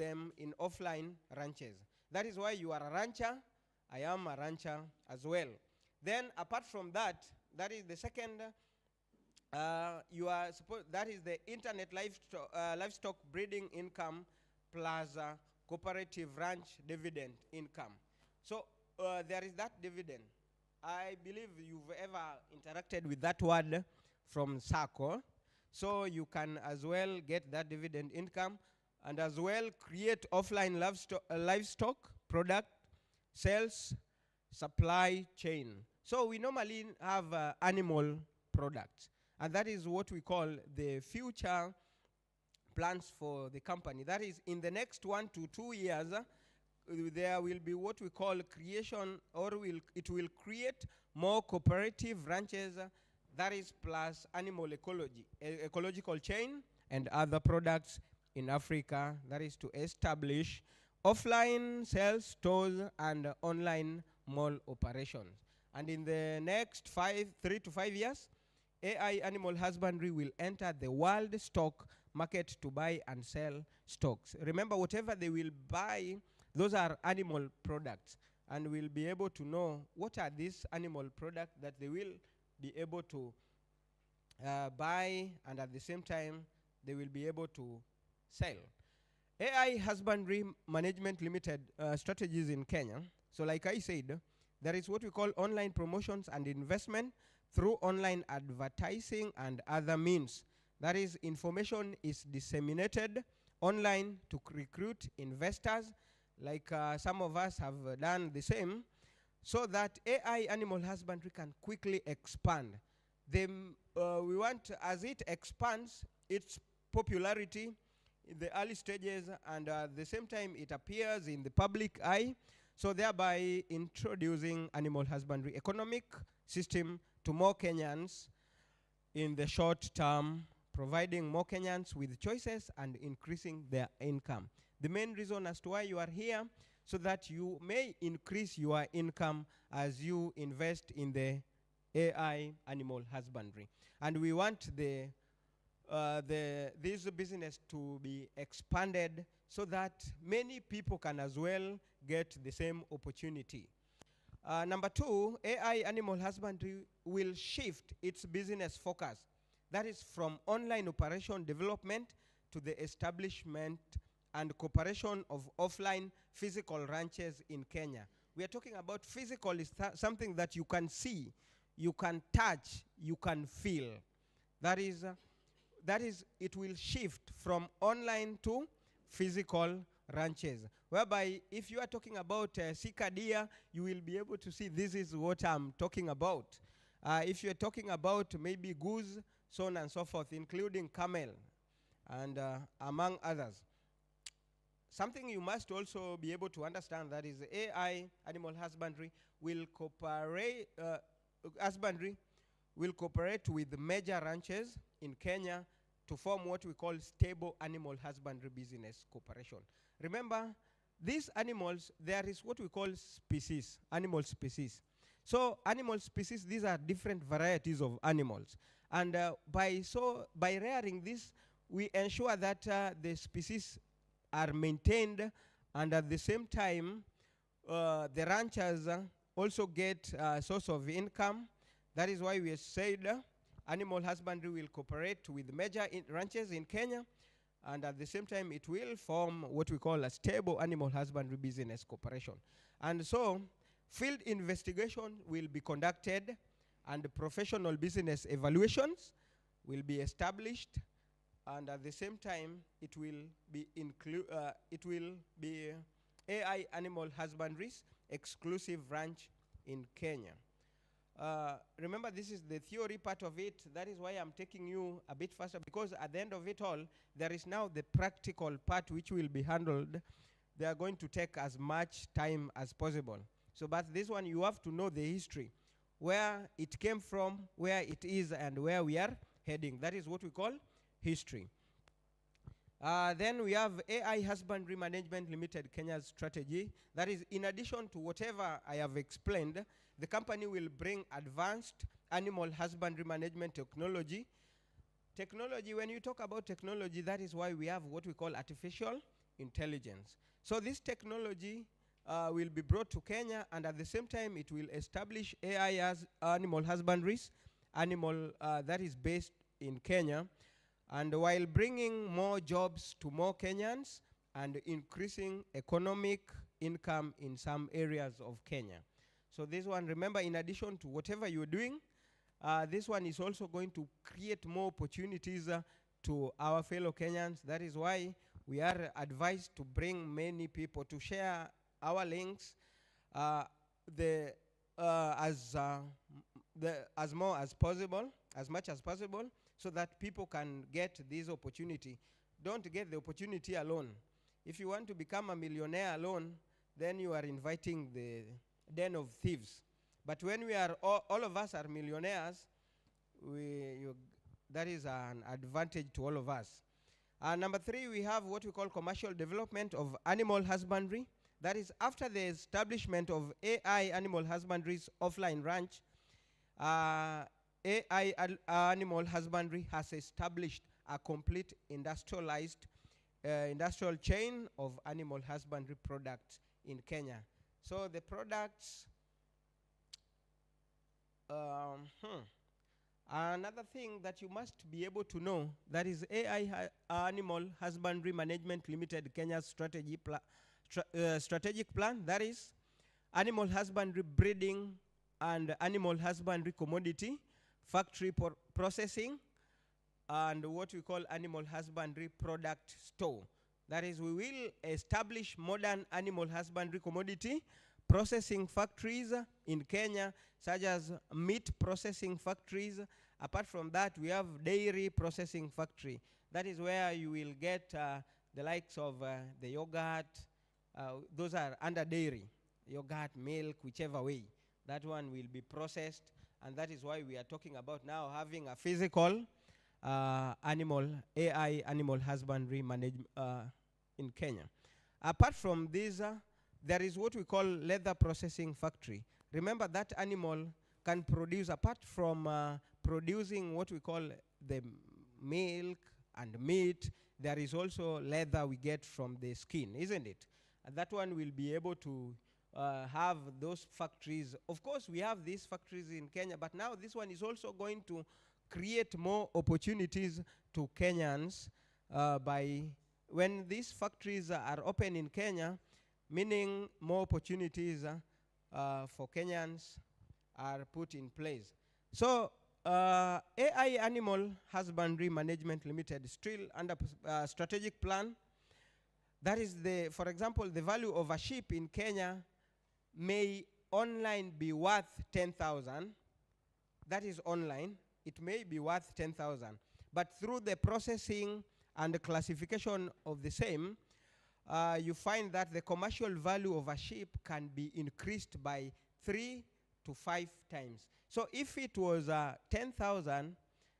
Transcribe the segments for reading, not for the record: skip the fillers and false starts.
them in offline ranches. That is why you are a rancher, I am a rancher as well. Then apart from that, that is the second, that is the internet livestock breeding income plus cooperative ranch dividend income. So there is that dividend. I believe you've ever interacted with that word from SACCO. So you can as well get that dividend income and as well create offline livestock product sales supply chain. So we normally have animal products, and that is what we call the future plans for the company. That is, in the next 1 to 2 years, there will be what we call creation, or it will create more cooperative ranches, that is plus animal ecological chain and other products in Africa. That is to establish offline sales stores and online mall operations. And in the next 3 to 5 years, AI animal husbandry will enter the world stock market to buy and sell stocks. Remember, whatever they will buy, those are animal products, and we'll be able to know what are these animal products that they will be able to buy, and at the same time, they will be able to sell. AI Husbandry Management Limited strategies in Kenya. So like I said, there is what we call online promotions and investment through online advertising and other means. That is, information is disseminated online to recruit investors, like some of us have done the same, so that AI animal husbandry can quickly expand. We want, as it expands its popularity in the early stages, and at the same time it appears in the public eye, so thereby introducing animal husbandry economic system to more Kenyans in the short term, providing more Kenyans with choices and increasing their income. The main reason as to why you are here, so that you may increase your income as you invest in the AI animal husbandry. And we want this business to be expanded so that many people can as well get the same opportunity. Number 2, AI animal husbandry will shift its business focus. That is from online operation development to the establishment and cooperation of offline physical ranches in Kenya. We are talking about physical is something that you can see, you can touch, you can feel. That is, it will shift from online to physical ranches, whereby if you are talking about sika deer, you will be able to see this is what I'm talking about. If you're talking about maybe goose, so on and so forth, including camel, and among others. Something you must also be able to understand, that is AI animal husbandry will cooperate with major ranches in Kenya to form what we call stable animal husbandry business cooperation. Remember, these animals, there is what we call species, animal species. So animal species, these are different varieties of animals. And by rearing this, we ensure that the species are maintained, and at the same time, the ranchers also get a source of income. That is why we said animal husbandry will cooperate with major ranches in Kenya, and at the same time, it will form what we call a stable animal husbandry business cooperation. And so, field investigation will be conducted, and professional business evaluations will be established, and at the same time, it will be AI animal husbandry's exclusive ranch in Kenya. Remember, this is the theory part of it. That is why I'm taking you a bit faster, because at the end of it all, there is now the practical part which will be handled. They are going to take as much time as possible. So, but this one, you have to know the history, where it came from, where it is, and where we are heading. That is what we call history. Then we have AI Husbandry Management Limited Kenya's strategy. That is, in addition to whatever I have explained, the company will bring advanced animal husbandry management technology. Technology, when you talk about technology, that is why we have what we call artificial intelligence. So this technology will be brought to Kenya, and at the same time it will establish AI as animal husbandries, that is based in Kenya, and while bringing more jobs to more Kenyans and increasing economic income in some areas of Kenya. So this one, remember, in addition to whatever you're doing, this one is also going to create more opportunities to our fellow Kenyans. That is why we are advised to bring many people to share our links as much as possible, so that people can get this opportunity. Don't get the opportunity alone. If you want to become a millionaire alone, then you are inviting the den of thieves. But when we are all of us are millionaires, that is an advantage to all of us. Number 3, we have what we call commercial development of animal husbandry. That is, after the establishment of AI animal husbandry's offline ranch, AI animal husbandry has established a complete industrial chain of animal husbandry products in Kenya. So the products, another thing that you must be able to know, that is AI Animal Husbandry Management Limited Kenya's strategic plan, that is animal husbandry breeding and animal husbandry commodity, factory processing, and what we call animal husbandry product store. That is, we will establish modern animal husbandry commodity processing factories in Kenya, such as meat processing factories. Apart from that, we have dairy processing factory. That is where you will get the likes of the yogurt. Those are under dairy, yogurt, milk, whichever way. That one will be processed, and that is why we are talking about now having a physical AI animal husbandry in Kenya. Apart from this, there is what we call leather processing factory. Remember that animal can produce, apart from producing what we call the milk and meat, there is also leather we get from the skin, isn't it? And that one will be able to have those factories. Of course, we have these factories in Kenya, but now this one is also going to create more opportunities to Kenyans by when these factories are open in Kenya, meaning more opportunities for Kenyans are put in place. So AI Animal Husbandry Management Limited still under strategic plan. That is, for example, the value of a sheep in Kenya may online be worth 10,000. That is online. It may be worth 10,000. But through the processing and the classification of the same, you find that the commercial value of a sheep can be increased by 3 to 5 times. So if it was 10,000,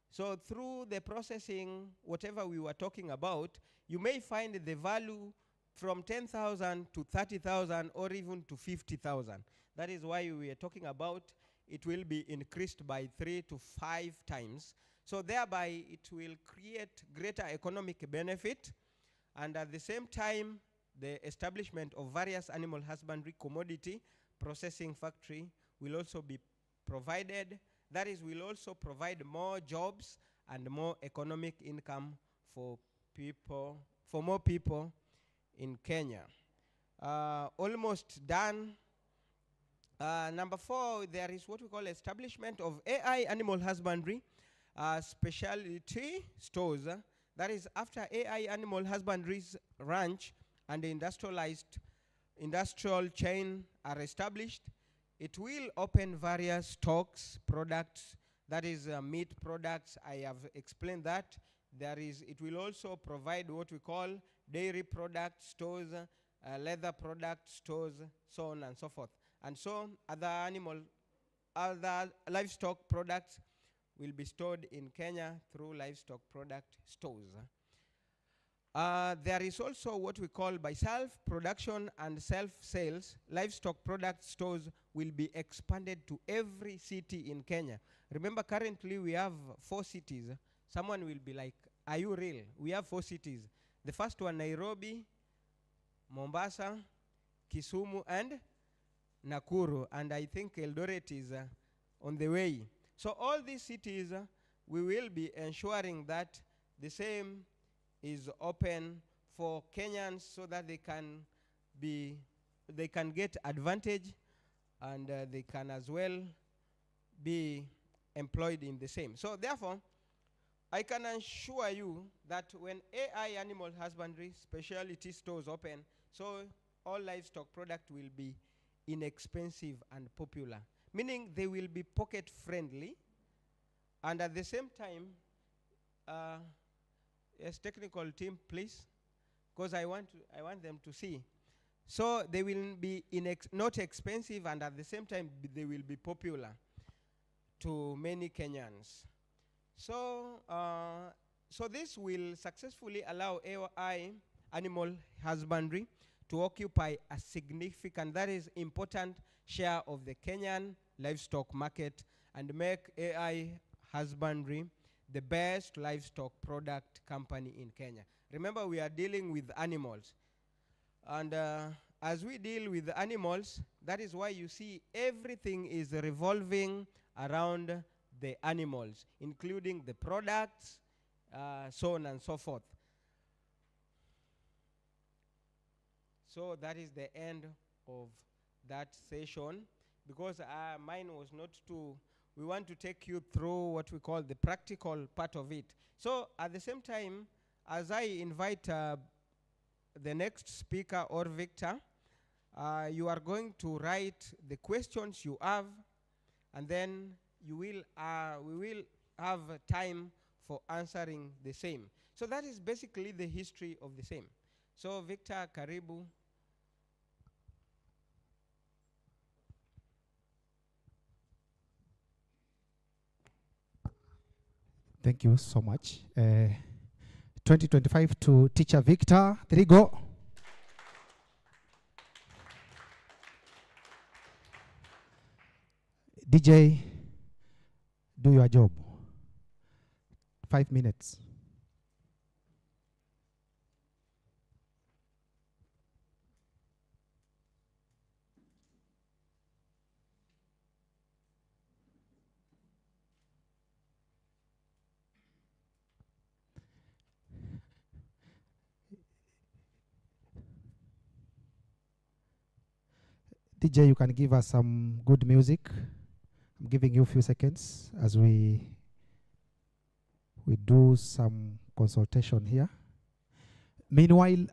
so through the processing, whatever we were talking about, you may find the value from 10,000 to 30,000 or even to 50,000. That is why we are talking about it will be increased by 3 to 5 times. So thereby it will create greater economic benefit, and at the same time the establishment of various animal husbandry commodity processing factory will also be provided. That is, will also provide more jobs and more economic income for more people in Kenya. Almost done. Number 4, there is what we call establishment of AI animal husbandry specialty stores. That is, after AI animal husbandry's ranch and the industrial chain are established, it will open various stocks, products, that is meat products. I have explained that. It will also provide what we call dairy product stores, leather product stores, so on and so forth. And so other livestock products will be stored in Kenya through livestock product stores. There is also what we call by self-production and self-sales. Livestock product stores will be expanded to every city in Kenya. Remember, currently we have 4 cities. Someone will be like, are you real? We have 4 cities. The first one, Nairobi, Mombasa, Kisumu, and Nakuru, and I think Eldoret is on the way. So all these cities, we will be ensuring that the same is open for Kenyans so that they can get advantage, and they can as well be employed in the same. So therefore, I can assure you that when AI animal husbandry specialty stores open, so all livestock product will be inexpensive and popular, meaning they will be pocket friendly, and at the same time, yes, technical team, please, because I want them to see. So they will be not expensive, and at the same time they will be popular to many Kenyans. So, so this will successfully allow AI animal husbandry to occupy a significant, that is important, share of the Kenyan livestock market and make AI husbandry the best livestock product company in Kenya. Remember, we are dealing with animals. And as we deal with animals, that is why you see everything is revolving around the animals, including the products, so on and so forth. So that is the end of that session, because mine was not too, we want to take you through what we call the practical part of it. So at the same time, as I invite the next speaker or Victor, you are going to write the questions you have, and then we will have time for answering the same. So that is basically the history of the same. So Victor, karibu. Thank you so much. 2025 to Teacher Victor. There you go. DJ, do your job. 5 minutes. DJ, you can give us some good music. I'm giving you a few seconds as we do some consultation here. Meanwhile,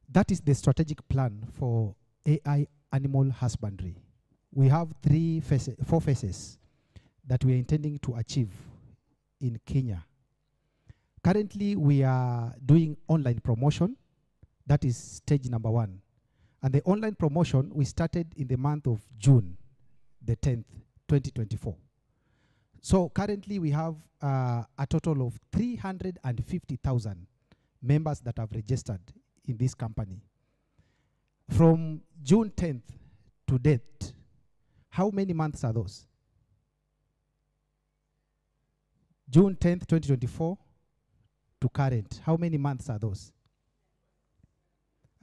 that is the strategic plan for AI animal husbandry. We have 4 phases that we are intending to achieve in Kenya. Currently, we are doing online promotion. That is stage number 1. And the online promotion, we started in the month of June, the 10th, 2024. So currently we have a total of 350,000 members that have registered in this company. From June 10th to date, how many months are those? June 10th, 2024 to current, how many months are those?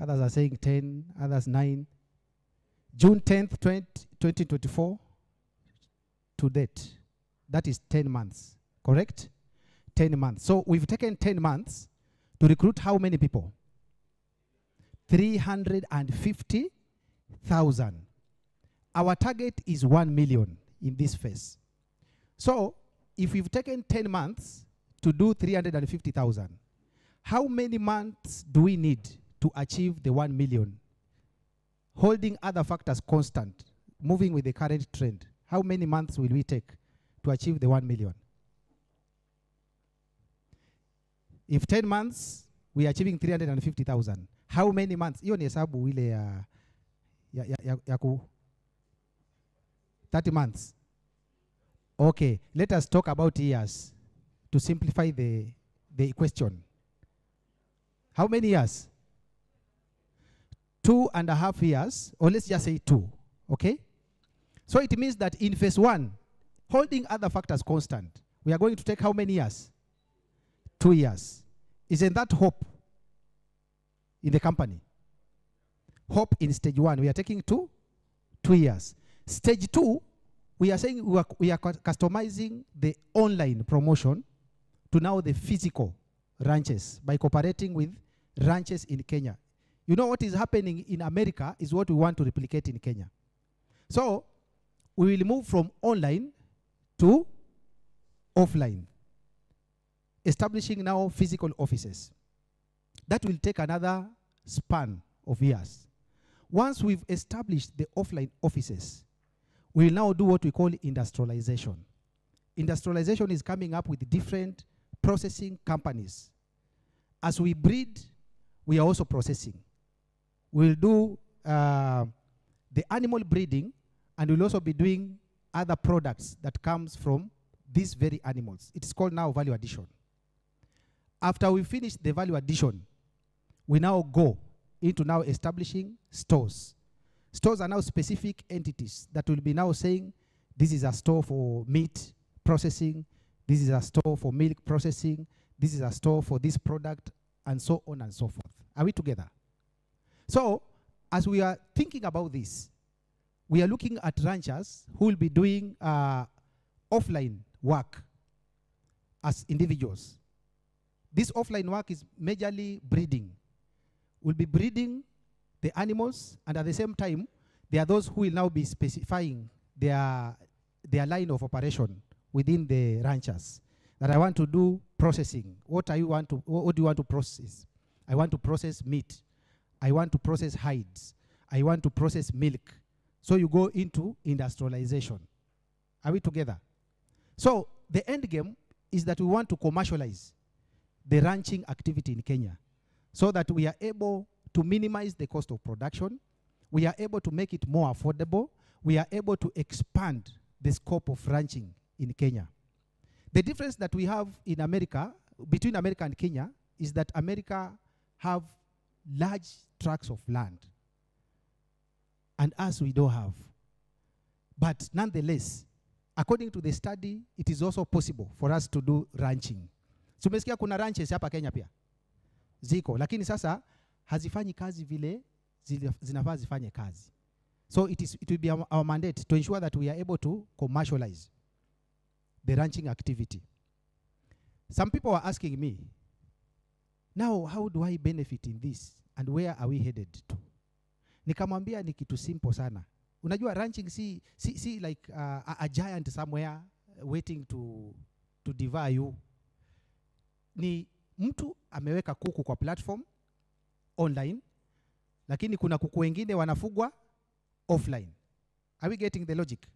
Others are saying 10, others 9. June 10th, 2024 to date. That is 10 months, correct? 10 months. So we've taken 10 months to recruit how many people? 350,000. Our target is 1 million in this phase. So if we've taken 10 months to do 350,000, how many months do we need to achieve the 1 million? Holding other factors constant, moving with the current trend, how many months will we take to achieve the 1 million? If 10 months, we are achieving 350,000. How many months? Hiyo ni hesabu ile ya 30 months. Okay, let us talk about years to simplify the question. How many years? 2.5 years, or let's just say 2, okay? So it means that in phase 1, holding other factors constant, we are going to take how many years? 2 years. Isn't that hope? in the company. Hope in stage 1, we are taking 2 years. Stage 2, we are saying we are customizing the online promotion to now the physical ranches by cooperating with ranches in Kenya. You know what is happening in America is what we want to replicate in Kenya. So we will move from online to offline, establishing now physical offices. That will take another span of years. Once we've established the offline offices, we will now do what we call industrialization. Industrialization is coming up with different processing companies. As we breed, we are also processing. We'll do the animal breeding, and we'll also be doing other products that comes from these very animals. It is called now value addition. After we finish the value addition, we now go into now establishing stores. Stores are now specific entities that will be now saying, this is a store for meat processing, this is a store for milk processing, this is a store for this product, and so on and so forth. Are we together? So, as we are thinking about this, we are looking at ranchers who will be doing offline work as individuals. This offline work is majorly breeding. We'll be breeding the animals, and at the same time, there are those who will now be specifying their line of operation within the ranchers. That I want to do processing. What do you want to process? I want to process meat. I want to process hides. I want to process milk. So you go into industrialization. Are we together? So the end game is that we want to commercialize the ranching activity in Kenya so that we are able to minimize the cost of production. We are able to make it more affordable. We are able to expand the scope of ranching in Kenya. The difference that we have in America, between America and Kenya, is that America have large tracts of land, and us we don't have. But nonetheless, according to the study, it is also possible for us to do ranching. Tumesikia kuna ranches hapa Kenya pia. Ziko, lakini sasa hazifanyi kazi vile zinafaa zifanye kazi. So it will be our mandate to ensure that we are able to commercialize the ranching activity. Some people are asking me, now how do I benefit in this and where are we headed to? Nikamwambia ni kitu simple sana. Unajua ranching si like a giant somewhere waiting to devour you. Ni mtu ameweka kuku kwa platform online, lakini kuna kuku wengine wanafugwa offline. Are we getting the logic?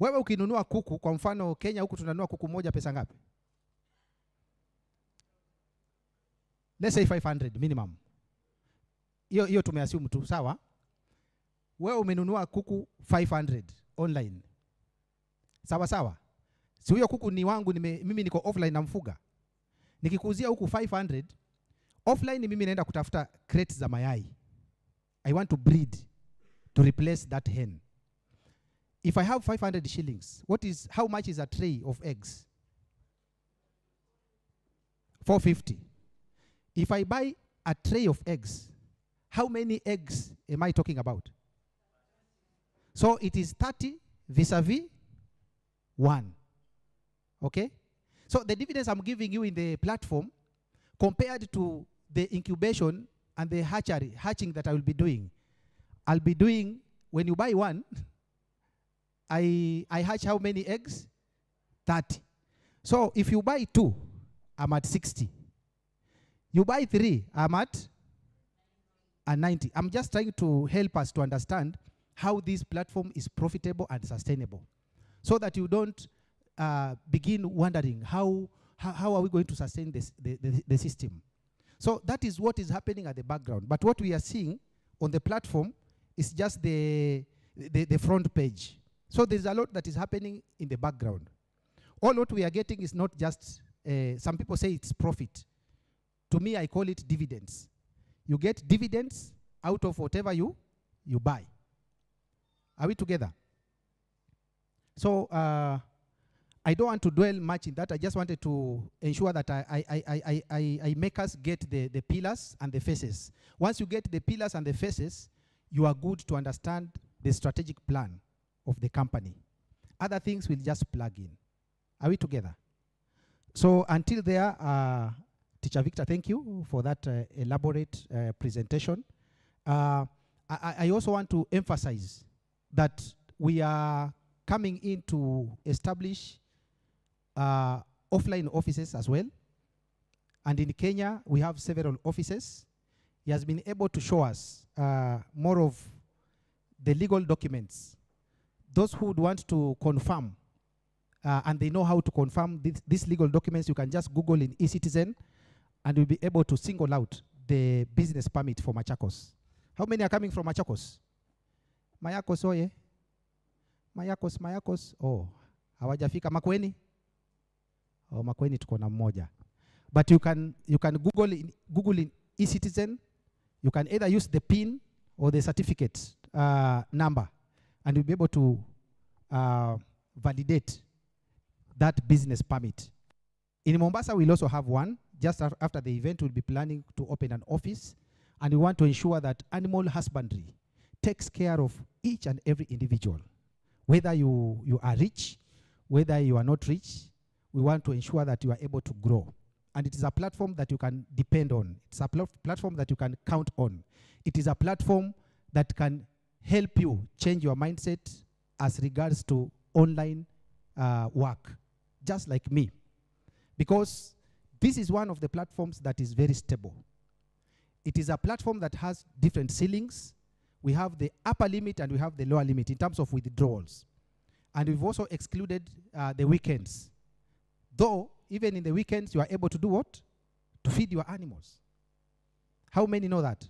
Wewe ukinunua kuku, kwa mfano Kenya huku tunanunua kuku moja pesa ngapi? Let's say 500 minimum. Hiyo tumeassume tu, sawa? Wewe umenunua kuku 500 online. Sawa sawa? Si huyo kuku ni wangu, mimi niko offline namfuga. Nikikuuzia huku 500, offline mimi naenda kutafuta crates za mayai. I want to breed to replace that hen. If I have 500 shillings, how much is a tray of eggs? 450. If I buy a tray of eggs, how many eggs am I talking about? So it is 30 vis-a-vis 1. Okay? So the dividends I'm giving you in the platform compared to the incubation and the hatching that I will be doing, I'll be doing, when you buy one, I hatch how many eggs? 30. So if you buy 2, I'm at 60. You buy 3, I'm at 90. I'm just trying to help us to understand how this platform is profitable and sustainable, so that you don't begin wondering how are we going to sustain the system. So that is what is happening at the background. But what we are seeing on the platform is just the front page. So there's a lot that is happening in the background. All what we are getting is not just, some people say it's profit. To me, I call it dividends. You get dividends out of whatever you buy. Are we together? So I don't want to dwell much in that. I just wanted to ensure that I make us get the pillars and the faces. Once you get the pillars and the faces, you are good to understand the strategic plan of the company. Other things will just plug in. Are we together? So until there, Teacher Victor, thank you for that elaborate presentation. I also want to emphasize that we are coming in to establish offline offices as well. And in Kenya, we have several offices. He has been able to show us more of the legal documents. Those who would want to confirm, and they know how to confirm these legal documents, you can just Google in eCitizen, and you'll be able to single out the business permit for Machakos. How many are coming from Machakos? Mayakos, oye. Mayakos. Oh, hawajafika Makueni? Oh, Makueni tuko na mmoja. But you can Google in eCitizen. You can either use the PIN or the certificate number, and you'll be able to validate that business permit. In Mombasa, we'll also have one. Just after the event, we'll be planning to open an office, and we want to ensure that animal husbandry takes care of each and every individual. Whether you are rich, whether you are not rich, we want to ensure that you are able to grow. And it is a platform that you can depend on. It's a platform that you can count on. It is a platform that can help you change your mindset as regards to online work, just like me. Because this is one of the platforms that is very stable. It is a platform that has different ceilings. We have the upper limit and we have the lower limit in terms of withdrawals. And we've also excluded the weekends. Though, even in the weekends, you are able to do what? To feed your animals. How many know that?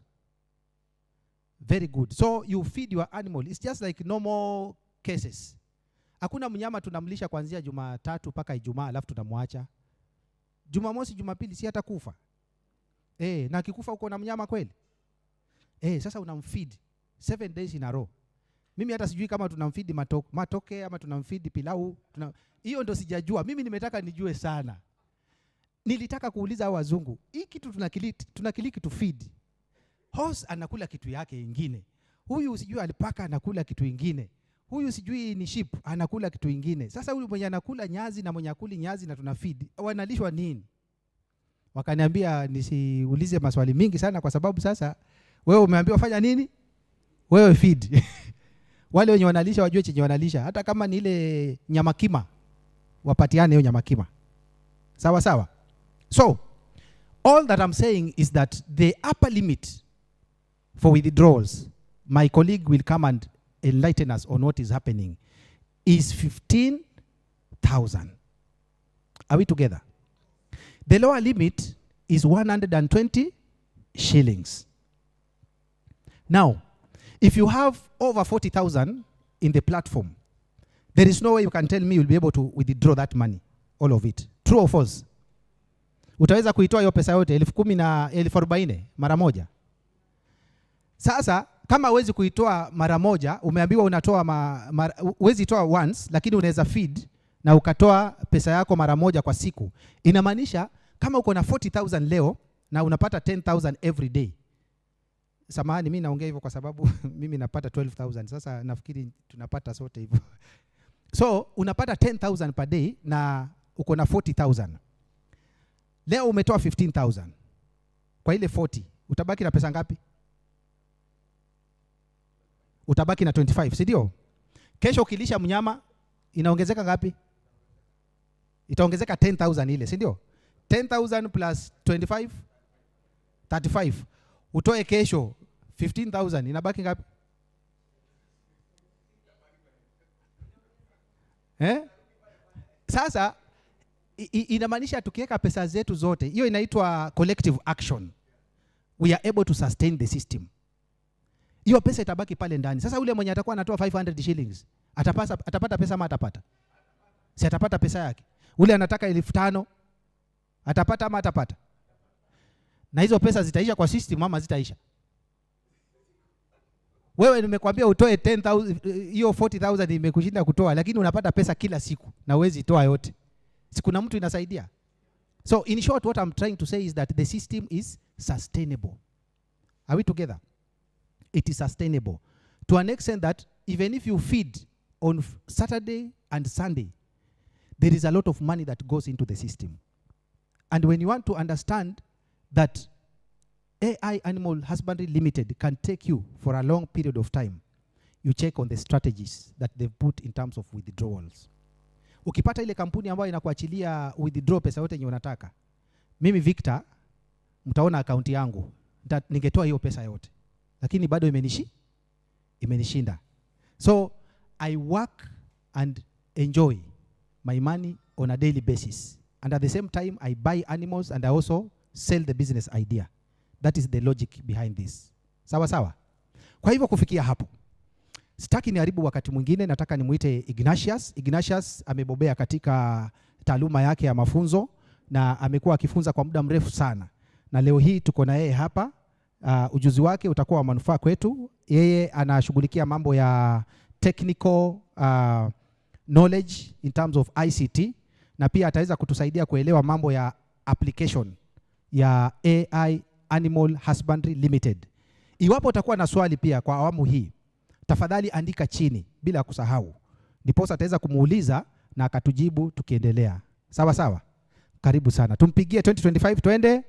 Very good. So you feed your animal. It's just like normal cases. Hakuna mnyama tunamlisha kuanzia Jumatatu mpaka Ijumaa alafu tunamwacha. Jumamosi, Jumapili si hata kufa. Na akikufa uko na mnyama kweli? Sasa unamfeed 7 days in a row. Mimi hata sijui kama tunamfeed matoke ama tunamfeed pilau. Hiyo ndo sijajua. Mimi nimetaka nijue sana. Nilitaka kuuliza hao wazungu, hii kitu tunakiliki to feed. Horse anakula kitu yake ingine. Huyu sijui alipaka anakula kitu ingine. Huyu sijui ni sheep anakula kitu ingine. Sasa huyu mwenye anakula nyazi na mwenye akuli nyazi na tunafeed, wanalishwa nini? Wakaniambia nisiulize maswali mingi sana kwa sababu sasa wewe umeambiwa fanya nini? Wewe feed. Wale wenye wanalisha wajue chenye wanalisha. Hata kama ni ile nyama kima, wapatiane hiyo nyama kima. Sawa sawa. So, all that I'm saying is that the upper limit for withdrawals, my colleague will come and enlighten us on what is happening, is 15,000. Are we together? The lower limit is 120 shillings. Now, if you have over 40,000 in the platform, there is no way you can tell me you'll be able to withdraw that money, all of it. True or false? Utaweza kuitoa hiyo pesa yote 10,000 na 40,000 mara moja. Sasa kama huwezi kuitoa mara moja, umeambiwa unatoa huwezi toa once, lakini unaweza feed na ukatoa pesa yako mara moja kwa siku. Inamaanisha kama uko na 40,000 leo na unapata 10,000 every day. Samahani, mimi naongea hivyo kwa sababu mimi napata 12,000. Sasa nafikiri tunapata sote hivyo. So unapata 10,000 per day na uko na 40,000. Leo umetoa 15,000. Kwa ile 40, utabaki na pesa ngapi? Utabaki na 25, si ndio? Kesho ukilisha mnyama inaongezeka ngapi? Itaongezeka 10,000 ile, si ndio? 10,000 plus 25, 35. Utoe kesho 15,000, inabaki ngapi? Sasa inamaanisha tukiweka pesa zetu zote, hiyo inaitwa collective action. We are able to sustain the system. Hiyo pesa itabaki pale ndani. Sasa ule mwenye atakuwa anatoa 500 shillings, atapata pesa ama atapata? Si atapata pesa yake. Ule anataka 5,000, atapata ama atapata? Na hizo pesa zitaisha kwa system ama zitaisha? Wewe nimekwambia utoe 10,000, hiyo 40,000 imekushinda kutoa, lakini unapata pesa kila siku na huwezi toa yote. Sikuna mtu inasaidia. So in short, what I'm trying to say is that the system is sustainable. Are we together? It is sustainable to an extent that even if you feed on Saturday and Sunday, there is a lot of money that goes into the system. And when you want to understand that AI Animal Husbandry Limited can take you for a long period of time, you check on the strategies that they've put in terms of withdrawals. Ukipata ile kampuni ambayo inakuachilia withdraw pesa yote yenye unataka, mimi Victor, mtaona akaunti yangu, ningetoa hiyo pesa yote, lakini bado imenishinda. So I work and enjoy my money on a daily basis, and at the same time I buy animals and I also sell the business idea. That is the logic behind this. Sawa sawa. Kwa hivyo kufikia hapo, sitaki niharibu wakati mwingine, nataka nimuite Ignatius. Ignatius amebobea katika taaluma yake ya mafunzo na amekuwa akifunza kwa muda mrefu sana. Na leo hii tuko na yeye hapa. Ujuzi wake utakuwa wa manufaa kwetu. Yeye anashughulikia mambo ya technical knowledge in terms of ICT, na pia ataweza kutusaidia kuelewa mambo ya application ya AI Animal Husbandry Limited. Iwapo utakuwa na swali pia kwa awamu hii, tafadhali andika chini bila kusahau. Ndiposa ataweza kumuuliza na akatujibu tukiendelea. Sawa sawa? Karibu sana. Tumpigie 2025 twende.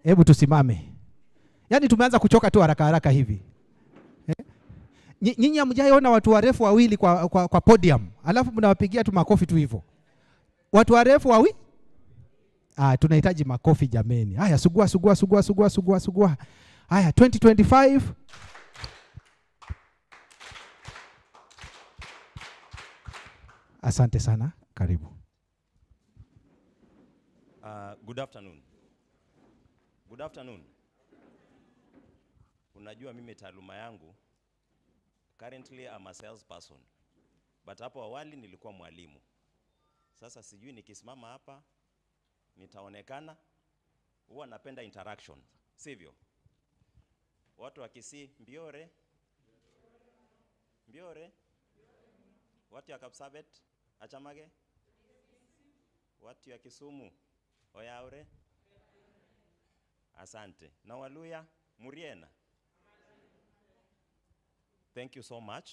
Hebu tusimame. Yaani tumeanza kuchoka tu haraka haraka hivi. Nyinyi hamjaiona watu warefu wawili kwa podium, alafu mnawapigia tu makofi tu hivyo. Watu warefu wawili? Tunahitaji makofi jameni. Haya, sugua. Haya, 2025. Asante sana, karibu. Good afternoon. Good afternoon. Unajua mimi taaluma yangu, currently I'm a salesperson, but hapo awali nilikuwa mwalimu. Sasa sijui nikisimama hapa nitaonekana. Huwa napenda interaction, sivyo? Watu wakisi mbiore, watu ya Kapsabet, Achamage, watu ya Kisumu, Oyaure, asante. Na Waluya, Muriena. Thank you so much.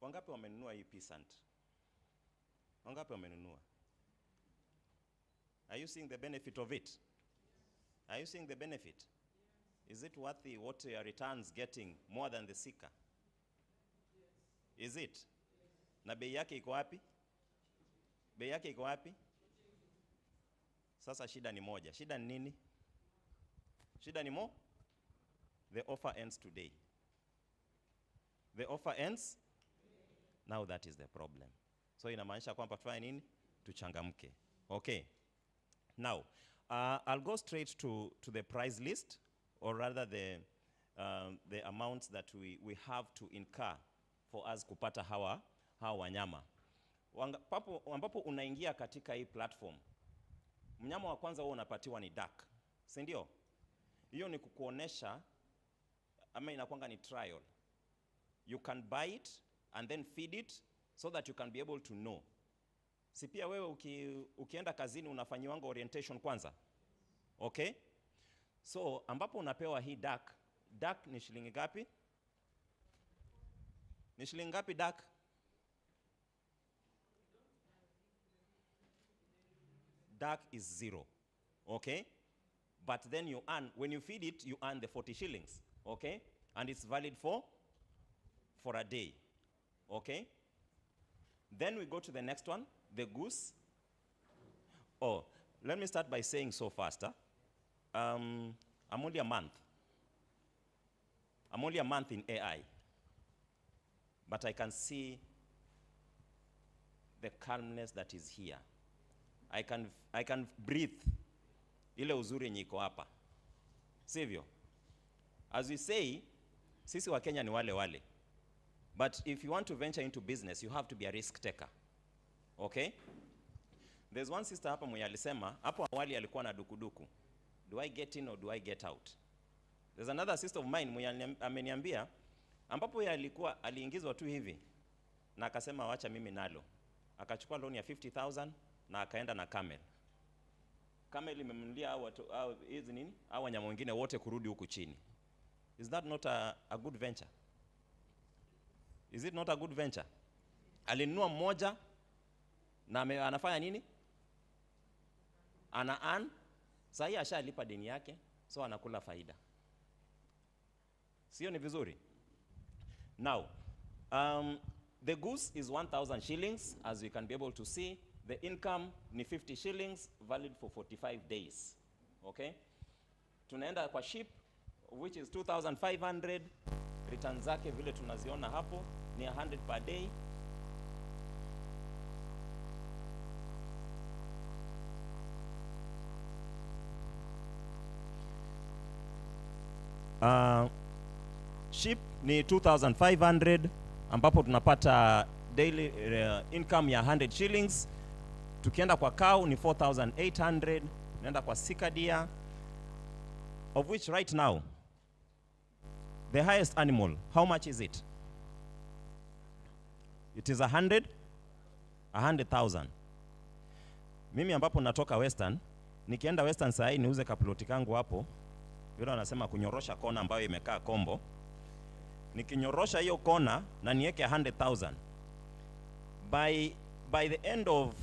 Wangapi wamenunua hii Peasant? Wangapi wamenunua? Are you seeing the benefit of it? Are you seeing the benefit? Is it worth what your returns getting more than the seeker? Is it? Na bei yake iko wapi? Bei yake iko wapi? Sasa shida ni moja. Shida ni nini? Shida ni the offer ends today. The offer ends. Now that is the problem. So inamaanisha kwamba tufanye nini? Tuchangamke. Okay. Now, I'll go straight to the price list, or rather the amounts that we have to incur for us kupata hawa wanyama. Ambapo unaingia katika hii platform, mnyama wa kwanza huo unapatiwa ni duck, si ndio? Hiyo ni kukuonesha, ama inakuanga ni trial. You can buy it and then feed it so that you can be able to know. Si pia wewe ukienda kazini unafanyiwanga orientation kwanza? Okay? So ambapo unapewa hii duck ni shilingi ngapi? Ni shilingi ngapi duck? Duck is 0. Okay? But then you earn, when you feed it, you earn the 40 shillings. Okay? And it's valid for a day. Okay? Then we go to the next one, the goose. Oh, let me start by saying so faster. I'm only a month. I'm only a month in AI. But I can see the calmness that is here. I can breathe ile uzuri yenye iko hapa. Sivyo? As we say, sisi wa Kenya ni wale. But if you want to venture into business, you have to be a risk taker. Okay? There's one sister hapa mwenye alisema, hapo awali alikuwa na dukuduku. Do I get in or do I get out? There's another sister of mine mwenye ameniambia, ambapo yeye alikuwa aliingizwa tu hivi, na akasema wacha mimi nalo. Akachukua loan ya 50,000 na akaenda na camel. Camel imemnulia au hizi nini? Au wanyama wengine wote kurudi huku chini. Is that not a good venture? Is it not a good venture? Alinunua mmoja na anafanya nini? Ana earn. Sasa ashalipa deni yake, so anakula faida. Sio ni vizuri? Now, the goose is 1,000 shillings, as you can be able to see. The income ni 50 shillings, valid for 45 days. Okay? Tunaenda kwa sheep, which is 2,500. Return zake vile tunaziona hapo ni 100 per day. Sheep ni 2,500, ambapo tunapata daily income ya 100 shillings. Tukienda kwa cow ni 4,800. Tunaenda kwa sikadia, of which right now the highest animal, how much is it? It is 100,000. Mimi ambapo natoka Western, nikienda Western saa hii niuze kaploti kangu hapo, vile wanasema kunyorosha kona ambayo imekaa kombo. Nikinyorosha hiyo kona na niweke 100,000. By the end of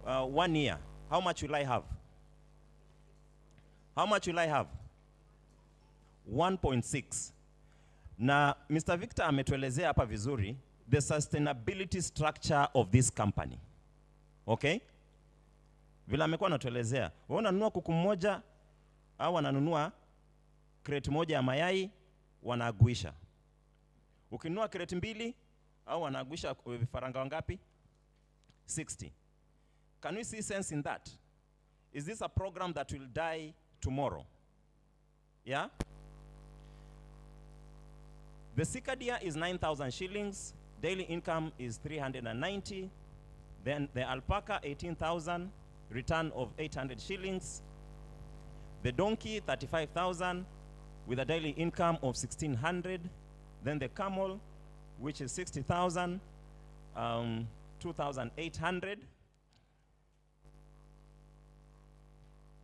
1 year, how much will I have? How much will I have? 1.6. Na Mr. Victor ametuelezea hapa vizuri the sustainability structure of this company. Okay? Vile amekuwa anatuelezea, wewe unanunua kuku mmoja au wananunua crate moja ya mayai, wanaaguisha. Ukinunua crate mbili au wanaaguisha vifaranga wangapi? 60. Can we see sense in that? Is this a program that will die tomorrow? Yeah? The Cicadia is 9,000 shillings. Daily income is 390. Then the alpaca, 18,000. Return of 800 shillings. The donkey, 35,000. With a daily income of 1,600. Then the camel, which is 60,000. 2,800.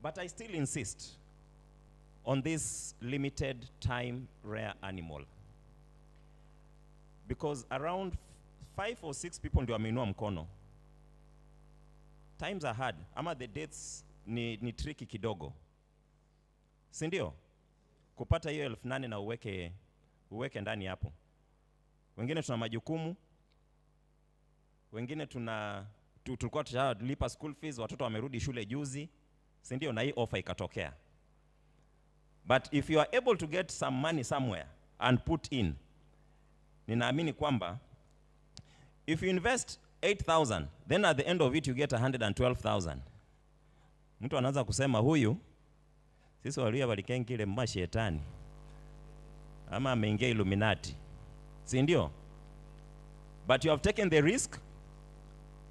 But I still insist on this limited time rare animal, because around 5 or 6 people ndio wameinua mkono. Times are hard, ama the dates ni tricky kidogo, si ndio? Kupata hiyo 8,000 na uweke ndani hapo. Wengine tuna majukumu, wengine tulikuwa tunalipa school fees, watoto wamerudi shule juzi, si ndio? Na hii offer ikatokea. But if you are able to get some money somewhere and put in, ninaamini kwamba if you invest 8,000, then at the end of it you get 112,000. Mtu anaanza kusema huyu sisi walio walikengile mashetani ama ameingia Illuminati, si ndio? But you have taken the risk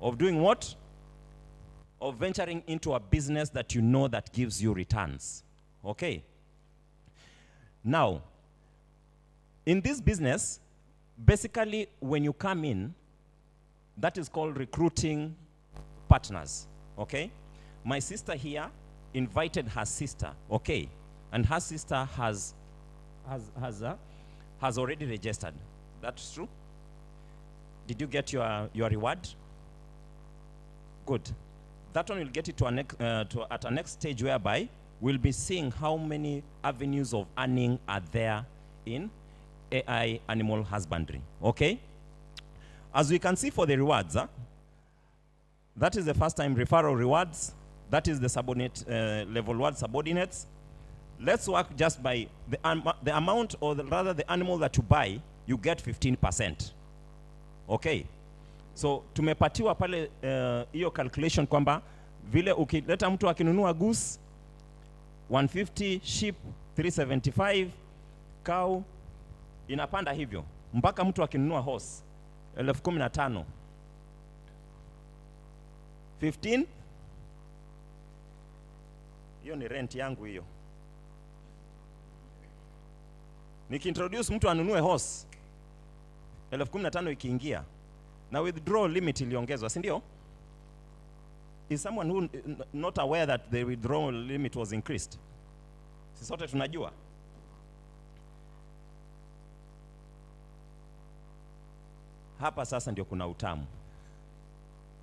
of doing what? Of venturing into a business that you know that gives you returns. Okay? Now, in this business, basically when you come in, that is called recruiting partners. Okay? My sister here invited her sister, okay? And her sister has already registered. That's true? Did you get your reward? Good. That one will get it at a next stage whereby we'll be seeing how many avenues of earning are there in AI animal husbandry. Okay? As we can see for the rewards, that is the first time referral rewards. That is the subordinate level 1 subordinates. Let's work just by the amount, or rather the animal that you buy, you get 15%. Okay? So tumepatiwa pale hiyo calculation kwamba vile ukileta mtu akinunua goose 150, sheep 375, cow inapanda hivyo mpaka mtu akinunua horse 15,000. 15 Hiyo ni rent yangu hiyo. Nikiintroduce mtu anunue horse 15,000 ikiingia na withdrawal limit iliongezwa, si ndio? Is someone who not aware that the withdrawal limit was increased? Si sote tunajua. Hapa sasa ndio kuna utamu.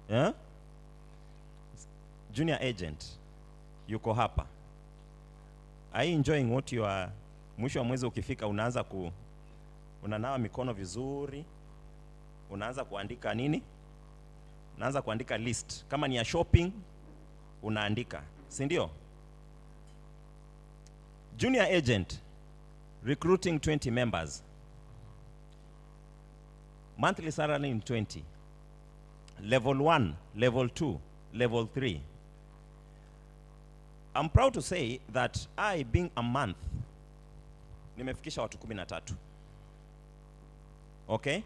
Yeah? Junior agent yuko hapa. Are you enjoying what you are? Mwisho wa mwezi ukifika unaanza unanawa mikono vizuri. Unaanza kuandika nini? Unaanza kuandika list. Kama ni ya shopping unaandika, si ndio? Junior agent recruiting 20 members. Monthly salary in 20. Level 1, level 2, level 3. I'm proud to say that I, being a month, nimefikisha watu 13. Okay?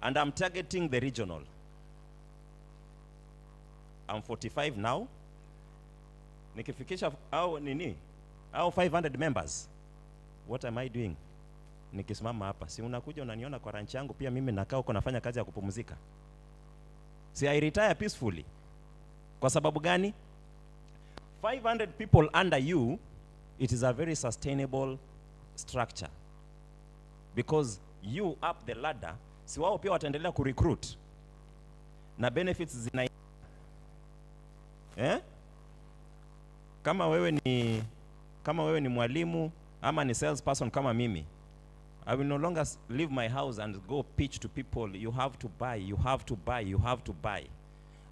And I'm targeting the regional. I'm 45 now. Nikifikisha au 500 members. What am I doing? Nikisimama hapa, si unakuja unaniona kwa ranch yangu, pia mimi nakaa huko nafanya kazi ya kupumzika. Si I retire peacefully. Kwa sababu gani? 500 people under you, it is a very sustainable structure. Because you up the ladder, si wao pia wataendelea kurecruit. Na benefits zina Kama wewe ni mwalimu ama ni salesperson kama mimi, I will no longer leave my house and go pitch to people, you have to buy, you have to buy, you have to buy.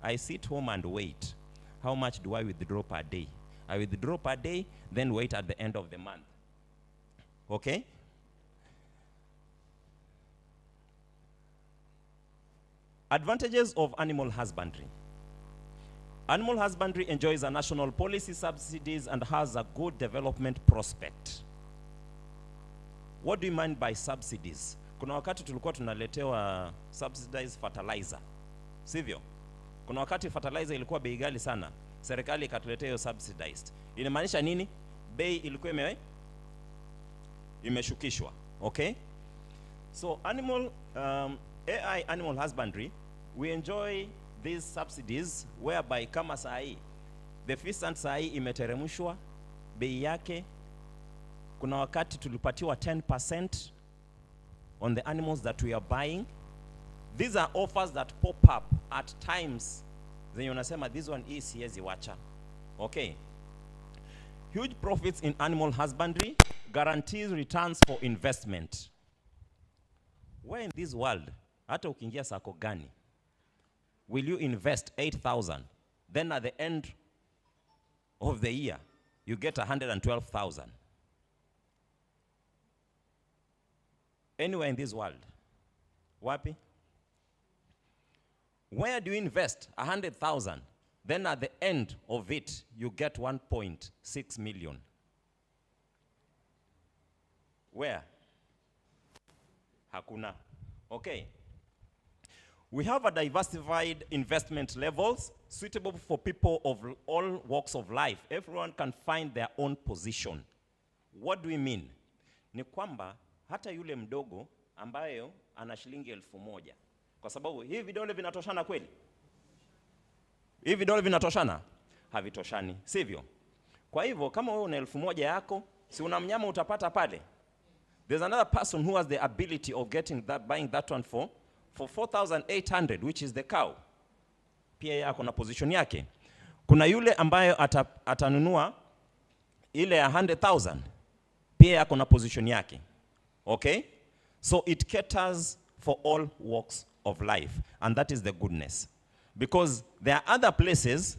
I sit home and wait. How much do I withdraw per day? I withdraw per day, then wait at the end of the month. Okay? Advantages of animal husbandry. Animal husbandry enjoys a national policy subsidies and has a good development prospect. What do you mean by subsidies? Kuna wakati tulikuwa tunaletewa subsidized fertilizer. Sivyo? Kuna wakati fertilizer ilikuwa bei ghali sana. Serikali ikatuletea hiyo subsidized. Inamaanisha nini? Bei ilikuwa imeshukishwa. Okay? So AI animal husbandry, we enjoy these subsidies whereby kama sahi the feast and sahi imeteremshwa bei yake. Kuna wakati tulipatiwa 10% on the animals that we are buying. These are offers that pop up at times. Then unasema this one is siwezi wacha. Okay. Huge profits in animal husbandry guarantees returns for investment. Where in this world, hata ukiingia sako gani, will you invest 8,000, then at the end of the year you get 112,000? Anywhere in this world? Wapi? Where do you invest 100,000, then at the end of it you get 1.6 million? Where? Hakuna. Okay. We have a diversified investment levels suitable for people of all walks of life. Everyone can find their own position. What do we mean? Ni kwamba hata yule mdogo ambayo ana shilingi 1,000. Kwa sababu hivi vidole vinatoshana kweli? Hivi vidole vinatoshana? Havitoshani, sivyo? Kwa hivyo kama wewe una 1,000 yako, si una mnyama utapata pale. There's another person who has the ability of buying that one for 4,800, which is the cow. Pia yako na position yake. Kuna yule ambayo atanunua ile ya 100,000. Pia yako na position yake. Okay? So it caters for all walks of life, and that is the goodness. Because there are other places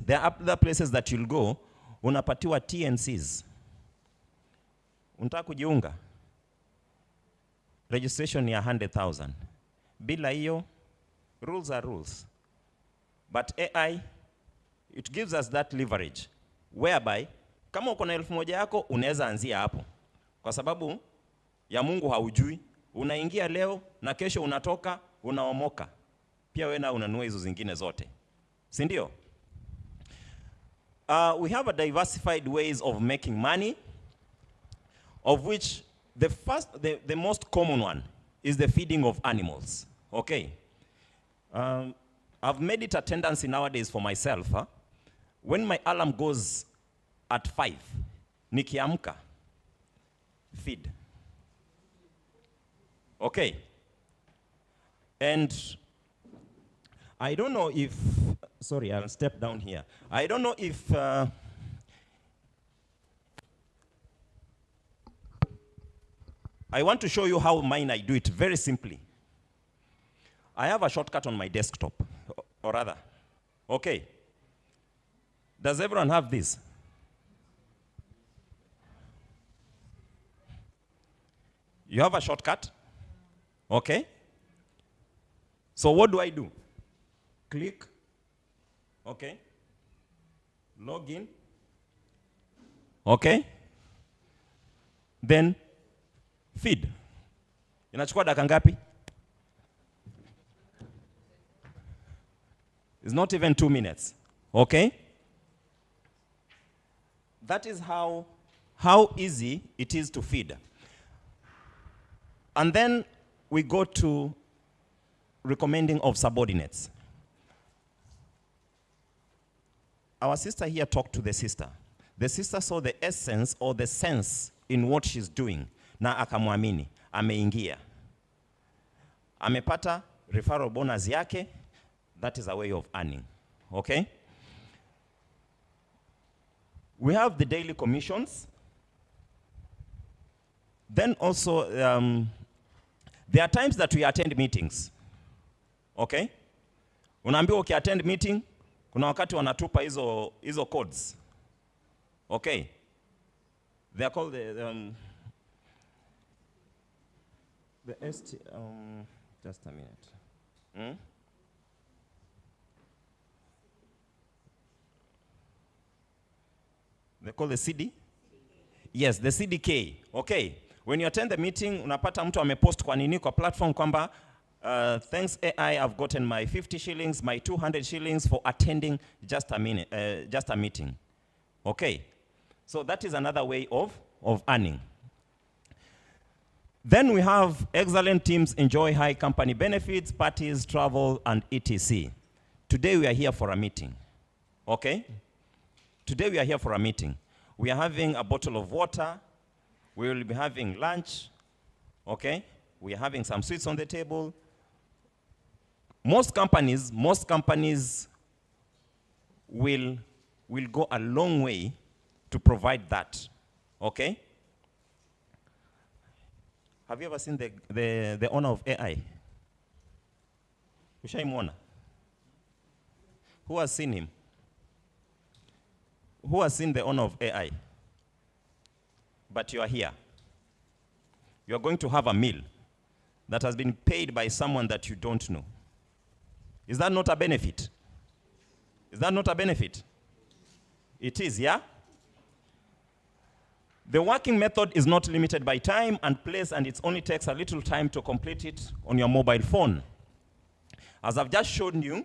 that you'll go, unapatiwa TNCs. Unataka kujiunga? Registration ya 100,000. Bila hiyo, rules are rules. But AI, it gives us that leverage, whereby, kama uko na 1,000 yako, unaweza anzia hapo. Kwa sababu ya Mungu haujui, unaingia leo na kesho unatoka, unaomoka. pia wewe na unanunua hizo zingine zote. Si ndio? We have a diversified ways of making money, of which the most common one is the feeding of animals. Okay. I've made it a tendency nowadays for myself. When my alarm goes at 5, nikiamka, feed. Okay. And I don't know if, sorry, I'll step down here. I don't know if, I want to show you how mine I do it very simply. I have a shortcut on my desktop, or rather. Okay. Does everyone have this? You have a shortcut? Okay. So what do I do? Click. Okay. Log in. Okay. Then feed. Inachukua dakika ngapi? It's not even 2 minutes. Okay? That is how easy it is to feed. And then we go to recommending of subordinates. Our sister here talked to the sister. The sister saw the essence or the sense in what she's doing. Na akamwamini, ameingia. Amepata referral bonus yake. That is a way of earning. Okay? We have the daily commissions. Then also, there are times that we attend meetings. Okay? Unaambiwa ukiattend meeting, kuna wakati wanatupa hizo codes. Okay? They are called the just a minute. They call the CD? Yes, the CDK. Okay. When you attend the meeting, unapata mtu amepost kwa nini kwa platform kwamba thanks AI, I've gotten my 50 shillings, my 200 shillings for attending just a meeting. Okay. So that is another way of earning. Then we have excellent teams enjoy high company benefits, parties, travel, and etc. Today we are here for a meeting. Okay? Today we are here for a meeting. We are having a bottle of water. We will be having lunch. Okay? We are having some sweets on the table. Most companies will go a long way to provide that. Okay? Have you ever seen the owner of AI? Ushaimwona? Who has seen him? Who has seen the owner of AI? But you are here. You are going to have a meal that has been paid by someone that you don't know. Is that not a benefit? Is that not a benefit? It is, yeah? The working method is not limited by time and place, and it only takes a little time to complete it on your mobile phone. As I've just shown you,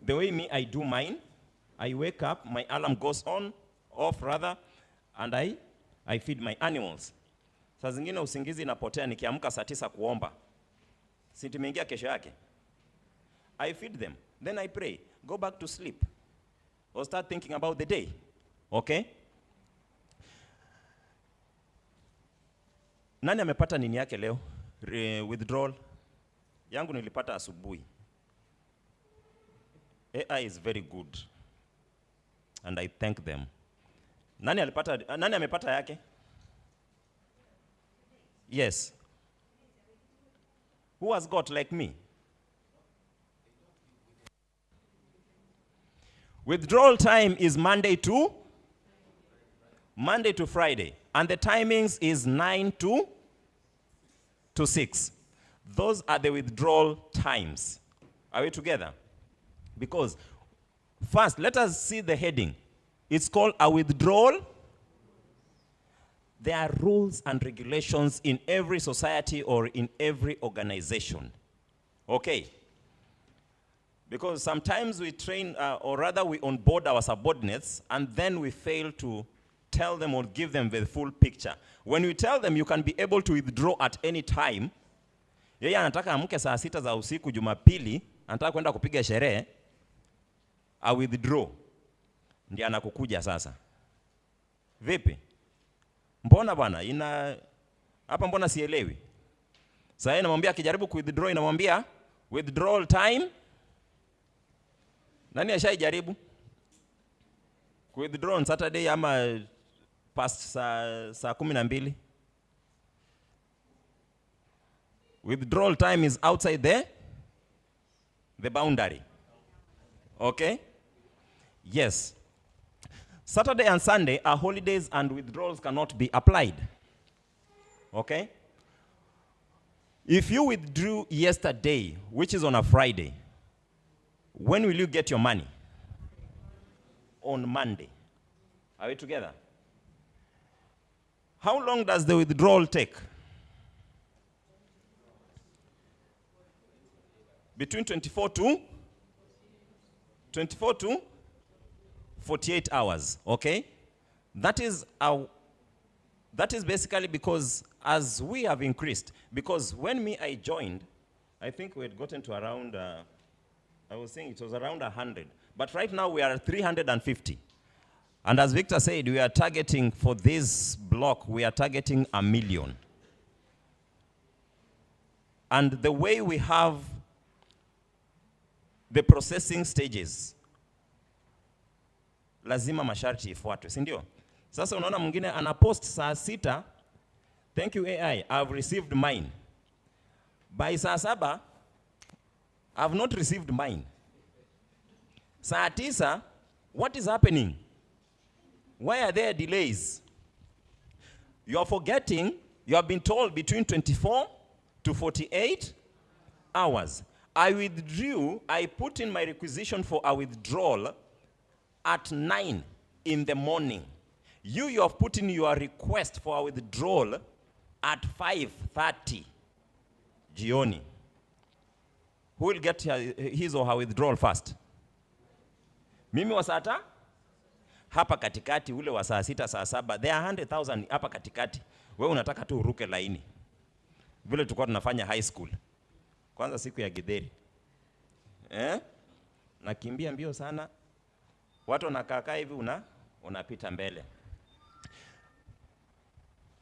the way I do mine, I wake up, my alarm goes off rather, and I feed my animals. Saa zingine usingizi inapotea nikiamka saa 9 kuomba. Si tumeingia kesho yake. I feed them, then I pray, go back to sleep, or start thinking about the day. Okay? Nani amepata nini yake leo? Withdrawal. Yangu nilipata asubuhi. AI is very good. And I thank them. Nani amepata yake? Yes. Who has got like me? Withdrawal time is Monday to Friday. And the timings is 9 to 6. Those are the withdrawal times. Are we together? Because first, let us see the heading. It's called a withdrawal. There are rules and regulations in every society or in every organization. Okay. Because sometimes we train, or rather we onboard our subordinates, and then we fail to tell them or give them the full picture. When we tell them you can be able to withdraw at any time, yeye anataka amke saa 6 za usiku Jumapili, anataka kwenda kupiga sherehe, a withdraw. Ndiye anakukuja sasa. Vipi? Mbona bwana hapa mbona sielewi? Sasa inamwambia akijaribu withdraw inamwambia withdrawal time. Nani ashaijaribu? Withdraw on Saturday ama past saa 12. Withdrawal time is outside the boundary. Okay? Yes. Saturday and Sunday are holidays and withdrawals cannot be applied. Okay? If you withdrew yesterday, which is on a Friday, when will you get your money? On Monday. Are we together? How long does the withdrawal take? Between 24 to 48 hours, okay? That is basically because as we have increased, because when I joined, I think we had gotten to around, I was saying it was around 100. But right now we are at 350. And as Victor said, we are targeting for this block, we are targeting 1 million. And the way we have the processing stages, lazima masharti ifuatwe, si ndio? Sasa unaona mwingine anapost saa 6, thank you AI, I've received mine. By saa 7, I've not received mine. Saa 9, what is happening? Why are there delays? You are forgetting, you have been told between 24 to 48 hours. I withdrew, I put in my requisition for a withdrawal at 9 in the morning. You have put in your request for a withdrawal at 5:30 jioni. Who will get his or her withdrawal first? Mimi wa saa hapa katikati, ule wa saa 6, saa 7, there are 100,000 hapa katikati. Wewe unataka tu uruke laini. Vile tulikuwa tunafanya high school. Kwanza siku ya Githeri. Nakimbia mbio sana. Watu wanakaa hivi unapita mbele.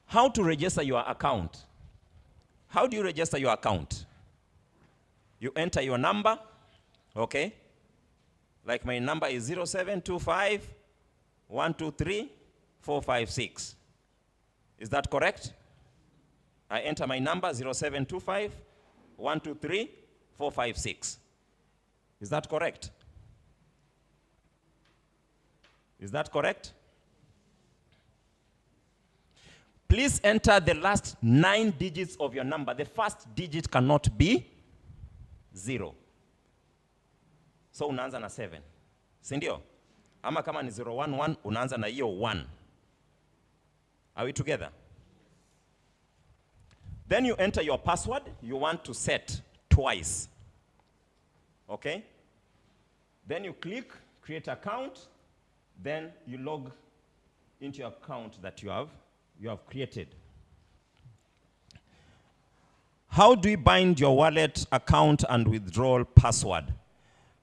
How to register your account? How do you register your account? You enter your number, okay? Like my number is 0725 123 456. Is that correct? I enter my number 0725 123 456. Is that correct? Is that correct? Please enter the last 9 digits of your number. The first digit cannot be 0. So unaanza na 7. Si ndio? Ama kama ni 011 unaanza na hiyo 1. Are we together? Then you enter your password you want to set twice. Okay? Then you click create account, then you log into your account that you have created. How do you bind your wallet account and withdrawal password?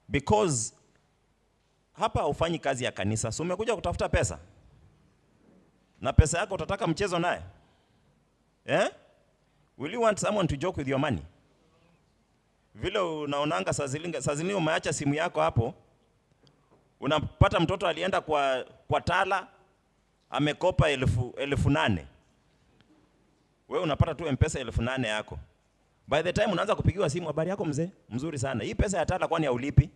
Because hapa hufanyi kazi ya kanisa. So umekuja kutafuta pesa. Na pesa yako utataka mchezo naye? Will you want someone to joke with your money? Vile unaonanga saa zingine umeacha simu yako hapo, unapata mtoto alienda kwa tala amekopa 8,000. Wewe unapata tu M-Pesa 8,000 yako. By the time unaanza kupigiwa simu, habari yako mzee? Mzuri sana. Hii pesa ya tala kwani haulipi?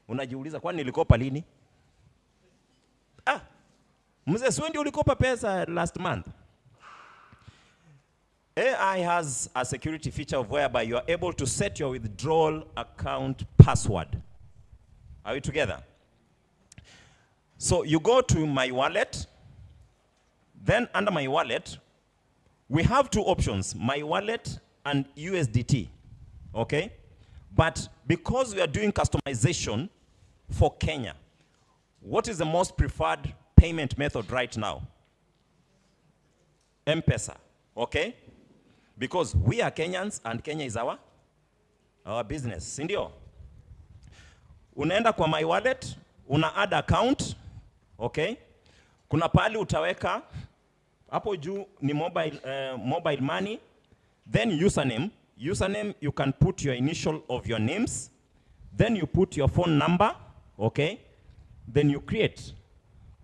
Unajiuliza kwani nilikopa lini? Mzee, si ndio ulikopa pesa last month? AI has a security feature whereby you are able to set your withdrawal account password. Are we together? So you go to my wallet, then under my wallet, we have 2 options, my wallet and USDT. Okay? But because we are doing customization for Kenya, what is the most preferred payment method right now? M-Pesa, okay? Because we are Kenyans and Kenya is our business, sindio? Unaenda kwa my wallet, una add account, okay? Kuna pali utaweka, hapo juu ni mobile money, then username. Username, you can put your initial of your names, then you put your phone number, okay? Then you create.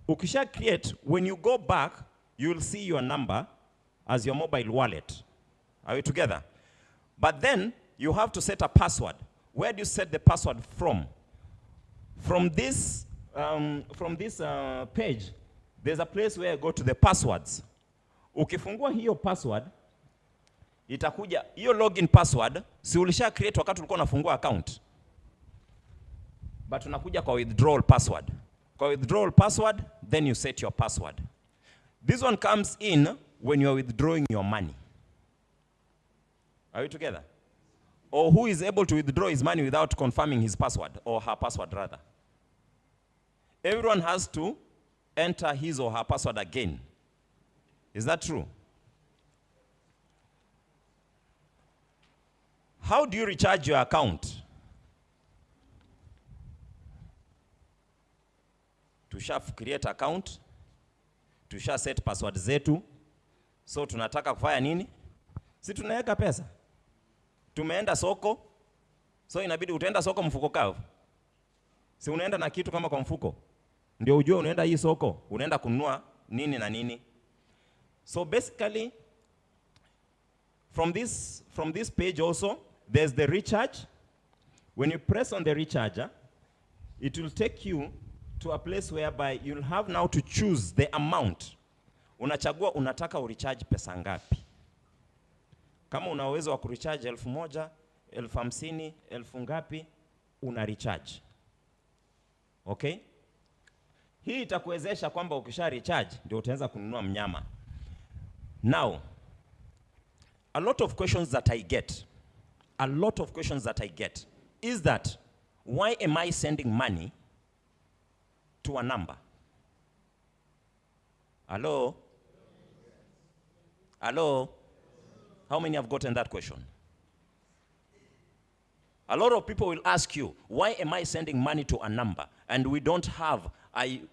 Ukisha create, when you go back, you will see your number as your mobile wallet. Are we together? But then, you have to set a password. Where do you set the password from? From this page, there's a place where you go to the passwords. Ukifungua hiyo password, itakuja, hiyo login password, si ulisha create wakati ulikuwa unafungua account. But unakuja kwa withdrawal password. Kwa withdrawal password, then you set your password. This one comes in when you are withdrawing your money. Are we together? Or who is able to withdraw his money without confirming his password, or her password rather? Everyone has to enter his or her password again. Is that true? How do you recharge your account? Tusha create account, tusha set password zetu, so tunataka kufanya nini? Si tunaweka pesa. Tumeenda soko, so inabidi utaenda soko mfuko kavu. Si unaenda na kitu kama kwa mfuko. Ndio ujue unaenda hii soko, unaenda kununua nini na nini. So basically, from this page also, there's the recharge. When you press on the recharger, it will take you to a place whereby you'll have now to choose the amount. Unachagua unataka urecharge pesa ngapi. Kama una uwezo wa kurecharge 1,000, 50,000, 1000 ngapi, una recharge. Okay? Hii itakuwezesha kwamba ukisha recharge ndio utaanza kununua mnyama. Now, a lot of questions that I get is that, why am I sending money to a number? Hello? Hello? How many have gotten that question? A lot of people will ask you, why am I sending money to a number and we don't have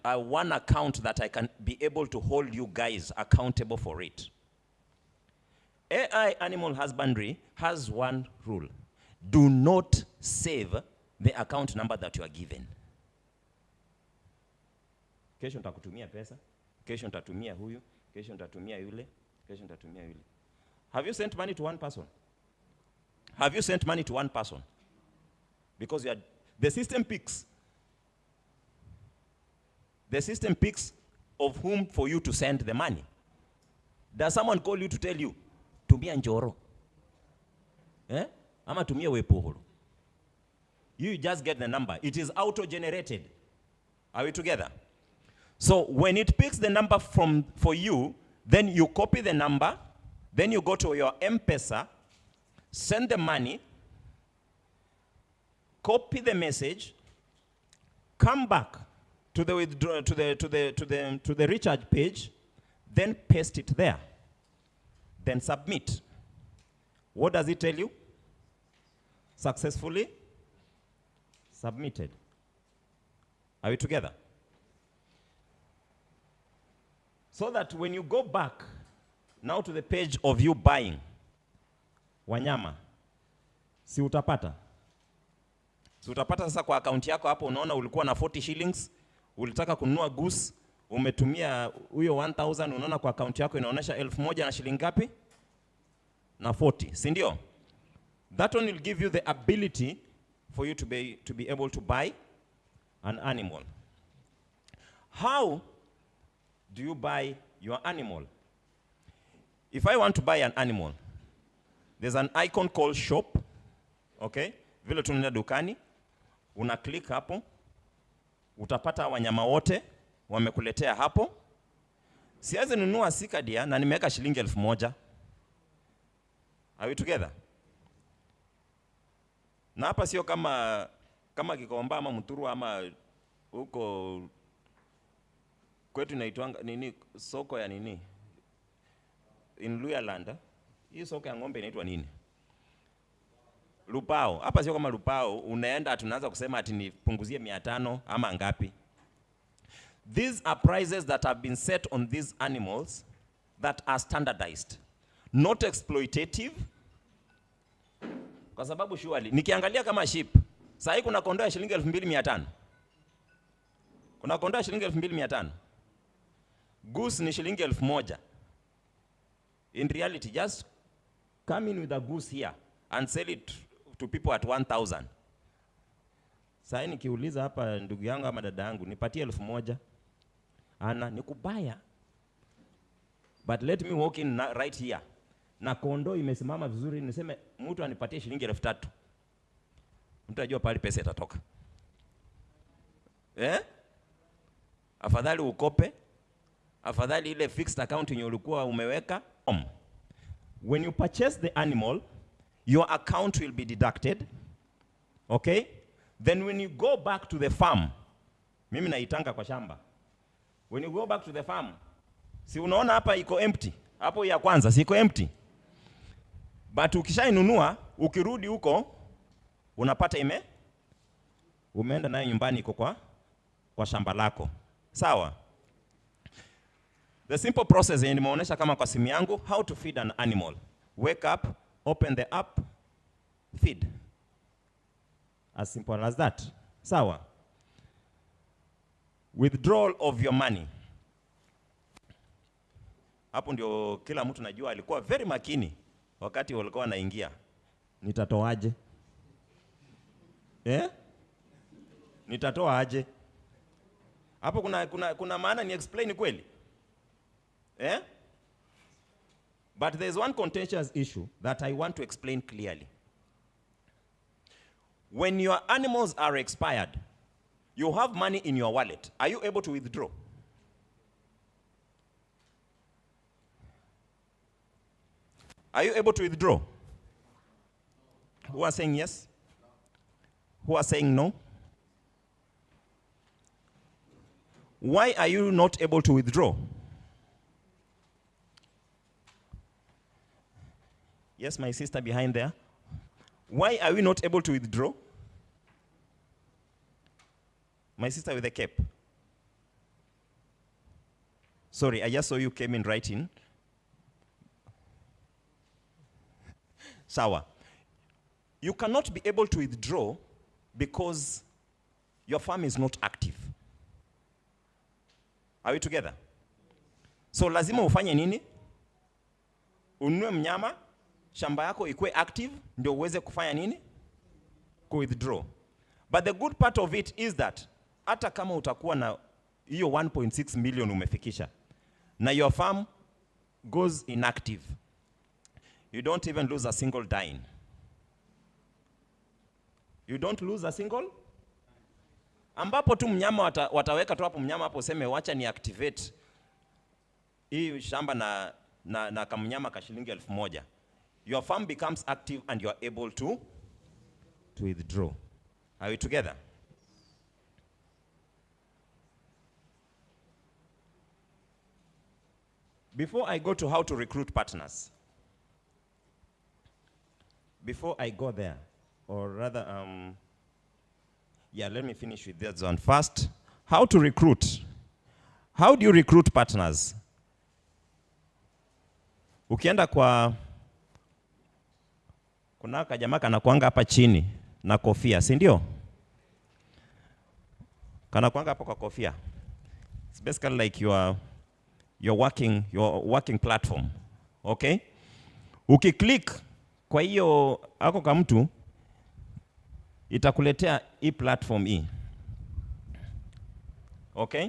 a one account that I can be able to hold you guys accountable for it? AI Animal Husbandry has one rule. Do not save the account number that you are given. Kesho nitakutumia pesa, kesho nitatumia huyu, kesho nitatumia yule, kesho nitatumia yule. Have you sent money to one person? Have you sent money to one person? Because the system picks. The system picks of whom for you to send the money. Does someone call you to tell you, tumia njoro? Ama tumia wepuhuru? You just get the number. It is auto-generated. Are we together? So when it picks the number for you, then you copy the number, then you go to your M-Pesa, send the money, copy the message, come back to the recharge page, then paste it there, then submit. What does it tell you? Successfully submitted. Are we together? So that when you go back now to the page of you buying wanyama, si utapata? Si utapata sasa kwa account yako hapo, unaona ulikuwa na 40 shillings, ulitaka kununua goose, umetumia huyo 1000, unaona kwa account yako inaonyesha 1000 na shilingi ngapi? Na 40, si ndio? That one will give you the ability for you to be able to buy an animal. How do you buy your animal? If I want to buy an animal, there's an icon called shop. Okay? Vile tunaenda dukani, una click hapo, utapata wanyama wote wamekuletea hapo. Siwezi nunua sikadia na nimeweka shilingi 1000. Are we together? Na hapa sio kama Gikomba ama Muturu ama huko kwetu inaitwanga nini, soko ya nini in Luyaland. Hii soko ya ng'ombe inaitwa nini? Lupao. Hapa sio kama Lupao unaenda tunaanza kusema ati nipunguzie 500 ama ngapi. These are prices that have been set on these animals that are standardized, not exploitative. Kwa sababu surely nikiangalia kama sheep, sasa kuna kondoo ya shilingi 2500. Kuna kondoo ya shilingi 2500. Goose ni shilingi 1000. In reality, just come in with a goose here and sell it to people at 1000. Sasa nikiuliza hapa ndugu yangu ama dada yangu, nipatie 1000. Ana nikubaya. But let me walk in right here. Na kondoo imesimama vizuri, niseme mtu anipatie shilingi 3000. Mtu ajua pale pesa itatoka. Afadhali ukope, afadhali ile fixed account yenye ulikuwa umeweka. When you purchase the animal, your account will be deducted. Okay? Then when you go back to the farm, mimi naitanga kwa shamba. When you go back to the farm, si unaona hapa iko empty. Hapo ya kwanza si iko empty. But ukishainunua, ukirudi huko unapata umeenda nayo nyumbani iko kwa shamba lako. Sawa? The simple process nimeonyesha kama kwa simu yangu, how to feed an animal. Wake up, open the app, feed. As simple as that. Sawa? Withdrawal of your money. Hapo ndio kila mtu najua alikuwa very makini wakati walikuwa wanaingia. Nitatoaje? Nitatoa aje? Hapo kuna maana ni explain kweli? But there's one contentious issue that I want to explain clearly. When your animals are expired, you have money in your wallet. Are you able to withdraw? Are you able to withdraw? Who are saying yes? Who are saying no? Why are you not able to withdraw? Yes, my sister behind there. Why are we not able to withdraw? My sister with the cape. Sorry, I just saw you came in right in. Sawa. You cannot be able to withdraw because your farm is not active. Are we together? So lazima ufanye nini? Ununue mnyama, shamba yako ikuwe active, ndio uweze kufanya nini? Withdraw. But the good part of it is that hata kama utakuwa na hiyo 1.6 million umefikisha, na your farm goes inactive, you don't even lose a single dime. You don't lose a single. Ambapo tu mnyama wataweka tu hapo mnyama hapo seme wacha ni activate hii shamba na kamnyama ka shilingi 1000. Your farm becomes active and you are able to withdraw. Are we together? Before I go to how to recruit partners, before I go there, or rather, let me finish with that one first. How to recruit? How do you recruit partners? Ukienda kuna kajamaa kanakuanga hapa chini na kofia, si ndio? Kanakuanga hapa kwa kofia. It's basically like your working platform. Okay? Ukiklik kwa hiyo ako kama mtu itakuletea hii platform hii. Okay?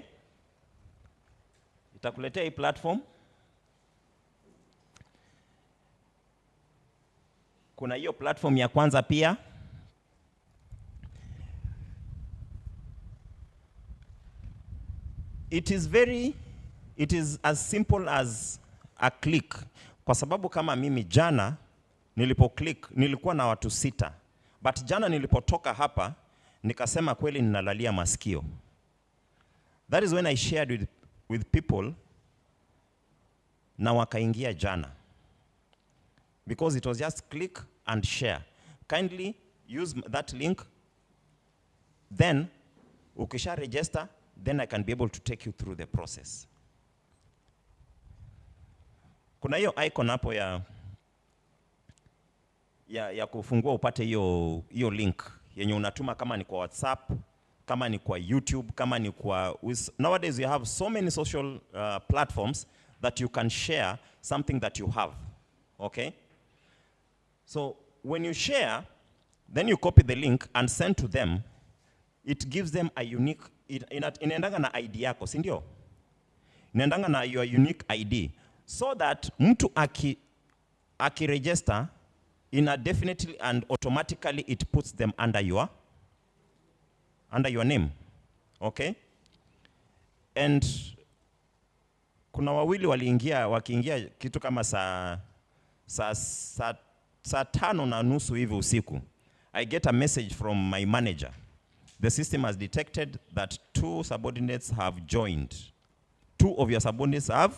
Itakuletea hii platform. Kuna hiyo platform ya kwanza pia. It is as simple as a click. Kwa sababu kama mimi jana nilipo click nilikuwa na watu 6. But jana nilipotoka hapa, nikasema kweli ninalalia masikio. That is when I shared with people, na wakaingia jana. Because it was just click and share. Kindly use that link. Then, ukisha register, then I can be able to take you through the process. Kuna hiyo icon hapo ya kufungua upate hiyo link yenye unatuma, kama ni kwa WhatsApp, kama ni kwa YouTube, kama ni kwa nowadays you have so many social platforms that you can share something that you have. Okay? So when you share, then you copy the link and send to them. It gives them a unique, inaendanga na ID yako, si ndio? Inaendanga na your unique ID, so that mtu aki-register, definitely and automatically it puts them under your name. Okay? And kuna wawili wakiingia kitu kama saa 5:30 hivi usiku. I get a message from my manager. The system has detected that 2 subordinates have joined. 2 of your subordinates have.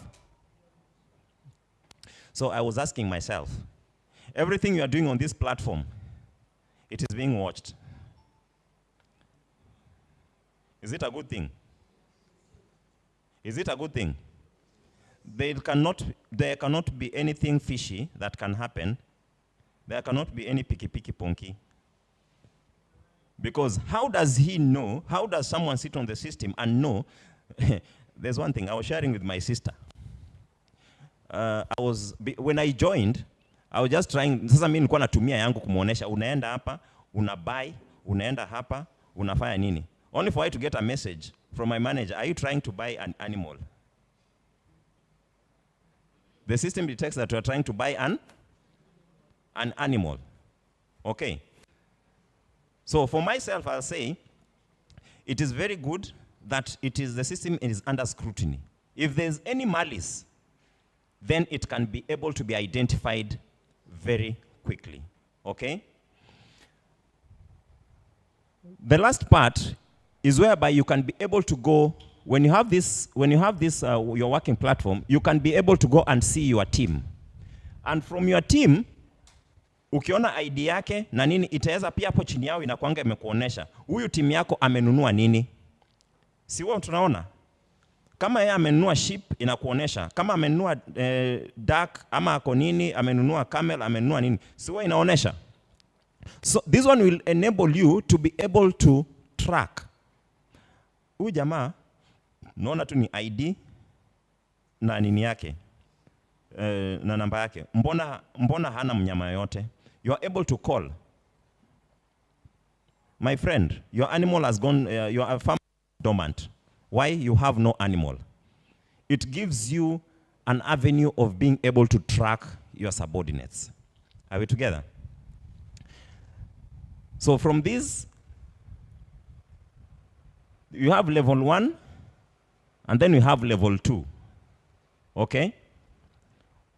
So I was asking myself, everything you are doing on this platform, it is being watched. Is it a good thing? Is it a good thing? There cannot be anything fishy that can happen. There cannot be any picky ponky. Because how does he know, how does someone sit on the system and know? There's one thing I was sharing with my sister. When I joined, I was just trying, sasa mimi nilikuwa natumia yangu kumuonesha, unaenda hapa, unabuy, unaenda hapa, unafanya nini? Only for I to get a message from my manager, are you trying to buy an animal? The system detects that you are trying to buy an animal. Okay. So for myself, I'll say, it is very good that the system is under scrutiny. If there's any malice, then it can be able to be identified very quickly. Okay? The last part is whereby you can be able to go, when you have this, your working platform, you can be able to go and see your team. And from your team, ukiona ID yake na nini, itaweza pia hapo chini yao inakuanga imekuonesha huyu timu yako amenunua nini. Si wao tunaona? Kama yeye amenunua sheep inakuonesha, kama amenunua duck ama ako nini, amenunua camel, amenunua nini. Si wao inaonesha. So this one will enable you to be able to track. Huyu jamaa naona tu ni ID na nini yake. Na namba yake. Mbona hana mnyama yote? You are able to call. My friend, your animal has gone, your farm is dormant. Why? You have no animal. It gives you an avenue of being able to track your subordinates. Are we together? So from this, you have level 1, and then you have level 2. Okay?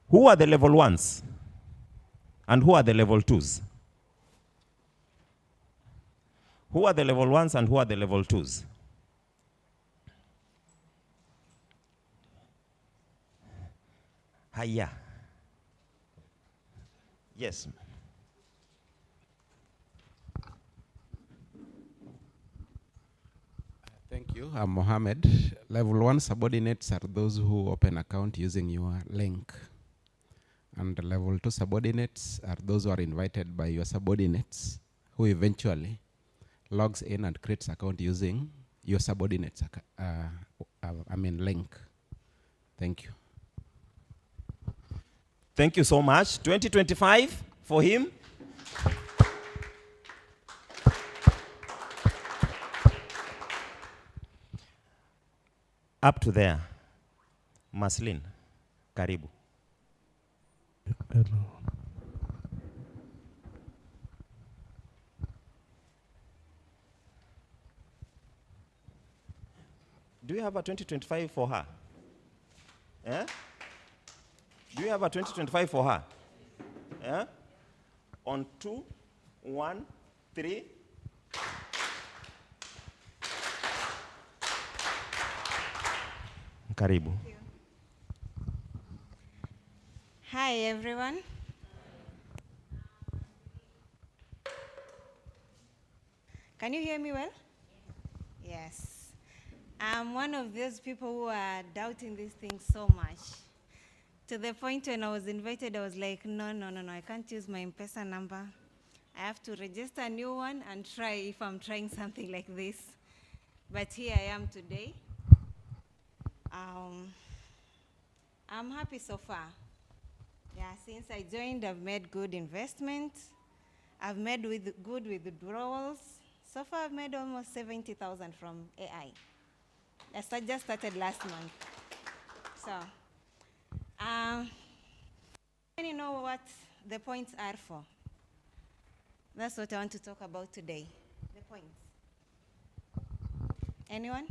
Who are the level 1s? And who are the level 2s? Who are the level 1s and who are the level 2s? Hiya. Yes. Thank you. I'm Mohammed. Level 1 subordinates are those who open account using your link. And the level 2 subordinates are those who are invited by your subordinates, who eventually logs in and creates account using your subordinates link. Thank you. Thank you so much. 2025 for him. Up to there. Maslin, karibu. Hello. Do you have a 2025 for her? Eh? Do you have a 2025 for her? Eh? On 2, 1, 3. Karibu. Hi, everyone. Can you hear me well? Yes. I'm one of those people who are doubting these things so much. To the point when I was invited, I was like, no, I can't use my M-Pesa number. I have to register a new one and try if I'm trying something like this. But here I am today. I'm happy so far. Yeah, since I joined, I've made good investments. I've made good withdrawals. So far, I've made almost 70,000 from AI. Just started last month. So, you know what the points are for? That's what I want to talk about today, the points. Anyone?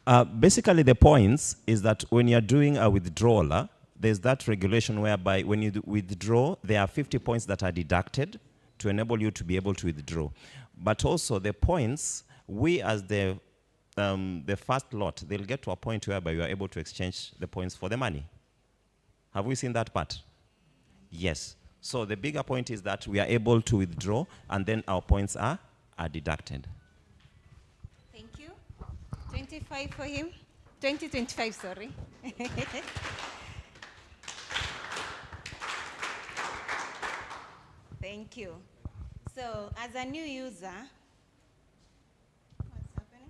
Yes. Basically, the points is that when you're doing a withdrawal, there's that regulation whereby when you withdraw, there are 50 points that are deducted to enable you to be able to withdraw. But also the points, we as the first lot, they'll get to a point whereby you are able to exchange the points for the money. Have we seen that part? Yes. So the bigger point is that we are able to withdraw and then our points are deducted. Thank you. 25 for him. 2025, sorry. Thank you. So, as a new user, what's happening?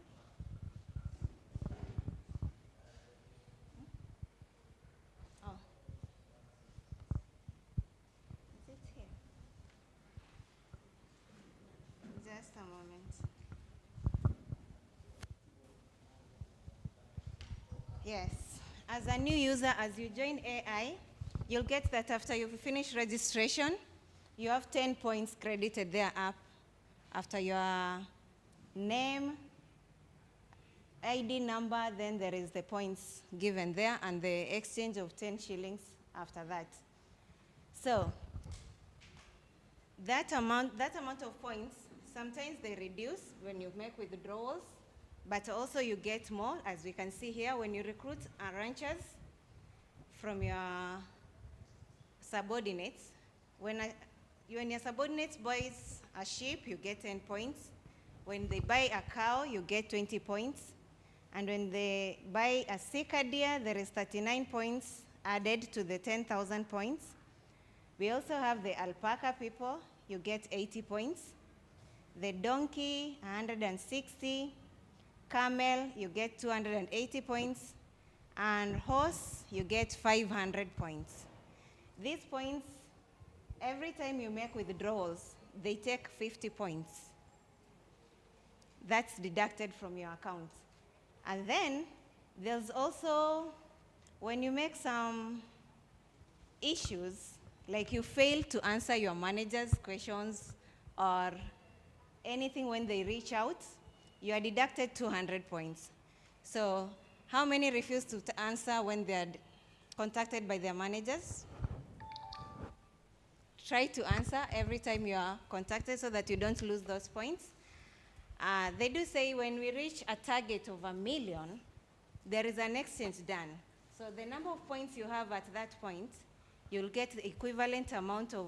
Oh. Is it here? Just a moment. Yes. As a new user, as you join AI, you'll get that after you finish registration, you have 10 points credited there up after your name, ID number, then there is the points given there and the exchange of 10 shillings after that. So that amount of points, sometimes they reduce when you make withdrawals, but also you get more, as we can see here, when you recruit ranchers from your subordinates. When your subordinates buys a sheep, you get 10 points. When they buy a cow, you get 20 points. And when they buy a sika deer, there is 39 points added to the 10,000 points. We also have the alpaca people, you get 80 points. The donkey, 160. Camel, you get 280 points. And horse, you get 500 points. These points, every time you make withdrawals, they take 50 points. That's deducted from your account. And then there's also, when you make some issues, like you fail to answer your manager's questions or anything when they reach out, you are deducted 200 points. So how many refuse to answer when they are contacted by their managers? Try to answer every time you are contacted so that you don't lose those points. They do say when we reach a target of 1 million, there is an exchange done. So the number of points you have at that point, you'll get the equivalent amount of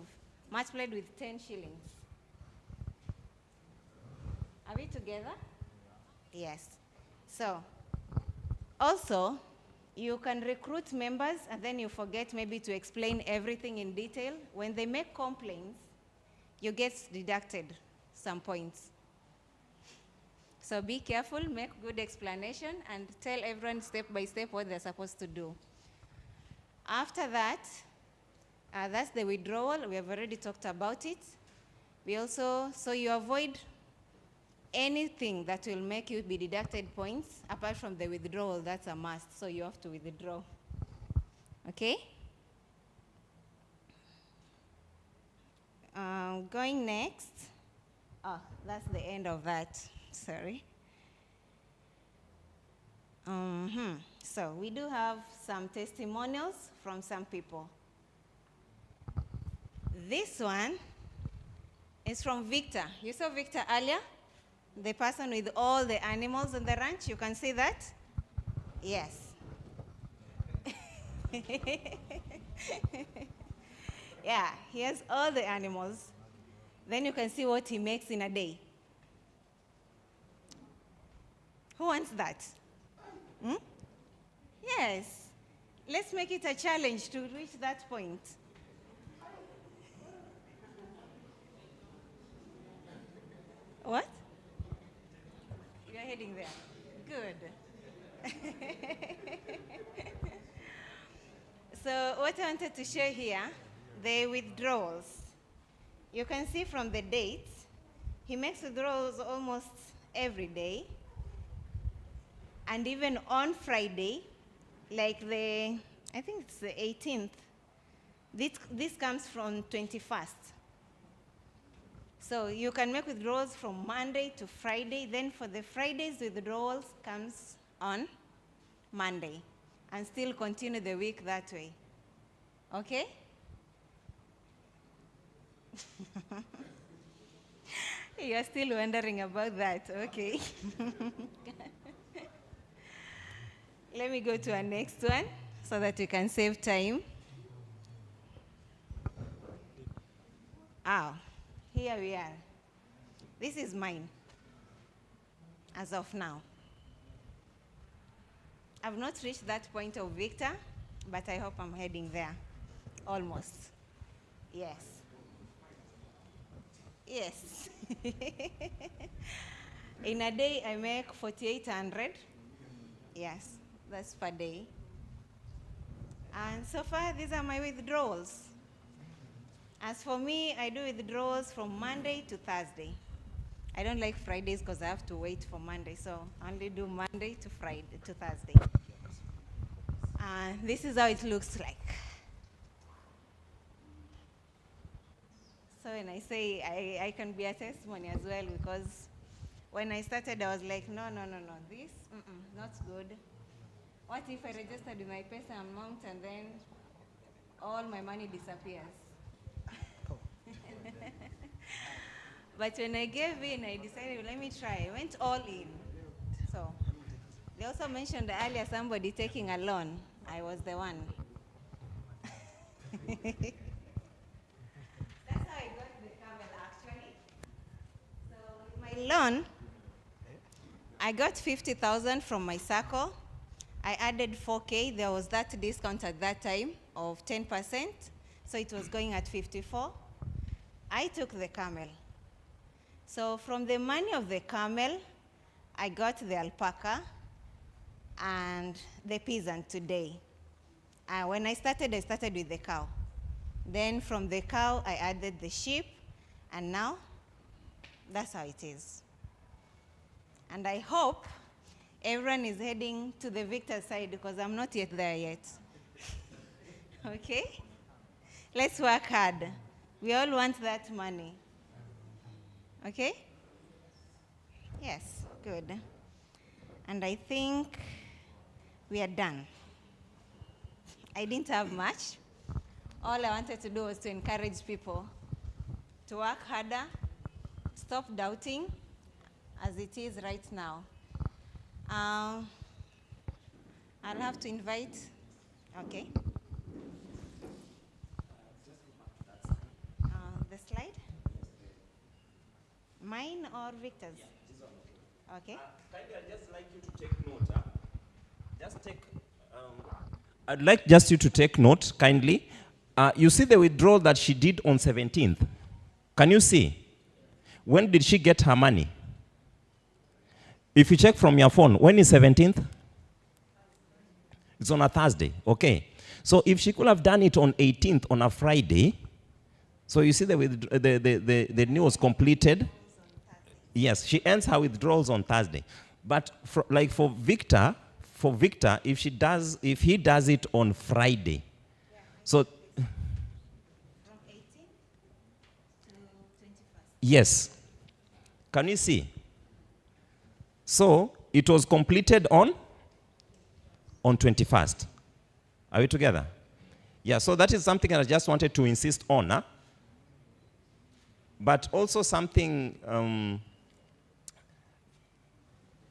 multiplied with 10 shillings. Are we together? Yes. So also, you can recruit members and then you forget maybe to explain everything in detail. When they make complaints, you get deducted some points. So be careful, make good explanation, and tell everyone step by step what they're supposed to do. After that, that's the withdrawal. We have already talked about it. We also, so you avoid anything that will make you be deducted points, apart from the withdrawal, that's a must, so you have to withdraw. Okay? Going next. Oh, that's the end of that. Sorry. So we do have some testimonials from some people. This one is from Victor. You saw Victor earlier? The person with all the animals on the ranch. You can see that? Yes. Yeah, he has all the animals. Then you can see what he makes in a day. Who wants that? Yes. Let's make it a challenge to reach that point. What? You're heading there. Good. So what I wanted to show here, the withdrawals. You can see from the dates, he makes withdrawals almost every day. And even on Friday, like I think it's the 18th, this comes from 21st. So you can make withdrawals from Monday to Friday. Then for the Fridays, withdrawals comes on Monday. And still continue the week that way. Okay? You're still wondering about that. Okay. Let me go to our next one so that we can save time. Here we are. This is mine as of now. I've not reached that point of Victor, but I hope I'm heading there. Almost. Yes. Yes. In a day, I make 4,800. Yes, that's per day. And so far, these are my withdrawals. As for me, I do withdrawals from Monday to Thursday. I don't like Fridays because I have to wait for Monday, so I only do Monday to Thursday. This is how it looks like. So when I say I can be a testimony as well, because when I started, I was like, no, this, not good. What if I registered with my pesa amount and then all my money disappears? But when I gave in, I decided, let me try. I went all in. So they also mentioned earlier somebody taking a loan. I was the one. That's how I got the camel, actually. So with my loan, I got 50,000 from my circle. I added 4K. There was that discount at that time of 10%. So it was going at 54. I took the camel. So from the money of the camel, I got the alpaca and the peasant today. When I started with the cow. Then from the cow, I added the sheep, and now that's how it is. And I hope everyone is heading to the victor side because I'm not yet there yet. Okay? Let's work hard. We all want that money. Okay? Yes, good. And I think we are done. I didn't have much. All I wanted to do was to encourage people to work harder, stop doubting, as it is right now. I'll have to invite, okay. The slide? Mine or Victor's? Yeah, okay. Kindly, I'd just like you to take note. Just take. I'd like just you to take note, kindly. You see the withdrawal that she did on 17th. Can you see? When did she get her money? If you check from your phone, when is 17th? It's on a Thursday. Okay. So if she could have done it on 18th on a Friday, so you see the news completed. Yes, she ends her withdrawals on Thursday. But for Victor, if he does it on Friday, yeah, so from 18 to 21st. Yes. Can you see? So it was completed on on 21st. Are we together? Yeah, so that is something I just wanted to insist on. Huh? But also something,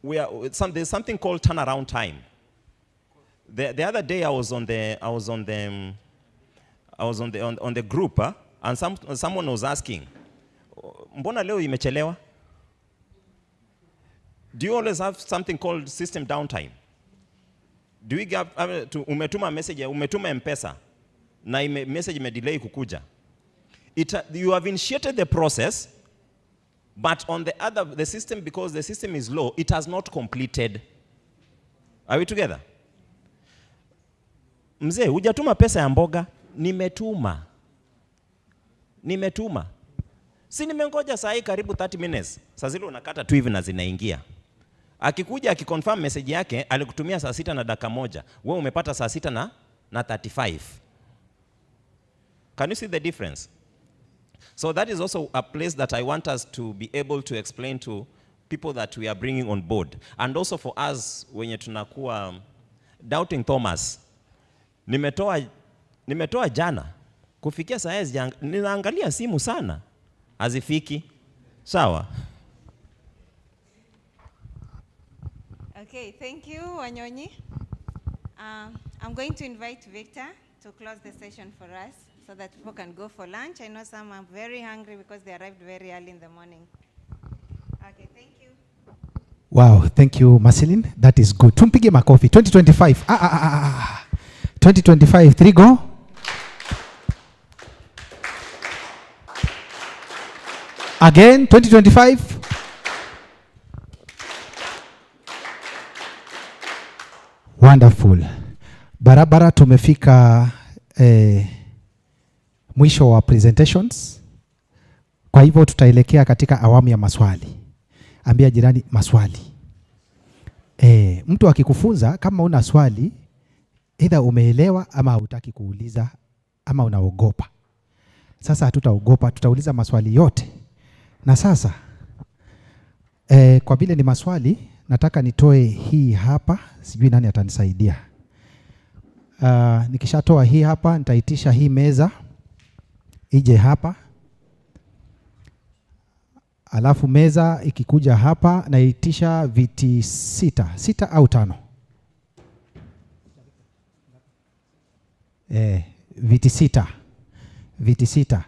there's something called turnaround time. The other day I was on the group, and someone was asking, mbona leo imechelewa? Do you always have something called system downtime? Do we get umetuma message, umetuma M-Pesa, na message delay kukuja? You have initiated the process, but on the system, because the system is low, it has not completed. Are we together? Mzee, hujatuma pesa ya mboga? Nimetuma. Si nimengoja saa hii karibu 30 minutes. Saa zile unakata tu hivi na zinaingia. Akikuja akiconfirm message yake, alikutumia saa 6 na dakika 1. Wewe umepata saa 6 na 35. Can you see the difference? So that is also a place that I want us to be able to explain to people that we are bringing on board. And also for us, wenye tunakuwa doubting Thomas. Nimetoa jana. Kufikia saa hizi ninaangalia simu sana. Hazifiki. Sawa? Okay, thank you, Wanyonyi. I'm going to invite Victor to close the session for us so that people can go for lunch. I know some are very hungry because they arrived very early in the morning. Okay, thank you. Wow, thank you, Marceline. That is good. Tumpige makofi. 2025. 2025. 3 go. Again, 2025. Wonderful. Barabara tumefika mwisho wa presentations. Kwa hivyo tutaelekea katika awamu ya maswali. Ambia jirani maswali. Mtu akikufunza kama una swali, either umeelewa ama hutaki kuuliza ama unaogopa. Sasa hatutaogopa, tutauliza maswali yote. Na sasa kwa vile ni maswali, nataka nitoe hii hapa, sijui nani atanisaidia. Nikishatoa hii hapa, nitaitisha hii meza ije hapa. Alafu meza ikikuja hapa, naitisha viti 6 au 5. Viti 6.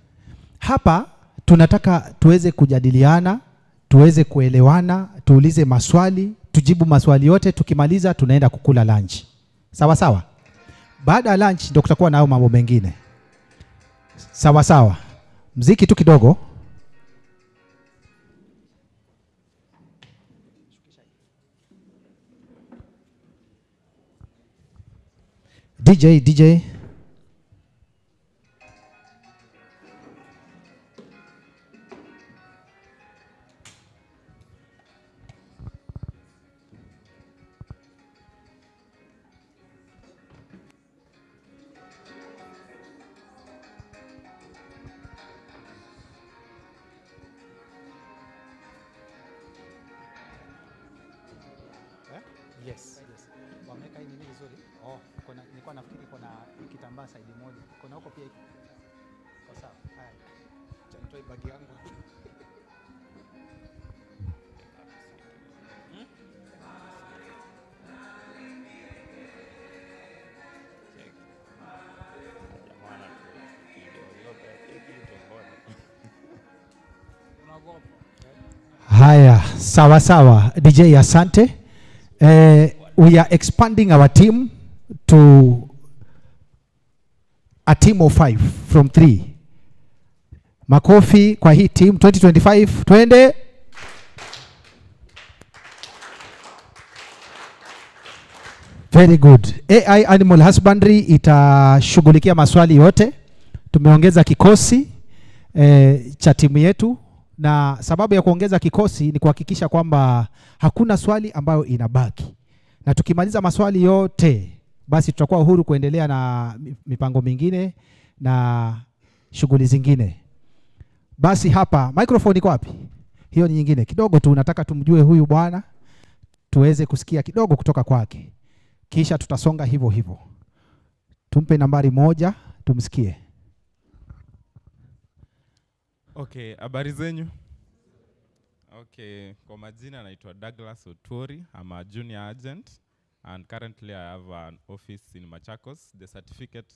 Hapa tunataka tuweze kujadiliana, tuweze kuelewana, tuulize maswali, tujibu maswali yote, tukimaliza tunaenda kukula lunch. Sawa sawa? Baada ya lunch ndio kutakuwa nao mambo mengine. Sawa sawa. Mziki tu kidogo. DJ. Yes. Wameka hii nini vizuri? Nilikuwa nafikiri kuna kitambaa side moja. Kuna huko pia iko. Kwa sawa. Haya. Acha nitoe bagi yangu. Haya, sawa sawa. DJ asante. We are expanding our team to a team of 5 from 3. Makofi kwa hii team 2025. Twende. Very good. AI Animal Husbandry itashughulikia maswali yote. Tumeongeza kikosi cha timu yetu, na sababu ya kuongeza kikosi ni kuhakikisha kwamba hakuna swali ambayo inabaki. Na tukimaliza maswali yote, basi tutakuwa uhuru kuendelea na mipango mingine na shughuli zingine. Basi hapa, microphone iko wapi? Hiyo ni nyingine. Kidogo tu nataka tumjue huyu bwana, tuweze kusikia kidogo kutoka kwake. kisha tutasonga hivyo hivyo. Tumpe nambari 1 tumsikie. Okay, habari zenyu? Okay, kwa majina naitwa Douglas Otuori. I'm a junior agent and currently I have an office in Machakos. The certificate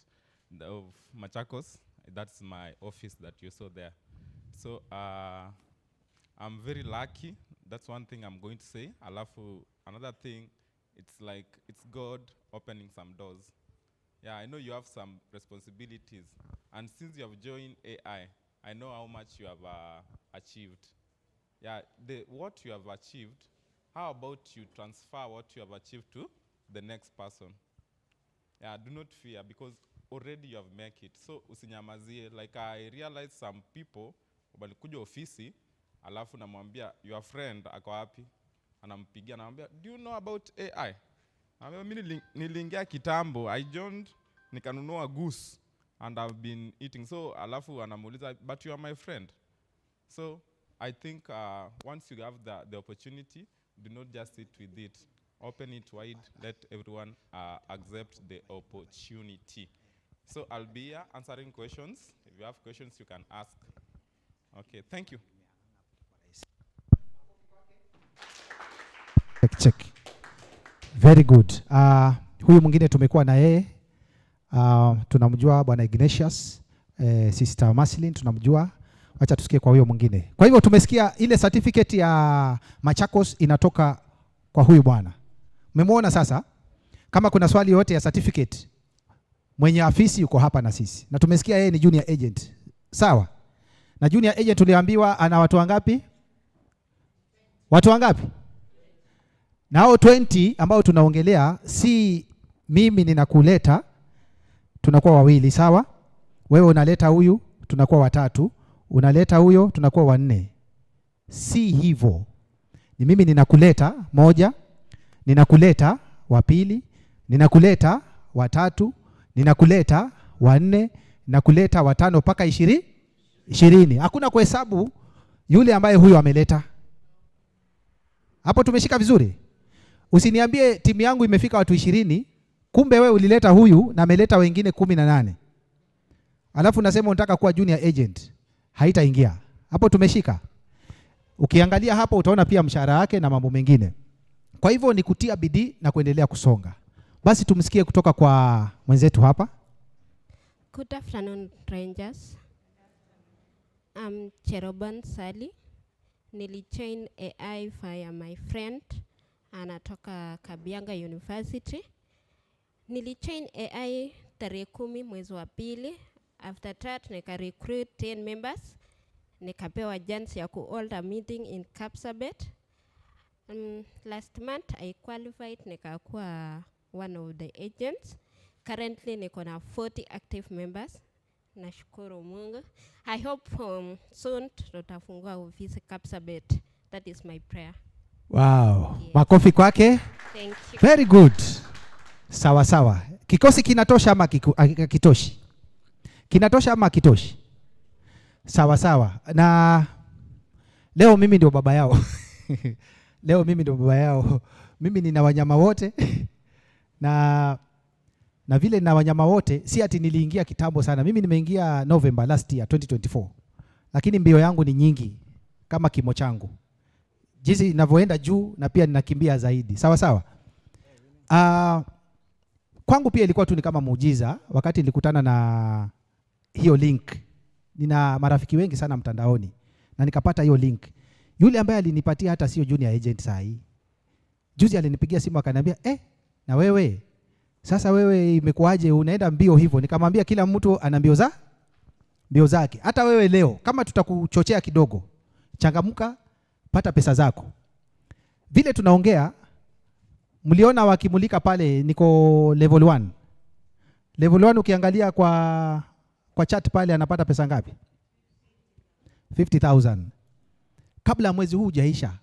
of Machakos, that's my office that you saw there. So I'm very lucky. That's one thing I'm going to say. Alafu, another thing, it's like it's God opening some doors. Yeah, I know you have some responsibilities. And since you have joined AI, I know how much you have achieved. Yeah, what you have achieved, how about you transfer what you have achieved to the next person? Yeah, do not fear, because already you have made it. So usinyamazie. Like I realized some people walikuja ofisi, alafu namwambia your friend ako wapi? Anampigia namwambia, do you know about AI? Mimi niliingia kitambo, I joined, nikanunua goose and I've been eating. So alafu anamuuliza, but you are my friend. So I think once you have the opportunity, do not just sit with it. Open it wide, let everyone accept the opportunity. So I'll be here answering questions. If you have questions, you can ask. Okay, thank you. Check. Very good. Huyu mwingine tumekuwa na yeye. Tunamjua Bwana Ignatius, Sister Marceline tunamjua. Acha tusikie kwa huyo mwingine. Kwa hivyo tumesikia ile certificate ya Machakos inatoka kwa huyu bwana. Umemwona sasa? Kama kuna swali yote ya certificate, mwenye afisi yuko hapa na sisi. Na tumesikia yeye ni junior agent. Sawa? Na junior agent tuliambiwa ana watu wangapi? Watu wangapi? Na hao 20 ambao tunaongelea, si mimi ninakuleta, tunakuwa wawili, sawa? Wewe unaleta huyu, tunakuwa watatu. Unaleta huyo, tunakuwa 4. Si hivyo. Ni mimi ninakuleta 1, ninakuleta wa pili, ninakuleta wa 3, ninakuleta wa 4, ninakuleta wa 5 mpaka 20. Hakuna kuhesabu yule ambaye huyo ameleta. Hapo tumeshika vizuri. Usiniambie timu yangu imefika watu 20, kumbe wewe ulileta huyu na ameleta wengine 18. Alafu unasema unataka kuwa junior agent. Haitaingia. Hapo tumeshika. Ukiangalia hapo utaona pia mshahara wake na mambo mengine. Kwa hivyo ni kutia bidii na kuendelea kusonga. Basi tumsikie kutoka kwa mwenzetu hapa. Good afternoon, Rangers. I'm Cheroban Sally. Nilijoin AI via my friend. Anatoka Kabianga University. Nilijoin AI tarehe 10 mwezi wa pili. After that, nika recruit 10 members. Nikapewa chance ya ku-hold a meeting in Kapsabet. Last month, I qualified, nikakuwa one of the agents. Currently, niko na 40 active members. Nashukuru Mungu. I hope soon tutafungua ofisi Kapsabet. That is my prayer. Wow. Yes. Makofi kwake. Thank you. Very good. Sawa sawa. Kikosi kinatosha ama kitoshi? Kinatosha ama kitoshi? Sawa sawa. Na leo mimi ndio baba yao. Leo mimi ndio baba yao. Mimi nina wanyama wote. na vile na wanyama wote, si ati niliingia kitambo sana. Mimi nimeingia November last year 2024. Lakini mbio yangu ni nyingi kama kimo changu. Jinsi ninavyoenda juu na pia ninakimbia zaidi. Sawa sawa. Kwangu pia ilikuwa tu ni kama muujiza wakati nilikutana na hiyo link. Nina marafiki wengi sana mtandaoni na nikapata hiyo link. Yule ambaye alinipatia hata sio junior agent saa hii. Juzi alinipigia simu akaniambia, na wewe sasa wewe imekuaje unaenda mbio hivyo? Nikamwambia kila mtu ana mbio zake. Hata wewe leo kama tutakuchochea kidogo, changamka, pata pesa zako. Vile tunaongea, mliona wakimulika pale niko level 1. Level 1 ukiangalia kwa chat pale anapata pesa ngapi? 50,000. Kabla mwezi huu hujaisha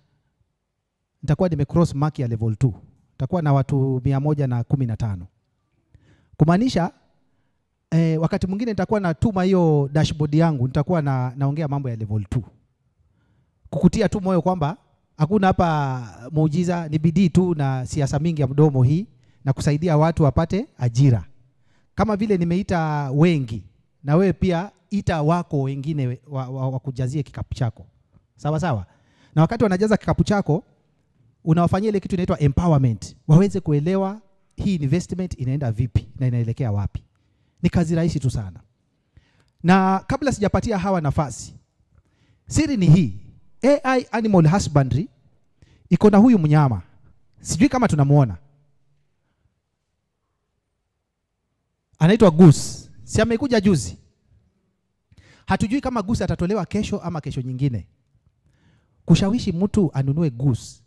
nitakuwa nimecross mark ya level 2. Nitakuwa na watu 115. Kumaanisha wakati mwingine nitakuwa natuma hiyo dashboard yangu, nitakuwa naongea mambo ya level 2. Kukutia tu moyo kwamba hakuna hapa muujiza, ni bidii tu na siasa mingi ya mdomo hii na kusaidia watu wapate ajira. Kama vile nimeita wengi, na wewe pia ita wako wengine wakujazie kikapu chako. Sawa sawa? Na wakati wanajaza kikapu chako, unawafanyia ile kitu inaitwa empowerment. Waweze kuelewa hii investment inaenda vipi na inaelekea wapi. Ni kazi rahisi tu sana. Na kabla sijapatia hawa nafasi, siri ni hii. AI Animal Husbandry iko na huyu mnyama. Sijui kama tunamuona. Anaitwa goose. Si amekuja juzi. Hatujui kama goose atatolewa kesho ama kesho nyingine. Kushawishi mtu anunue goose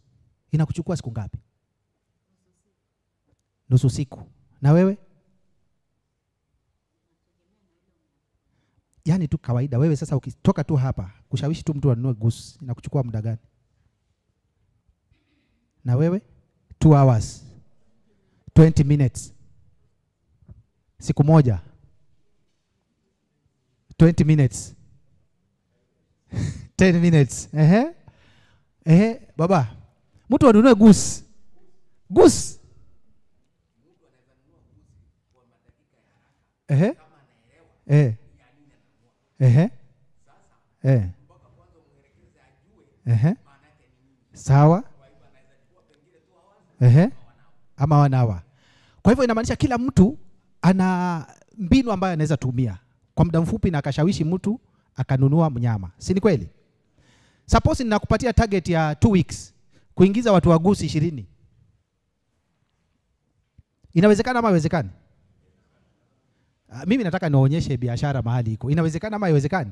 inakuchukua siku ngapi? Nusu siku. Na wewe? Yaani tu kawaida, wewe sasa ukitoka tu hapa kushawishi tu mtu anunue goose inakuchukua muda gani? Na wewe? 2 hours. 20 minutes. Siku moja. 20 minutes. 10 minutes. Baba. Mtu anunue goose. Goose. Sawa. Ama 1 hour. Kwa hivyo inamaanisha kila mtu ana mbinu ambayo anaweza tumia kwa muda mfupi na akashawishi mtu akanunua mnyama. Si ni kweli? Suppose ninakupatia target ya 2 weeks kuingiza watu wa goose 20. Inawezekana ama haiwezekani? Mimi nataka nionyeshe biashara mahali iko. Inawezekana ama haiwezekani?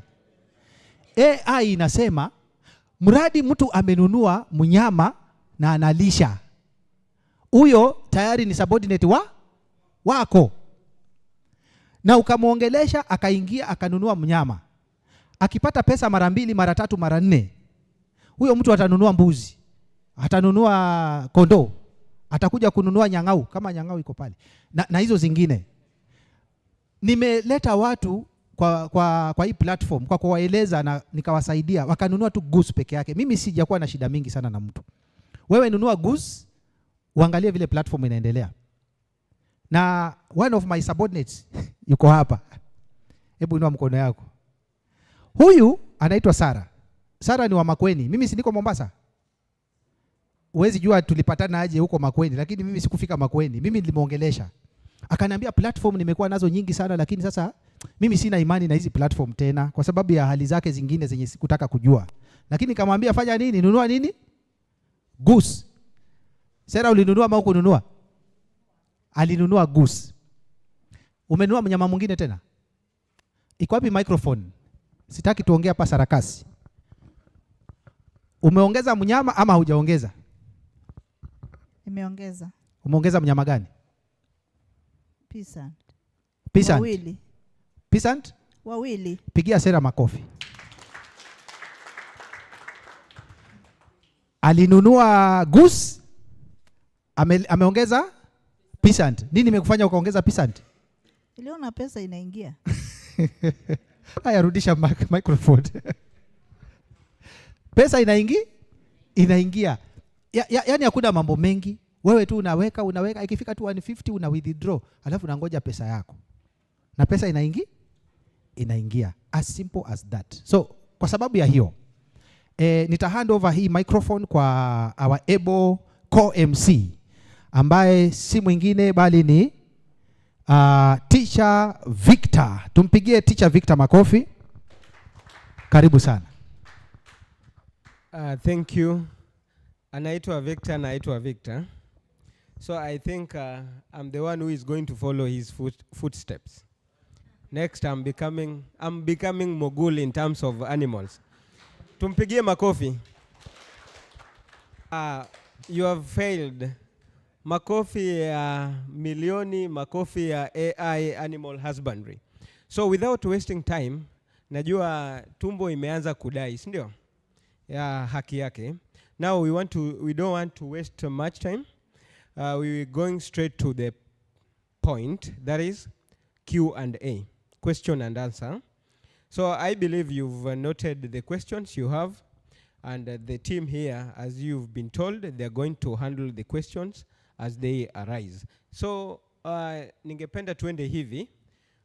AI inasema mradi mtu amenunua mnyama na analisha, huyo tayari ni subordinate wako. Na ukamuongelesha akaingia akanunua mnyama. Akipata pesa mara 2, mara 3, mara 4, huyo mtu atanunua mbuzi, atanunua kondoo, atakuja kununua nyang'au kama nyang'au iko pale. Na hizo zingine. Nimeleta watu kwa hii platform kwa kuwaeleza na nikawasaidia wakanunua tu goose peke yake. Mimi sijakuwa na shida mingi sana na mtu. Wewe nunua goose, uangalie vile platform inaendelea. Na one of my subordinates yuko hapa. Hebu inua mkono yako. Huyu anaitwa Sara. Sara ni wa Makueni. Mimi si niko Mombasa. Huwezi jua tulipatana aje huko Makueni, lakini mimi sikufika Makueni. Mimi nilimuongelesha. Akaniambia platform nimekuwa nazo nyingi sana, lakini sasa mimi sina imani na hizi platform tena kwa sababu ya hali zake zingine zenye sikutaka kujua. Lakini nikamwambia fanya nini? Nunua nini? Goose. Sara, ulinunua ama hukununua? Alinunua goose. Umenunua mnyama mwingine tena? Iko wapi microphone? Sitaki tuongee hapa sarakasi. Umeongeza mnyama ama hujaongeza? Nimeongeza. Umeongeza mnyama gani? Peasant. Wawili. Peasant? Wawili. Pigia Sara makofi. Alinunua goose, ameongeza peasant. Nini nimekufanya ukaongeza peasant? Niliona pesa inaingia. Haya, rudisha microphone. Pesa inaingia. Yaani hakuna mambo mengi. Wewe tu unaweka ikifika tu 150 una withdraw, alafu unangoja pesa yako. Na pesa inaingia. As simple as that. So, kwa sababu ya hiyo, nita hand over hii microphone kwa our able co-MC ambaye si mwingine bali ni Teacher Victor. Tumpigie Teacher Victor makofi. Karibu sana. Thank you. Anaitwa Victor. So I think I'm the one who is going to follow his footsteps. Next, I'm becoming mogul in terms of animals. Tumpigie makofi. You have failed. Makofi ya milioni, makofi ya AI Animal Husbandry. So without wasting time, najua tumbo imeanza kudai, si ndio? Ya haki yake. Now we don't want to waste much time. We're going straight to the point, that is Q&A, question and answer. So I believe you've noted the questions you have, and the team here, as you've been told, they're going to handle the questions as they arise. So ningependa tuende hivi.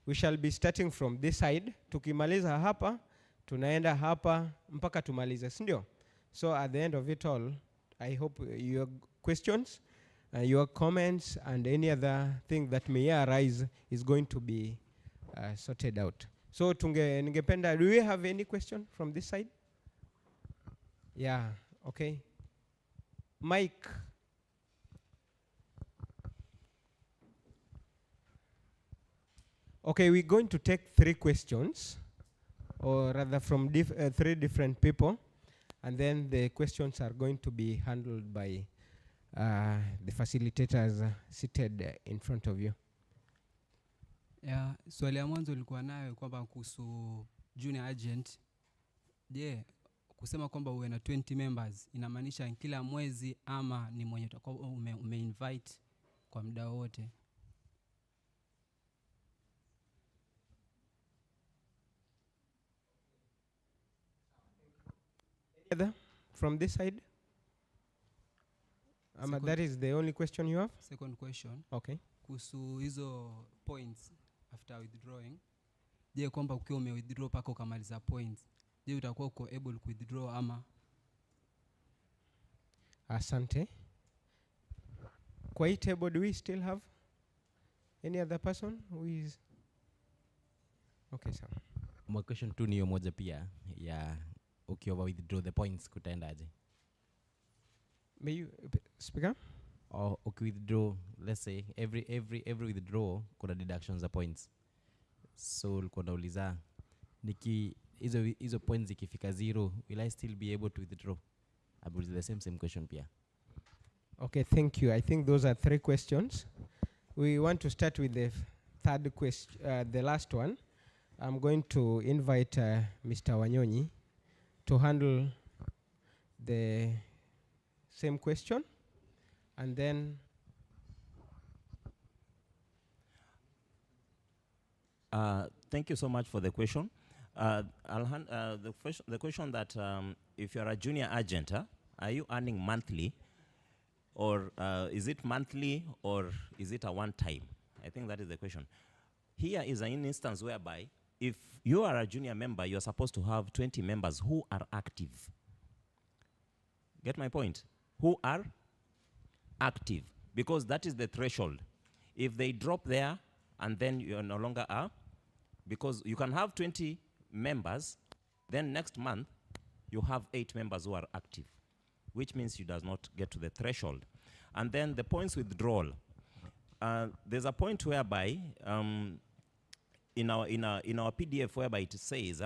We shall be starting from this side. Tukimaliza hapa, tunaenda hapa mpaka tumalize, si ndio? So at the end of it all, I hope your questions, your comments, and any other thing that may arise is going to be sorted out. So ningependa, do we have any question from this side? Yeah, okay. Mike. Okay, we're going to take 3 questions, or rather from 3 different people, and then the questions are going to be handled by the facilitators seated in front of you. Yeah, swali ya mwanzo ulikuwa nayo kwamba kuhusu junior agent. Je, kusema kwamba uwe na 20 members inamaanisha kila mwezi ama ni mwenye utakuwa umeinvite kwa muda wote? From this side? That is the only question you have? Second question. Okay. Kuhusu hizo points after withdrawing. Je, kwamba ukiwa umewithdraw paka ukamaliza points, je utakuwa uko able to withdraw ama? Asante. Kwa hii table, do we still have any other person who is? Okay, sir. My question tu ni hiyo moja pia ya ukiwa withdraw the points kutaendaje? May you speak up? Or withdraw, let's say every withdraw kuna deductions za points. So ulikuwa nauliza niki hizo points ikifika 0, will I still be able to withdraw? I will the same question pia. Okay, thank you. I think those are 3 questions. We want to start with the third question, the last one. I'm going to invite Mr. Wanyonyi to handle the same question, and then thank you so much for the question. I'll hand the question that if you're a junior agent, are you earning monthly, or is it monthly, or is it a one-time? I think that is the question. Here is an instance whereby if you are a junior member, you're supposed to have 20 members who are active. Get my point? Who are active, because that is the threshold. If they drop there and then you no longer are, because you can have 20 members, then next month you have 8 members who are active, which means you does not get to the threshold. And then the points withdrawal. There's a point whereby in our PDF whereby it says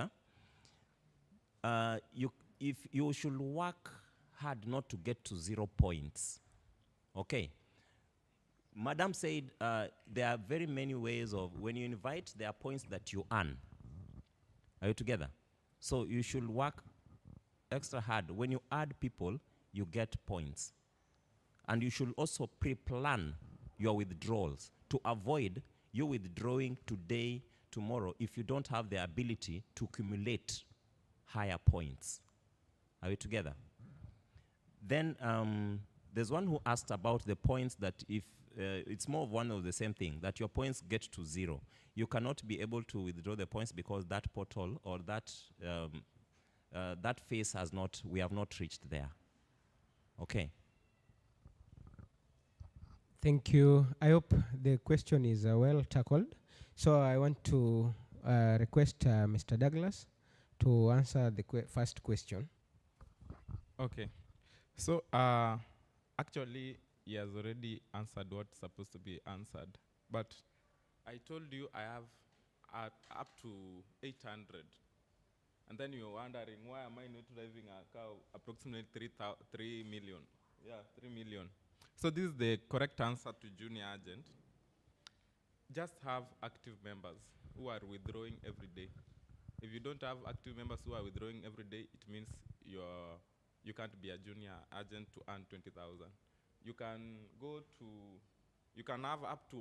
if you should work hard not to get to 0 points. Okay. Madam said there are very many ways of, when you invite, there are points that you earn. Are you together? So you should work extra hard. When you add people, you get points. And you should also pre-plan your withdrawals to avoid you withdrawing today, tomorrow, if you don't have the ability to accumulate higher points. Are we together? Then there's one who asked about the points that if it's more of one of the same thing, that your points get to 0. You cannot be able to withdraw the points because that portal or that that phase has not, we have not reached there. Okay. Thank you. I hope the question is well tackled. So I want to request Mr. Douglas to answer the first question. Okay. So actually, he has already answered what's supposed to be answered. But I told you I have up to 800. And then you're wondering, why am I not driving a car approximately 3 million? Yeah, 3 million. So this is the correct answer to junior agent. Just have active members who are withdrawing every day. If you don't have active members who are withdrawing every day, it means you can't be a junior agent to earn 20,000. You can go to, you can have up to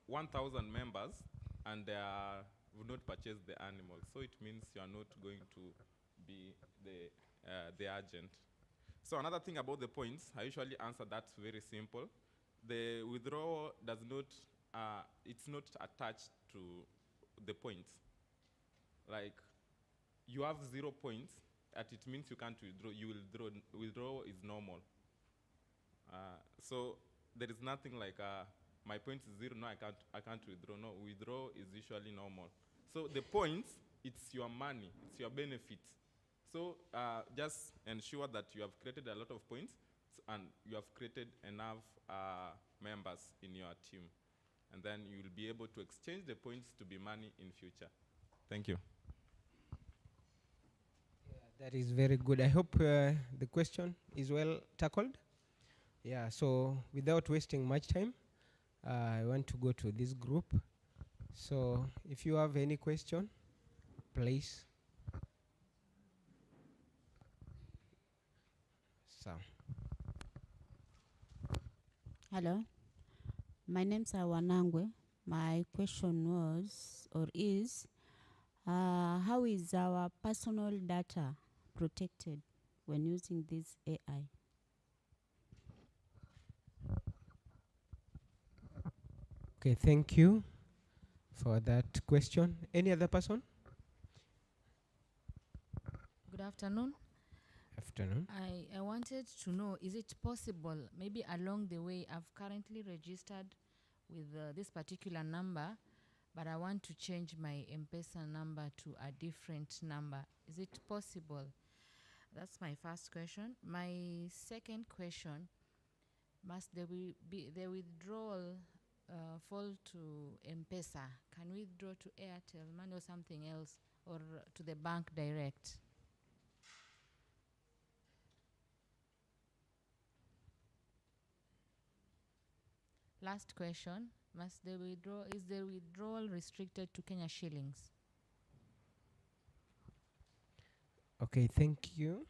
1,000 members, and they would not purchase the animal. So it means you are not going to be the agent. So another thing about the points, I usually answer that very simple. The withdrawal does not, it's not attached to the points. Like, you have 0 points, and it means you can't withdraw. You will withdraw is normal. So there is nothing like my point is 0. No, I can't withdraw. No, withdraw is usually normal. So the points, it's your money, it's your benefit. So just ensure that you have created a lot of points and you have created enough members in your team. And then you will be able to exchange the points to be money in future. Thank you. That is very good. I hope the question is well tackled. Yeah, so without wasting much time, I want to go to this group. So if you have any question, please. So. Hello, my name's Awanangwe. My question was, or is, how is our personal data protected when using this AI? Okay, thank you for that question. Any other person? Good afternoon. Afternoon. I wanted to know, is it possible, maybe along the way, I've currently registered with this particular number, but I want to change my M-Pesa number to a different number. Is it possible? That's my first question. My second question, must the withdrawal fall to M-Pesa? Can we withdraw to Airtel Money or something else, or to the bank direct? Last question, is the withdrawal restricted to Kenya shillings? Okay, thank you.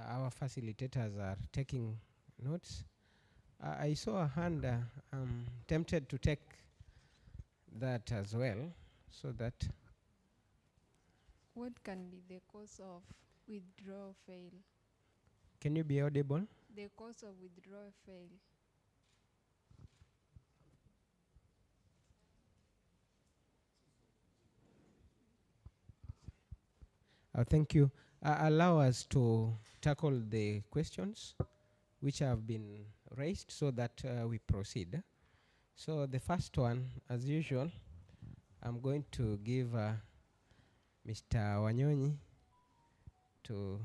Our facilitators are taking notes. I saw a hand. I'm tempted to take that as well, so that. What can be the cause of withdrawal fail? Can you be audible? The cause of withdrawal fail. Thank you. Allow us to tackle the questions which have been raised so that we proceed. So the first one, as usual, I'm going to give Mr. Wanyonyi to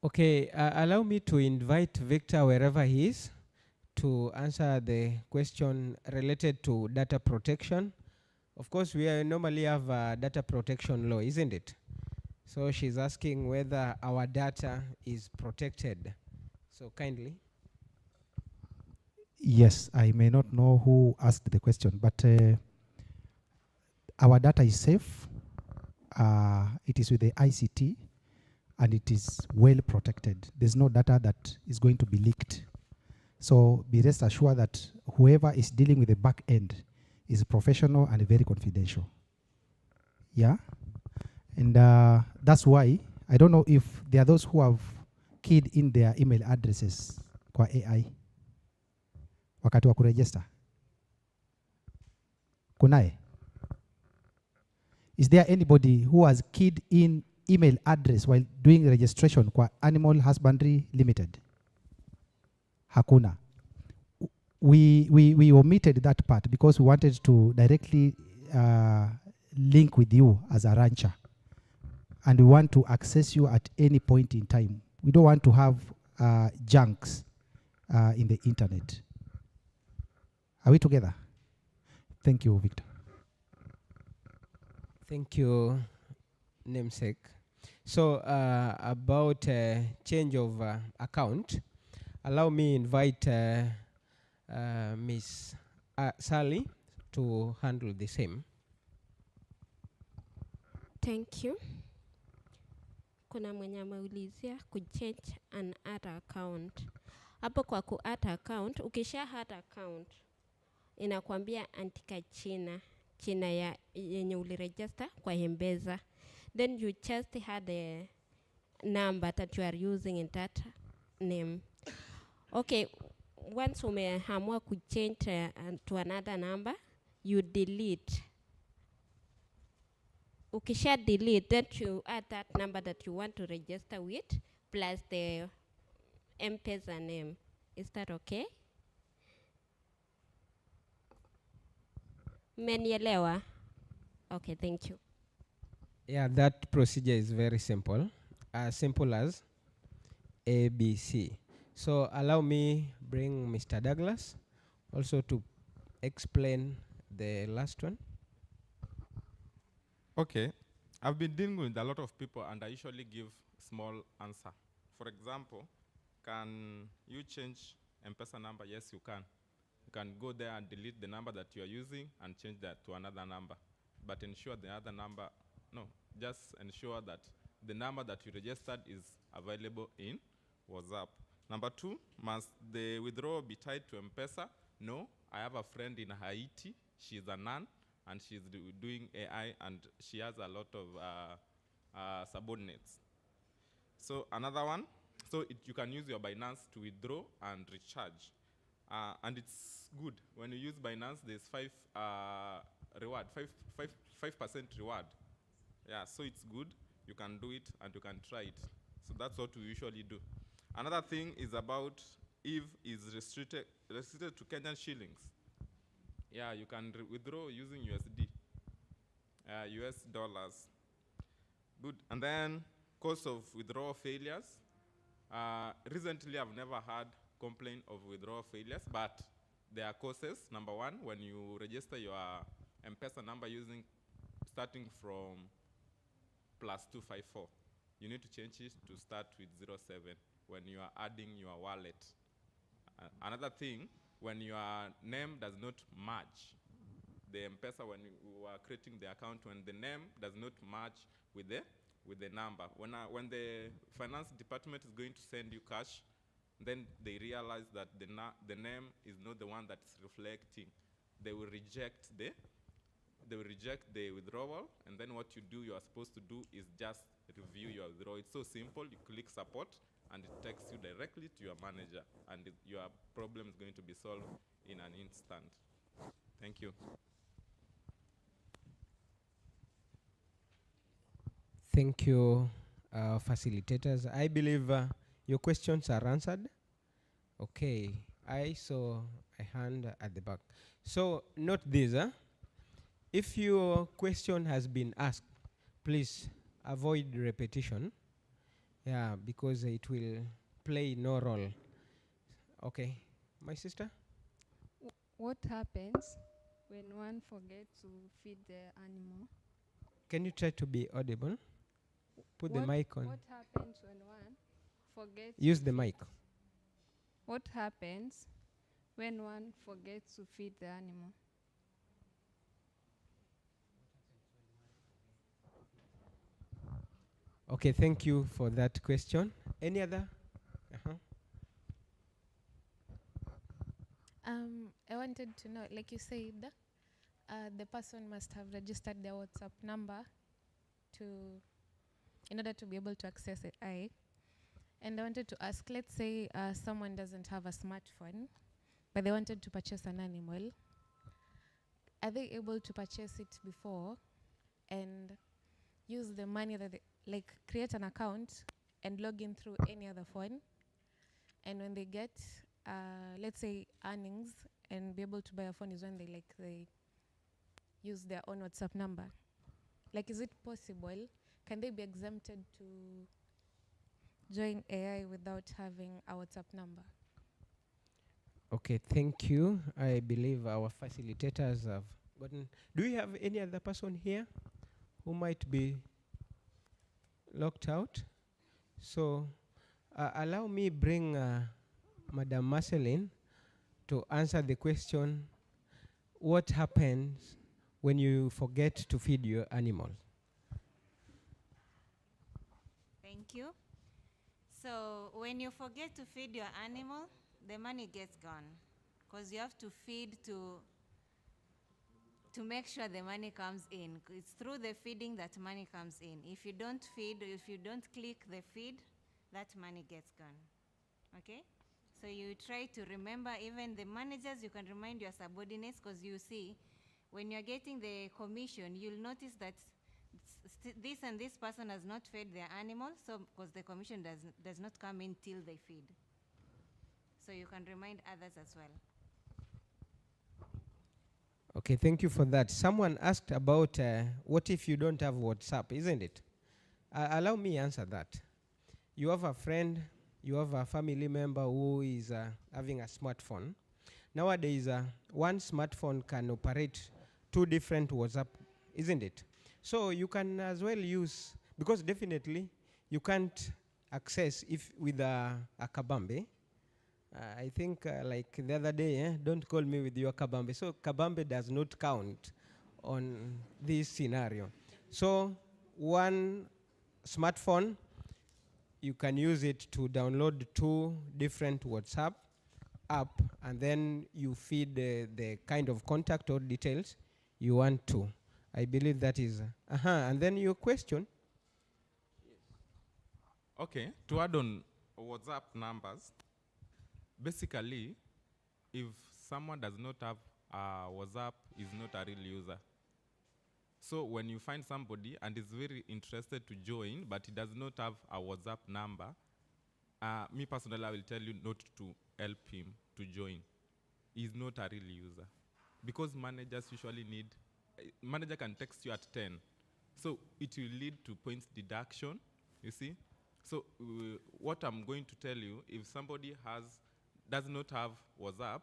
Okay, allow me to invite Victor wherever he is to answer the question related to data protection. Of course, we normally have a data protection law, isn't it? So she's asking whether our data is protected. So kindly. Yes, I may not know who asked the question, but our data is safe. It is with the ICT, and it is well protected. There's no data that is going to be leaked. So be rest assured that whoever is dealing with the back end is professional and very confidential. Yeah? And that's why, I don't know if there are those who have keyed in their email addresses kwa AI wakati wa kuregister. Kunae? Is there anybody who has keyed in email address while doing registration kwa Animal Husbandry Limited? Hakuna. We omitted that part because we wanted to directly link with you as a rancher. And we want to access you at any point in time. We don't want to have junks in the internet. Are we together? Thank you, Victor. Thank you, namesake. So about change of account, allow me invite Miss Sally to handle the same. Thank you. Kuna mwenye ameulizia kuchange an other account. Hapo kwa ku-add account, ukisha add account, inakwambia andika china ya yenye uliregister kwa M-Pesa. Then you just add the number that you are using in that name. Okay, once umeamua kuchange to another number, you delete. Ukisha delete, then you add that number that you want to register with, plus the M-Pesa name. Is that okay? Mmenielewa? Okay, thank you. Yeah, that procedure is very simple. As simple as ABC. So allow me bring Mr. Douglas also to explain the last one. Okay, I've been dealing with a lot of people and I usually give small answer. For example, can you change M-Pesa number? Yes, you can. You can go there and delete the number that you are using and change that to another number. But ensure the other number, just ensure that the number that you registered is available in WhatsApp. Number 2, must the withdrawal be tied to M-Pesa? No, I have a friend in Haiti. She's a nun and she's doing AI and she has a lot of subordinates. So another one, you can use your Binance to withdraw and recharge. And it's good. When you use Binance, there's 5% reward. Yeah, so it's good. You can do it and you can try it. So that's what we usually do. Another thing is about if is restricted to Kenyan shillings. Yeah, you can withdraw using USD, US dollars. Good. And then cause of withdrawal failures. Recently, I've never had complaint of withdrawal failures, but there are causes. Number 1, when you register your M-Pesa number starting from +254, you need to change it to start with 07 when you are adding your wallet. Another thing, when your name does not match the M-Pesa, when you are creating the account, when the name does not match with the number. When the finance department is going to send you cash, then they realize that the name is not the one that's reflecting. They will reject the withdrawal, and then what you are supposed to do is just review your withdrawal. It's so simple. You click support, and it takes you directly to your manager, and your problem is going to be solved in an instant. Thank you. Thank you, facilitators. I believe your questions are answered. Okay, I saw a hand at the back. So note this, if your question has been asked, please avoid repetition. Yeah, because it will play no role. Okay, my sister? What happens when one forgets to feed the animal? Can you try to be audible? Put the mic on. What happens when one forgets? Use the mic. What happens when one forgets to feed the animal? Okay, thank you for that question. Any other? I wanted to know, like you said, the person must have registered their WhatsApp number in order to be able to access AI. And I wanted to ask, let's say someone doesn't have a smartphone, but they wanted to purchase an animal. Are they able to purchase it before and use the money that they, create an account and log in through any other phone? And when they get, let's say, earnings and be able to buy a phone is when they use their own WhatsApp number. Is it possible? Can they be exempted to join AI without having a WhatsApp number? Okay, thank you. I believe our facilitators have gotten. Do we have any other person here who might be locked out? So allow me bring Madam Marceline to answer the question, what happens when you forget to feed your animal? Thank you. So when you forget to feed your animal, the money gets gone. Because you have to feed to make sure the money comes in. It's through the feeding that money comes in. If you don't feed, if you don't click the feed, that money gets gone. Okay? So you try to remember, even the managers, you can remind your subordinates, because you see, when you're getting the commission, you'll notice that this and this person has not fed their animal, so because the commission does not come in till they feed. So you can remind others as well. Okay, thank you for that. Someone asked about what if you don't have WhatsApp, isn't it? Allow me answer that. You have a friend, you have a family member who is having a smartphone. Nowadays, one smartphone can operate 2 different WhatsApp, isn't it? So you can as well use, because definitely you can't access if with a kabambe. I think like the other day, don't call me with your kabambe. So kabambe does not count on this scenario. So one smartphone, you can use it to download 2 different WhatsApp app, and then you feed the kind of contact or details you want to. I believe that is, and then your question. Okay, to add on WhatsApp numbers, basically, if someone does not have WhatsApp, is not a real user. So when you find somebody and is very interested to join, but he does not have a WhatsApp number, me personally, I will tell you not to help him to join. He's not a real user. Because managers usually need, manager can text you at 10. So it will lead to points deduction, you see? So what I'm going to tell you, if somebody does not have WhatsApp,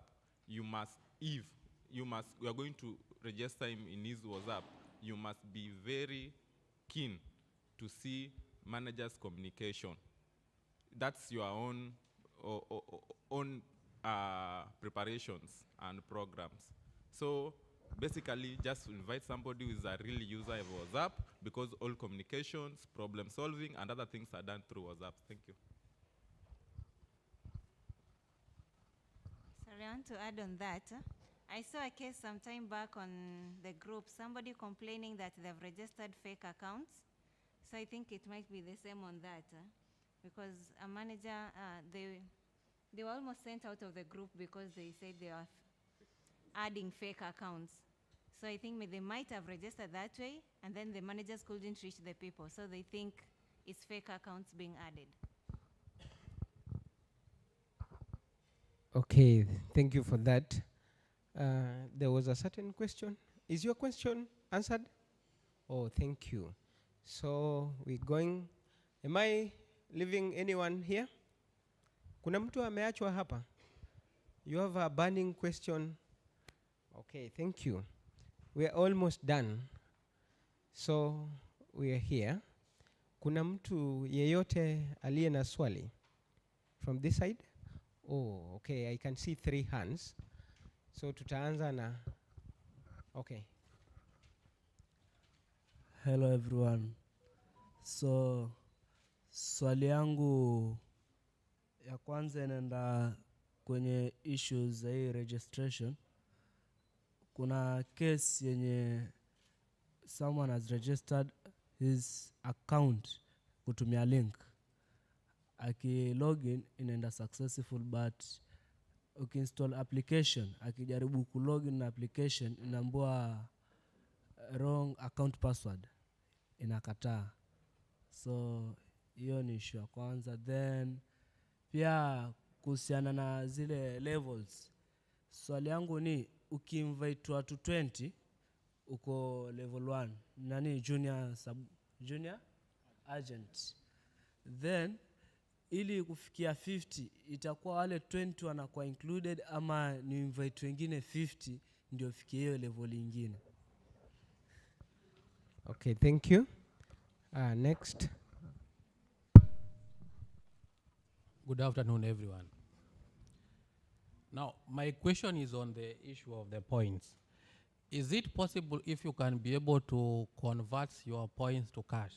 you are going to register him in his WhatsApp, you must be very keen to see manager's communication. That's your own preparations and programs. So basically, just invite somebody who is a real user of WhatsApp, because all communications, problem solving, and other things are done through WhatsApp. Thank you. Sorry, I want to add on that. I saw a case some time back on the group, somebody complaining that they've registered fake accounts. So I think it might be the same on that, because a manager, they were almost sent out of the group because they said they are adding fake accounts. So I think they might have registered that way, and then the managers couldn't reach the people, so they think it's fake accounts being added. Okay, thank you for that. There was a certain question. Is your question answered? Oh, thank you. So we're going. Am I leaving anyone here? Kuna mtu ameachwa hapa? You have a burning question? Okay, thank you. We are almost done. So we are here. Kuna mtu yeyote aliye na swali? From this side? Oh, okay, I can see 3 hands. So tutaanza na, okay. Hello everyone. So swali yangu ya kwanza inaenda kwenye issues za hii registration. Kuna case yenye someone has registered his account kutumia link. Aki login inaenda successful, but ukiinstall application, akijaribu kulogin na application inaambua wrong account password, inakataa. So hiyo ni issue ya kwanza. Then pia kuhusiana na zile levels, swali yangu ni ukiinvite watu 20 uko level 1, nani junior agent, then ili kufikia 50 itakuwa wale 20 wanakuwa included, ama ni invite wengine 50 ndio fikie hiyo level nyingine? Okay, thank you. Next. Good afternoon, everyone. Now, my question is on the issue of the points. Is it possible if you can be able to convert your points to cash?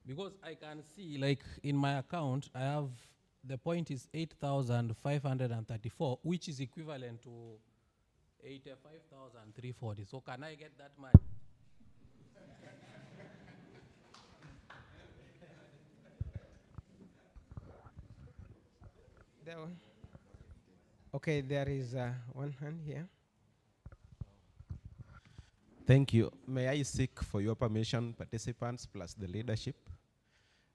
Because I can see, like in my account, I have the point is 8,534, which is equivalent to 85,340. So can I get that much? There one. Okay, there is one hand here. Thank you. May I seek for your permission, participants plus the leadership,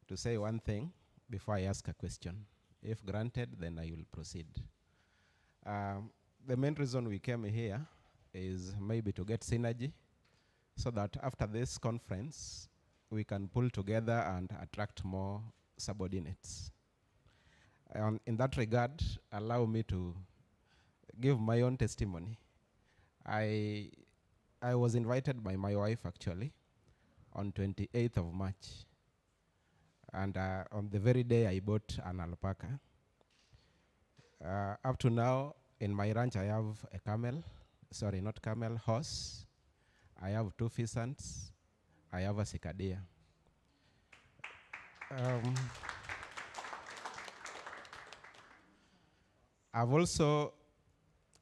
to say one thing before I ask a question? If granted, then I will proceed. The main reason we came here is maybe to get synergy, so that after this conference, we can pull together and attract more subordinates. In that regard, allow me to give my own testimony. I was invited by my wife, actually, on 28th of March. And on the very day, I bought an alpaca. Up to now, in my ranch, I have a camel. Sorry, not camel, horse. I have 2 pheasants. I have a cicadea. I've also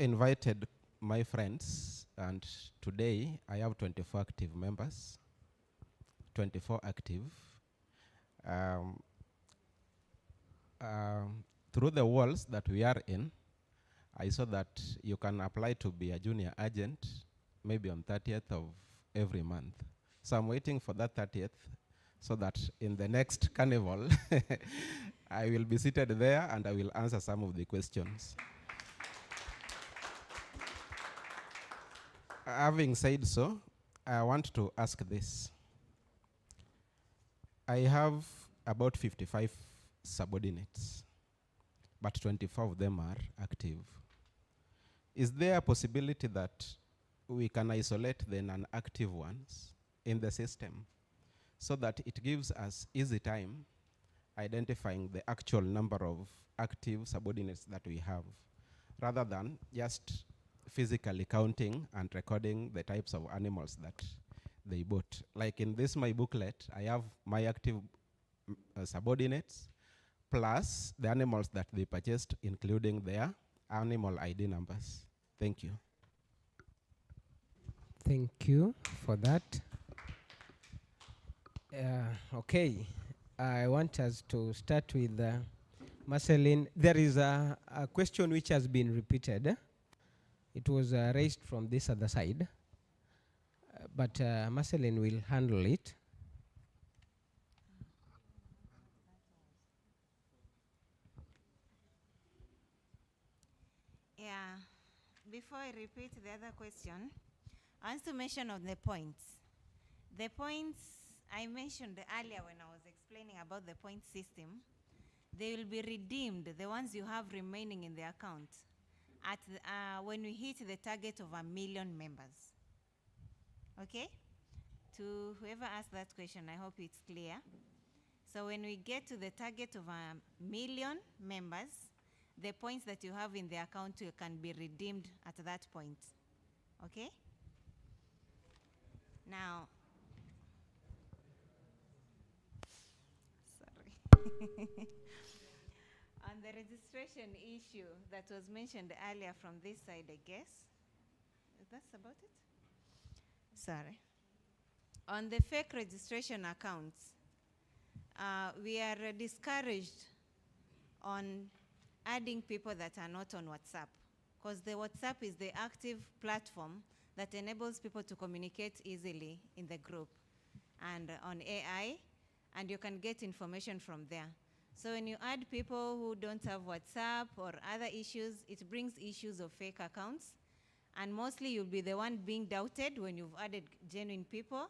invited my friends, and today I have 24 active members. 24 active. Through the walls that we are in, I saw that you can apply to be a junior agent maybe on 30th of every month. So I'm waiting for that 30th so that in the next carnival, I will be seated there and I will answer some of the questions. Having said so, I want to ask this. I have about 55 subordinates, but 24 of them are active. Is there a possibility that we can isolate the non-active ones in the system so that it gives us easy time identifying the actual number of active subordinates that we have, rather than just physically counting and recording the types of animals that they bought? Like in this, my booklet, I have my active subordinates plus the animals that they purchased, including their animal ID numbers. Thank you. Thank you for that. Okay, I want us to start with Marceline. There is a question which has been repeated. It was raised from this other side, but Marceline will handle it. Yeah, before I repeat the other question, I want to mention on the points. The points I mentioned earlier when I was explaining about the point system, they will be redeemed, the ones you have remaining in the account, at the, when we hit the target of 1 million members. Okay? To whoever asked that question, I hope it's clear. So when we get to the target of 1 million members, the points that you have in the account can be redeemed at that point. Okay? Now, on the registration issue that was mentioned earlier from this side, I guess. That's about it? Sorry. On the fake registration accounts, we are discouraged on adding people that are not on WhatsApp, because the WhatsApp is the active platform that enables people to communicate easily in the group and on AI, and you can get information from there. So when you add people who don't have WhatsApp or other issues, it brings issues of fake accounts, and mostly you'll be the one being doubted when you've added genuine people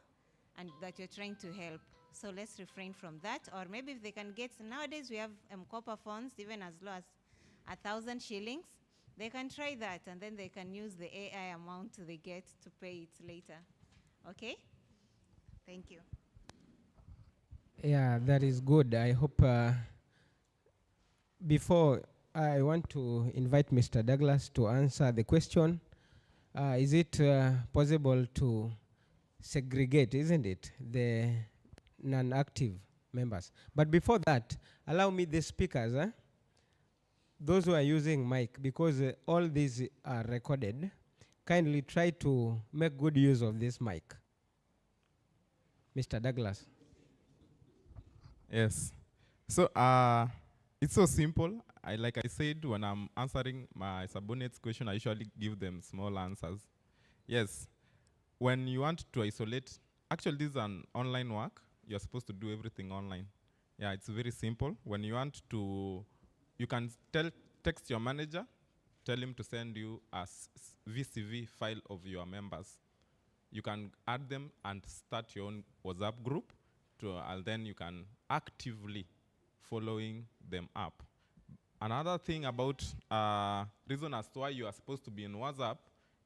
and that you're trying to help. So let's refrain from that. Or maybe if they can get, nowadays we have copper phones, even as low as 1,000 shillings. They can try that, and then they can use the AI amount they get to pay it later. Okay? Thank you. Yeah, that is good. I hope before I want to invite Mr. Douglas to answer the question. Is it possible to segregate, isn't it, the non-active members? But before that, allow me the speakers those who are using mic, because all these are recorded, kindly try to make good use of this mic. Mr. Douglas. Yes. So it's so simple. Like I said, when I'm answering my subordinates' question, I usually give them small answers. Yes. When you want to isolate, actually this is an online work. You're supposed to do everything online. Yeah, it's very simple. When you want to, you can text your manager, tell him to send you a VCV file of your members. You can add them and start your own WhatsApp group, and then you can actively following them up. Another thing about reason as to why you are supposed to be in WhatsApp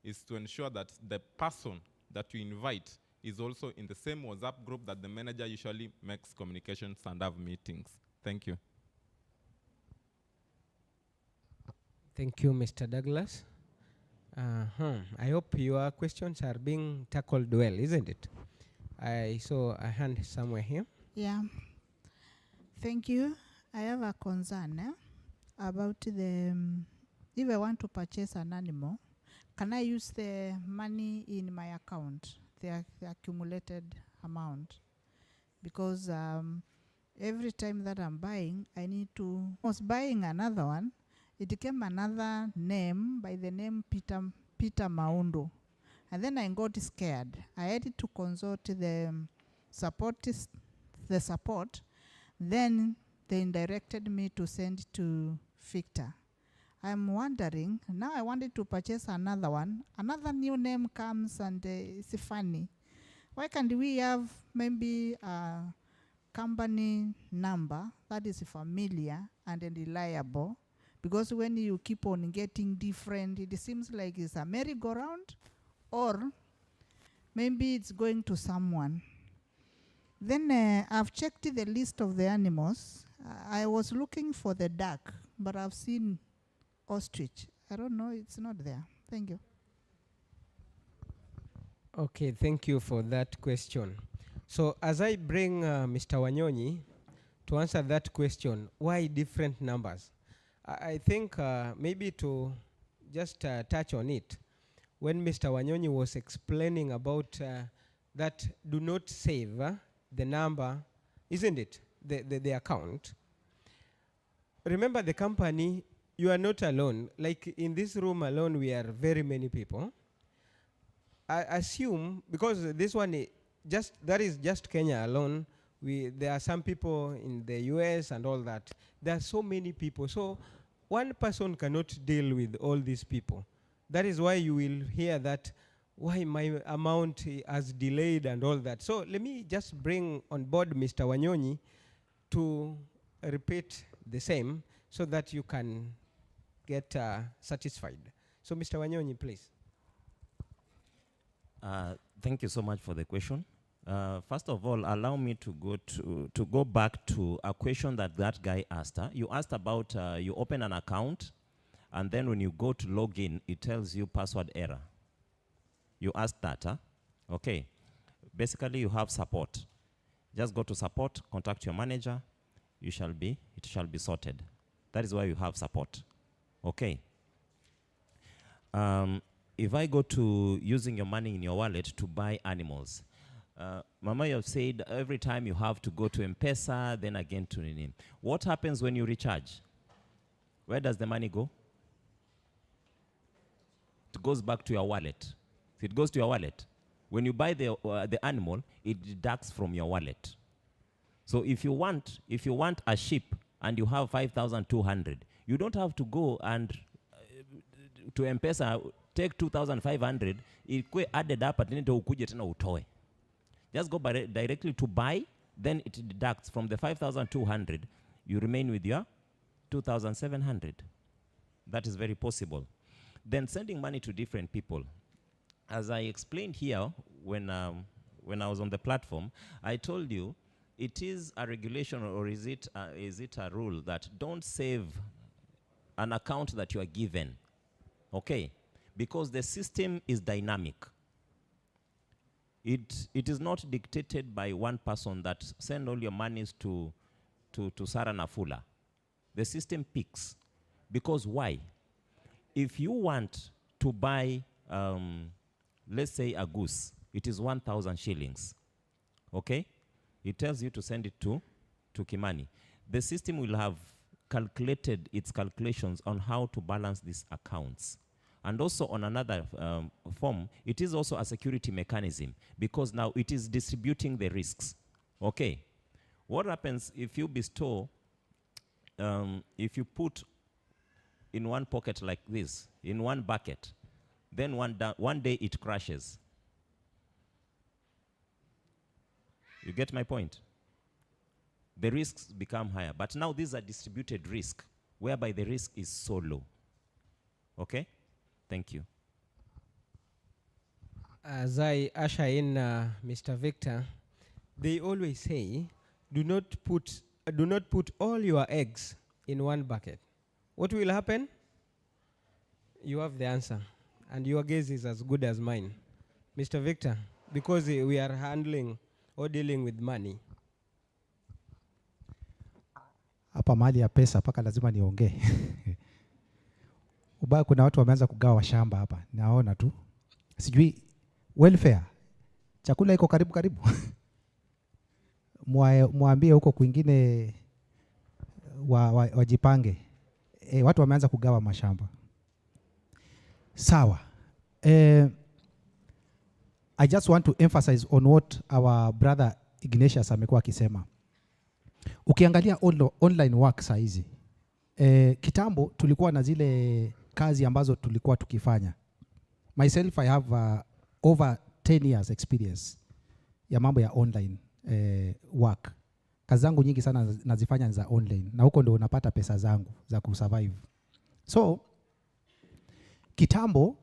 is to ensure that the person that you invite is also in the same WhatsApp group that the manager usually makes communications and have meetings. Thank you. Thank you, Mr. Douglas. I hope your questions are being tackled well, isn't it? I saw a hand somewhere here. Yeah. Thank you. I have a concern about the, if I want to purchase an animal, can I use the money in my account, the accumulated amount? Because every time that I'm buying, I need to, I was buying another one, it came another name by the name Peter Maundo. And then I got scared. I had to consult the support. Then they directed me to send to Victor. I'm wondering, now I wanted to purchase another one. Another new name comes and it's funny. Why can't we have maybe a company number that is familiar and reliable? Because when you keep on getting different, it seems like it's a merry-go-round, or maybe it's going to someone. Then I've checked the list of the animals. I was looking for the duck, but I've seen ostrich. I don't know, it's not there. Thank you. Okay, thank you for that question. So as I bring Mr. Wanyonyi to answer that question, why different numbers? I think maybe to just touch on it, when Mr. Wanyonyi was explaining about that do not save the number, isn't it, the account. Remember the company, you are not alone. Like in this room alone, we are very many people. I assume, because this one, that is just Kenya alone, there are some people in the US and all that. There are so many people. So one person cannot deal with all these people. That is why you will hear that, why my amount has delayed and all that. So let me just bring on board Mr. Wanyonyi to repeat the same so that you can get satisfied. So Mr. Wanyonyi, please. Thank you so much for the question. First of all, allow me to go back to a question that guy asked. You asked about you open an account, and then when you go to log in, it tells you password error. You asked that, huh? Okay. Basically, you have support. Just go to support, contact your manager. It shall be sorted. That is why you have support. Okay. If I go to using your money in your wallet to buy animals, Mama, you have said every time you have to go to M-Pesa, then again to Nini. What happens when you recharge? Where does the money go? It goes back to your wallet. It goes to your wallet. When you buy the animal, it deducts from your wallet. So if you want a sheep and you have 5,200, you don't have to go and to M-Pesa take 2,500. It added up at ukuje tena utoe. Just go directly to buy, then it deducts from the 5,200. You remain with your 2,700. That is very possible. Then sending money to different people. As I explained here when I was on the platform, I told you it is a regulation, or is it a rule that don't save an account that you are given, okay? Because the system is dynamic. It is not dictated by one person that send all your monies to Sarah Nafula. The system picks. Because why? If you want to buy, let's say a goose, it is 1,000 shillings. Okay? It tells you to send it to Kimani. The system will have calculated its calculations on how to balance these accounts. And also on another form, it is also a security mechanism because now it is distributing the risks. Okay? What happens if you bestow, if you put in one pocket like this, in one bucket, then one day it crashes? You get my point? The risks become higher. But now these are distributed risk, whereby the risk is so low. Okay? Thank you. As I usher in Mr. Victor, they always say, do not put all your eggs in one bucket. What will happen? You have the answer, and your guess is as good as mine. Mr. Victor, because we are handling or dealing with money. Hapa mali ya pesa paka lazima niongee. Ubaya kuna watu wameanza kugawa shamba hapa. Naona tu. Sijui welfare. Chakula iko karibu. Muambie huko kwingine wajipange. Watu wameanza kugawa mashamba. Sawa. I just want to emphasize on what our brother Ignatius amekuwa akisema. Ukiangalia online work saa hizi, kitambo tulikuwa na zile kazi ambazo tulikuwa tukifanya. Myself, I have over 10 years experience ya mambo ya online work. Kazi zangu nyingi sana nazifanya za online, na huko ndo unapata pesa zangu za kusurvive. So, kitambo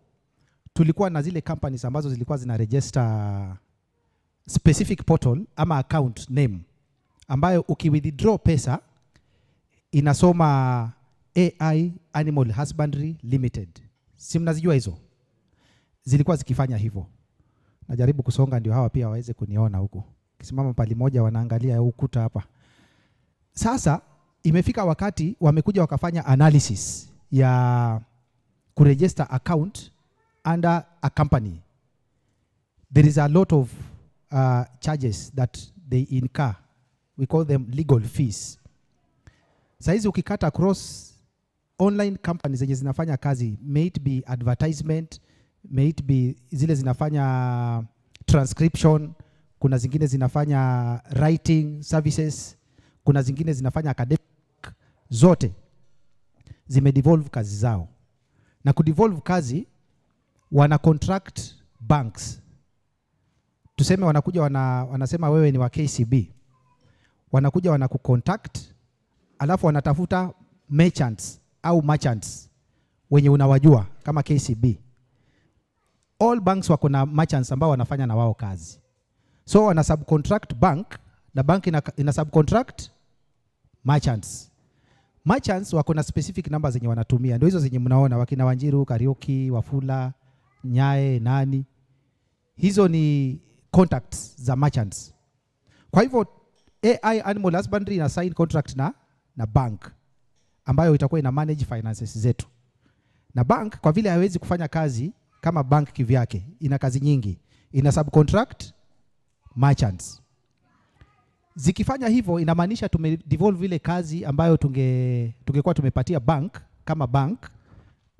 tulikuwa na zile companies ambazo zilikuwa zina register specific portal ama account name, ambayo ukiwithdraw pesa inasoma AI Animal Husbandry Limited. Si mnazijua hizo? Zilikuwa zikifanya hivyo. Najaribu kusonga ndio hawa pia waweze kuniona huko. Kisimama pali moja wanaangalia ukuta hapa. Sasa imefika wakati wamekuja wakafanya analysis ya kuregister account under a company. There is a lot of charges that they incur. We call them legal fees. Saizi ukikata across online companies zenye zinafanya kazi, may it be advertisement, may it be zile zinafanya transcription, kuna zingine zinafanya writing services, kuna zingine zinafanya academic, zote zimedevolve kazi zao. Na kudevolve kazi, wana contract banks. Tuseme wanakuja wanasema wewe ni wa KCB. Wanakuja wanakucontact, alafu wanatafuta merchants wenye unawajua kama KCB. All banks wako na merchants ambao wanafanya na wao kazi. So wana subcontract bank, na bank ina subcontract merchants. Merchants wako na specific numbers zenye wanatumia. Ndio hizo zenye mnaona wakina Wanjiru, Karaoke, Wafula, Nyae, nani. Hizo ni contacts za merchants. Kwa hivyo AI Animal Husbandry ina sign contract na bank ambayo itakuwa ina manage finances zetu. Na bank kwa vile haiwezi kufanya kazi kama bank kivyake, ina kazi nyingi, ina subcontract merchants. Zikifanya hivyo inamaanisha tumedevolve ile kazi ambayo tungekuwa tumepatia bank kama bank,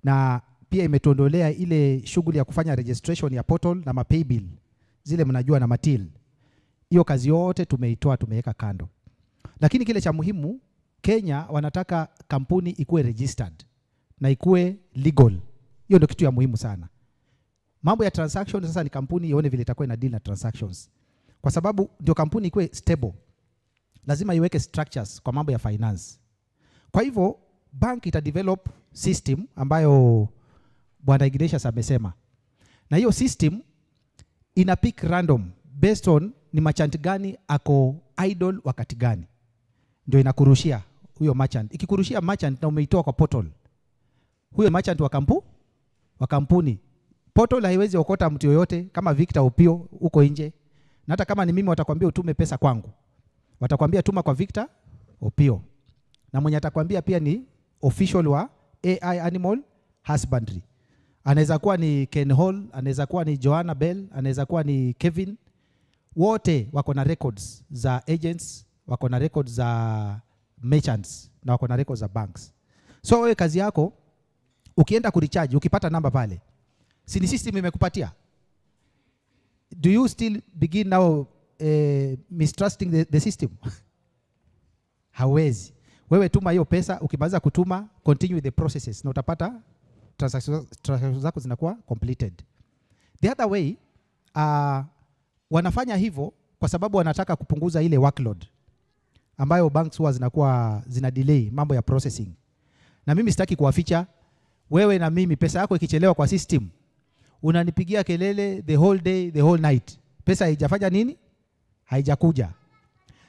na pia imetuondolea ile shughuli ya kufanya registration ya portal na mapay bill zile mnajua na matil. Hiyo kazi yote tumeitoa, tumeweka kando. Lakini kile cha muhimu, Kenya wanataka kampuni ikuwe registered na ikuwe legal. Hiyo ndio kitu ya muhimu sana. Mambo ya transactions sasa ni kampuni ione vile itakuwa ina deal na transactions. Kwa sababu ndio kampuni ikuwe stable, lazima iweke structures kwa mambo ya finance. Kwa hivyo bank ita develop system ambayo Bwana Ignatius amesema. Na hiyo system ina pick random based on ni merchant gani ako idle wakati gani. Ndio inakurushia huyo merchant. Ikikurushia merchant na umeitoa kwa portal, huyo merchant wa kampuni, portal haiwezi okota mtu yoyote kama Victor Opio uko nje. Na hata kama ni mimi watakwambia utume pesa kwangu, watakwambia tuma kwa Victor Opio. Na mwenye atakwambia pia ni official wa AI animal husbandry. Anaweza kuwa ni Ken Hall, anaweza kuwa ni Joanna Bell, anaweza kuwa ni Kevin. Wote wako na records za agents, wako na records za merchants, na wako na records za banks. So wewe kazi yako, ukienda kurecharge, ukipata namba pale, si ni system imekupatia? Do you still begin now mistrusting the system? Hawezi. Wewe tuma hiyo pesa, ukimaliza kutuma, continue the processes, na utapata transactions zako zinakuwa completed. The other way, wanafanya hivyo kwa sababu wanataka kupunguza ile workload ambayo banks huwa zinakuwa zina delay mambo ya processing. Na mimi sitaki kuwaficha, wewe na mimi pesa yako ikichelewa kwa system, unanipigia kelele the whole day, the whole night. Pesa haijafanya nini? Haijakuja.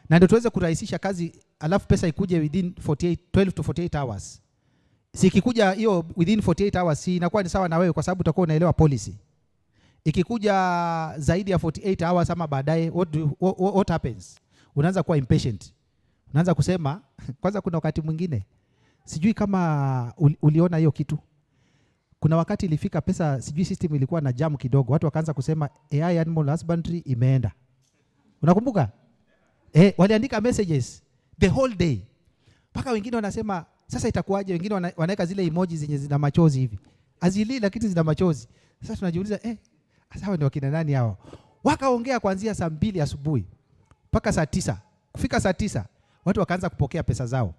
Na ndio tuweze kurahisisha kazi, alafu pesa ikuje within 12 to 48 hours. Si ikikuja hiyo within 48 hours, si inakuwa ni sawa na wewe kwa sababu utakuwa unaelewa policy. Ikikuja zaidi ya 48 hours ama baadaye, what happens? Unaanza kuwa impatient. Unaanza kusema, kwanza kuna wakati mwingine, sijui kama uliona hiyo kitu. Kuna wakati ilifika pesa, sijui system ilikuwa na jam kidogo, watu wakaanza kusema AI animal husbandry imeenda. Unakumbuka? Waliandika messages the whole day. Paka wengine wanasema sasa itakuwaje, wengine wanaweka zile emoji zenye zina machozi hivi. Azili lakini zina machozi. Sasa tunajiuliza sasa hao ni wakina nani hao? Wakaongea kuanzia saa 2 asubuhi mpaka saa 9. Kufika saa 9 watu wakaanza kupokea pesa zao.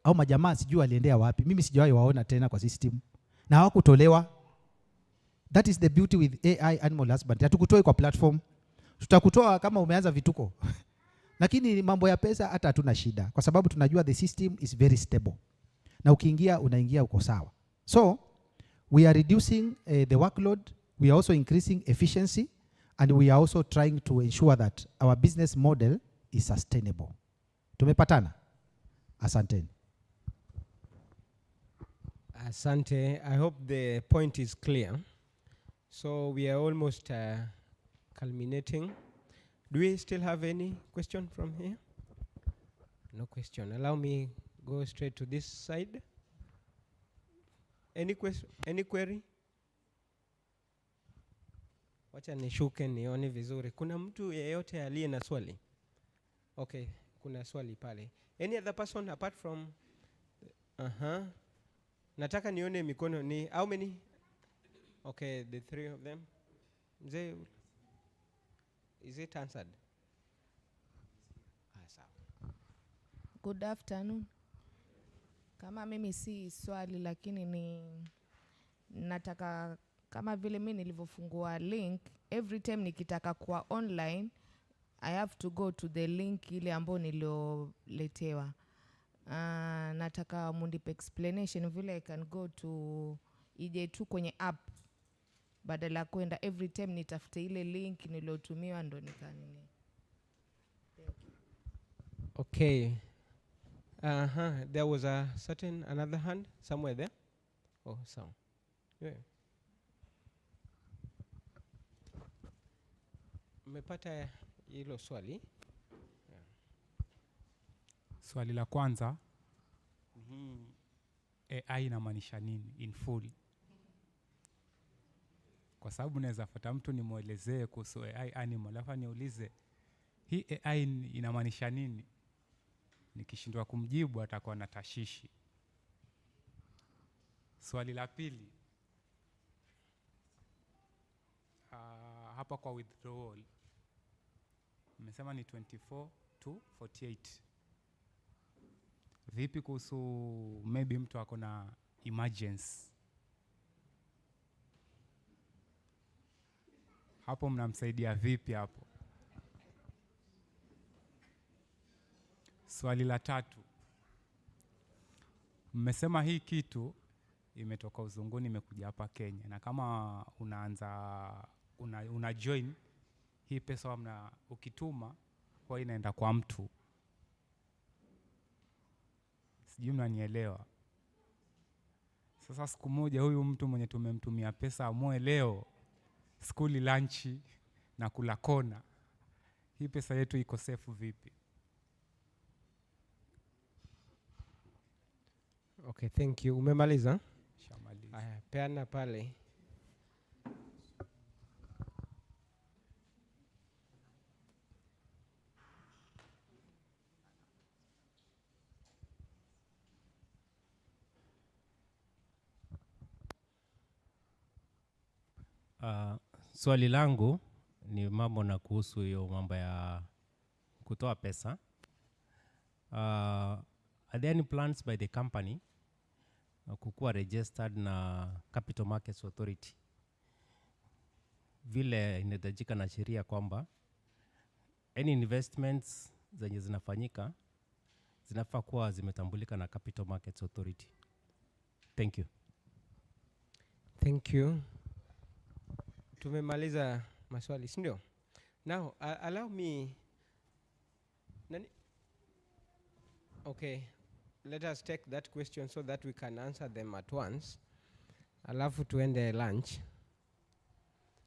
Au majamaa sijui waliendea wapi. Mimi sijawahi waona tena kwa system. Na hawakutolewa. That is the beauty with AI animal husbandry. Hatukutoi kwa platform. Tutakutoa kama umeanza vituko. Lakini mambo ya pesa hata hatuna shida kwa sababu tunajua the system is very stable. Na ukiingia unaingia uko sawa. So we are reducing the workload, we are also increasing efficiency, and we are also trying to ensure that our business model is sustainable. Tumepatana? Asanteni. Asante. I hope the point is clear. So we are almost culminating. Do we still have any question from here? No question. Allow me go straight to this side. Any question? Any query? Wacha nishuke nione vizuri. Kuna mtu yeyote aliye na swali? Okay, kuna swali pale. Any other person apart from nataka nione mikono ni how many? Okay, the three of them. Mzee, is it answered? Good afternoon. Kama mimi si swali lakini ni nataka kama vile mimi nilivyofungua link, every time nikitaka kuwa online I have to go to the link ile ambayo nilioletewa. Nataka mundipe explanation vile I can go to ije tu kwenye app badala kwenda every time nitafute ile link nilotumiwa ndo nikanini. Okay. There was a certain another hand somewhere there. Oh, so. Yeah. Mmepata hilo swali? Yeah. Swali la kwanza, AI inamaanisha nini in full? Kwa sababu naweza fuata mtu nimuelezee kuhusu AI animal, alafu niulize hii AI inamaanisha nini? Nikishindwa kumjibu atakuwa na tashishi. Swali la pili, hapa kwa withdrawal mmesema ni 24 to 48. Vipi kuhusu maybe mtu ako na emergency? Hapo mnamsaidia vipi hapo? Swali la tatu, mmesema hii kitu imetoka uzunguni imekuja hapa Kenya, na kama una join hii pesa ukituma kwa inaenda kwa mtu. Sijui mnanielewa. Sasa siku moja huyu mtu mwenye tumemtumia pesa amue leo skuli lunchi na kula kona, hii pesa yetu iko safe vipi? Okay, thank you. Umemaliza? Shamaliza. Aya, peana pale. Swali langu ni mambo na kuhusu hiyo mambo ya kutoa pesa. Are there any plans by the company kukuwa registered na Capital Markets Authority? Vile inahitajika na sheria kwamba any investments zenye zinafanyika zinafaa kuwa zimetambulika na Capital Markets Authority. Thank you. Thank you. Tumemaliza maswali, si ndio? Now, allow me. Okay, let us take that question so that we can answer them at once. Alafu tuende lunch.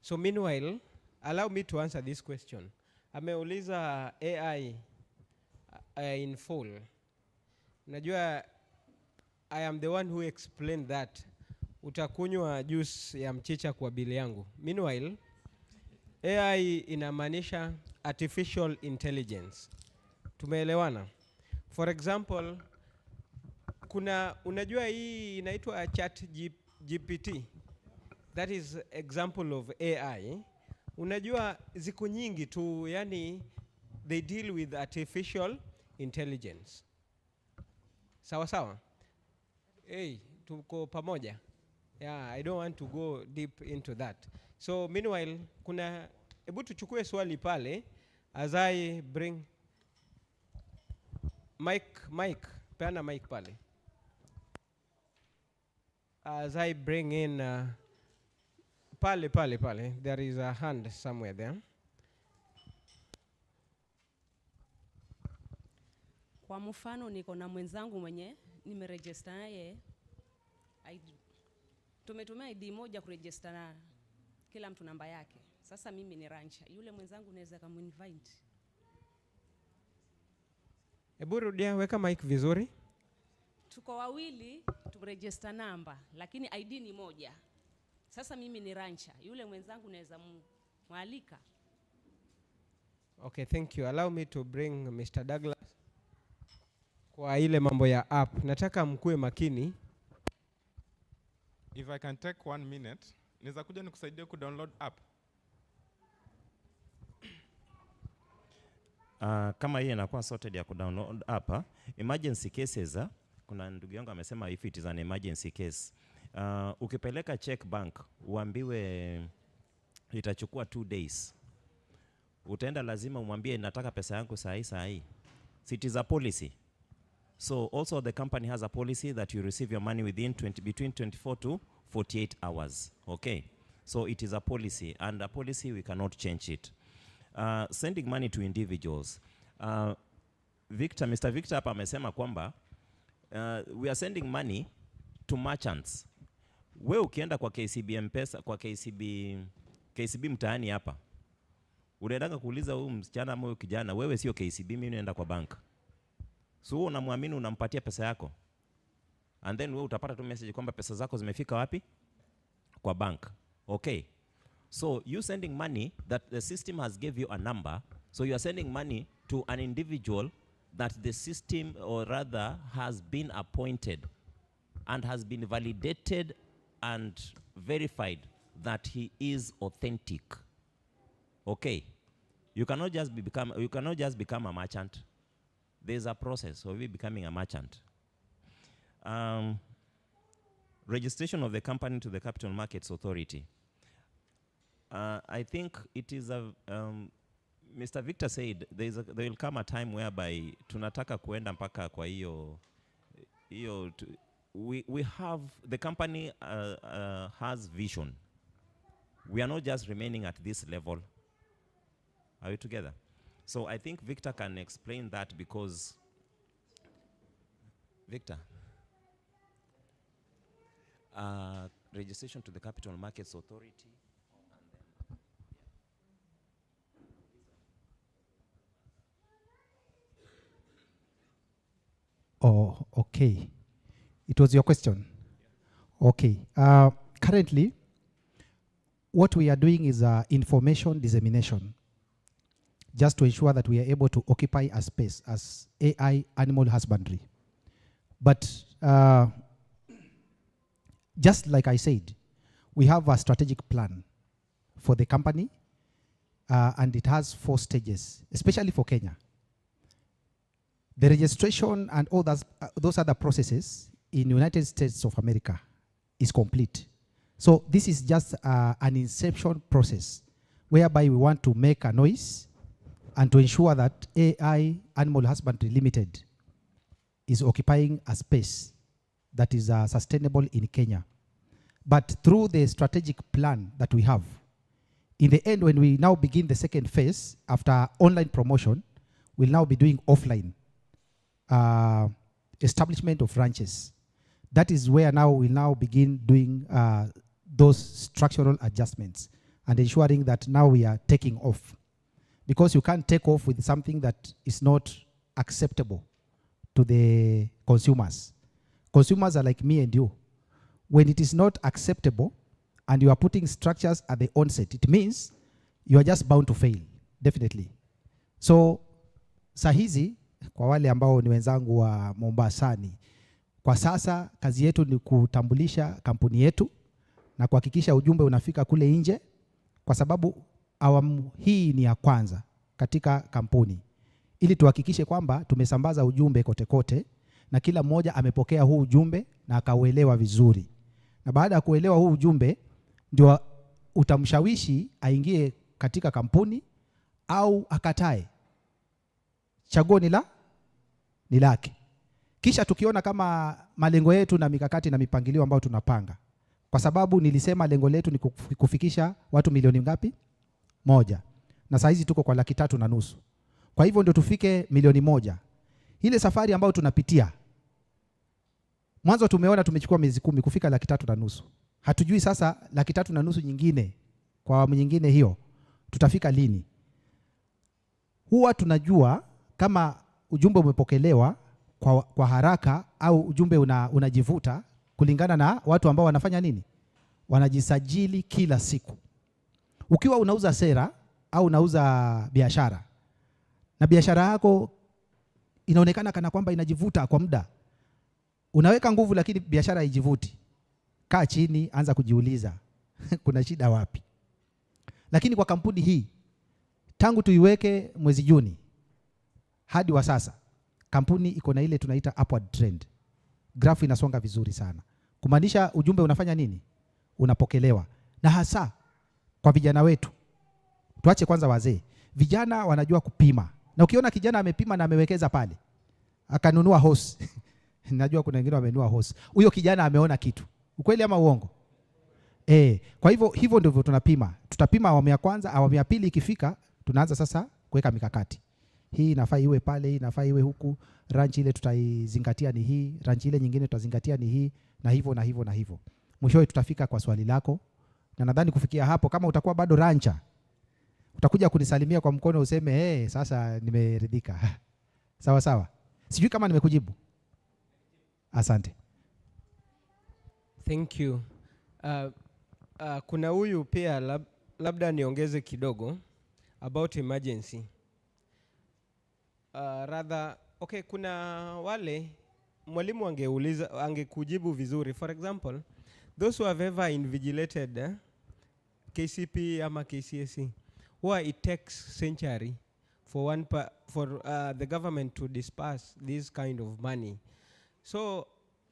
So meanwhile, allow me to answer this question. Ameuliza AI in full. Najua I am the one who explained that. Utakunywa juice ya mchicha kwa bili yangu. Meanwhile, AI inamaanisha artificial intelligence. Tumeelewana? For example, unajua hii inaitwa chat GPT. That is example of AI. Unajua ziko nyingi tu, yani they deal with artificial intelligence. Sawa sawa? Hey, tuko pamoja. Yeah, I don't want to go deep into that. So meanwhile, hebu tuchukue swali pale as I bring Mike, peana mic pale. As I bring in pale, there is a hand somewhere there. Kwa mfano niko na mwenzangu mwenye nimeregister naye tumetumia ID moja kuregister na kila mtu namba yake. Sasa mimi ni rancher. Yule mwenzangu naweza kumuinvite. Hebu rudia, weka mic vizuri. Tuko wawili tumeregister namba lakini ID ni moja. Sasa mimi ni rancher. Yule mwenzangu naweza mwalika. Okay, thank you. Allow me to bring Mr. Douglas. Kwa ile mambo ya app, nataka mkue makini. If I can take 1 minute, niweza kuja nikusaidia kudownload app. Kama hii inakuwa sorted ya kudownload app, emergency cases, kuna ndugu yangu amesema if it is an emergency case. Ukipeleka check bank, uambiwe itachukua 2 days. Utaenda lazima umwambie nataka pesa yangu saa hii. It is a policy. So also the company has a policy that you receive your money between 24 to 48 hours. Okay. So it is a policy, and a policy we cannot change it. Sending money to individuals. Mr. Victor hapa amesema kwamba we are sending money to merchants. We ukienda kwa KCB M-Pesa, kwa KCB mtaani hapa, unaendanga kuuliza huyu msichana ama huyu kijana, wewe sio KCB, mimi naenda kwa bank. So unamwamini, unampatia pesa yako. And then wewe utapata tu message kwamba pesa zako zimefika wapi? Kwa bank. Okay. So you sending money that the system has gave you a number. So you are sending money to an individual that the system, or rather has been appointed and has been validated and verified that he is authentic. Okay. You cannot just become a merchant. There's a process of you becoming a merchant. Registration of the company to the Capital Markets Authority. I think it is Mr. Victor said there will come a time whereby tunataka kuenda mpaka kwa hiyo we have the company has vision. We are not just remaining at this level. Are we together? So I think Victor can explain that, because Victor, registration to the Capital Markets Authority. Oh, okay. It was your question? Okay. Currently, what we are doing is information dissemination, just to ensure that we are able to occupy a space as AI animal husbandry. But just like I said, we have a strategic plan for the company, and it has 4 stages, especially for Kenya. The registration and all those other processes in United States of America is complete. So this is just an inception process whereby we want to make a noise and to ensure that AI Animal Husbandry Limited is occupying a space that is sustainable in Kenya. But through the strategic plan that we have, in the end, when we now begin the second phase, after online promotion, we'll now be doing offline establishment of ranches. That is where now we'll now begin doing those structural adjustments and ensuring that now we are taking off. Because you can't take off with something that is not acceptable to the consumers. Consumers are like me and you. When it is not acceptable and you are putting structures at the onset, it means you are just bound to fail, definitely. So, sahizi, kwa wale ambao ni wenzangu wa Mombasani, kwa sasa kazi yetu ni kutambulisha kampuni yetu na kuhakikisha ujumbe unafika kule nje, kwa sababu awamu hii ni ya kwanza katika kampuni, ili tuhakikishe kwamba tumesambaza ujumbe kote kote na kila mmoja amepokea huu ujumbe na akauelewa vizuri. Na baada ya kuelewa huu ujumbe, ndio utamshawishi aingie katika kampuni au akatae. Chaguo ni lake. Kisha tukiona kama malengo yetu na mikakati na mipangilio ambayo tunapanga. Kwa sababu nilisema lengo letu ni kufikisha watu milioni ngapi? 1. Na saa hizi tuko kwa 3.5. Kwa hivyo ndio tufike milioni 1. Ile safari ambayo tunapitia, mwanzo tumeona tumechukua miezi 10 kufika 3.5. Hatujui sasa 3.5 nyingine, kwa awamu nyingine hiyo, tutafika lini. Huwa tunajua kama ujumbe umepokelewa kwa haraka au ujumbe unajivuta kulingana na watu ambao wanafanya nini? Wanajisajili kila siku. Ukiwa unauza sera au unauza biashara, na biashara yako inaonekana kana kwamba inajivuta kwa muda, unaweka nguvu lakini biashara haijivuti, kaa chini, anza kujiuliza kuna shida wapi? Lakini kwa kampuni hii, tangu tuiweke mwezi Juni hadi wa sasa, kampuni iko na ile tunaita upward trend. Grafu inasonga vizuri sana. Kumaanisha ujumbe unafanya nini? Unapokelewa. Na hasa kwa vijana wetu. Tuache kwanza wazee. Vijana wanajua kupima. Na ukiona kijana amepima na amewekeza pale, akanunua hose. Najua kuna wengine wamenunua hose. Huyo kijana ameona kitu. Ukweli ama uongo? Kwa hivyo ndivyo tunapima. Tutapima awamu ya kwanza, awamu ya pili ikifika, tunaanza sasa kuweka mikakati. Hii inafaa iwe pale, hii inafaa iwe huku, ranch ile tutaizingatia ni hii, ranch ile nyingine tutazingatia ni hii, na hivyo na hivyo na hivyo. Mwishowe tutafika kwa swali lako, na nadhani kufikia hapo, kama utakuwa bado rancha, utakuja kunisalimia kwa mkono useme sasa nimeridhika. Sawa sawa. Sijui kama nimekujibu. Asante. Thank you. Kuna huyu pia labda niongeze kidogo about emergency. Kuna wale mwalimu angekujibu vizuri. For example, those who have ever invigilated KCP ama KCSE, where it takes century for the government to disperse this kind of money. So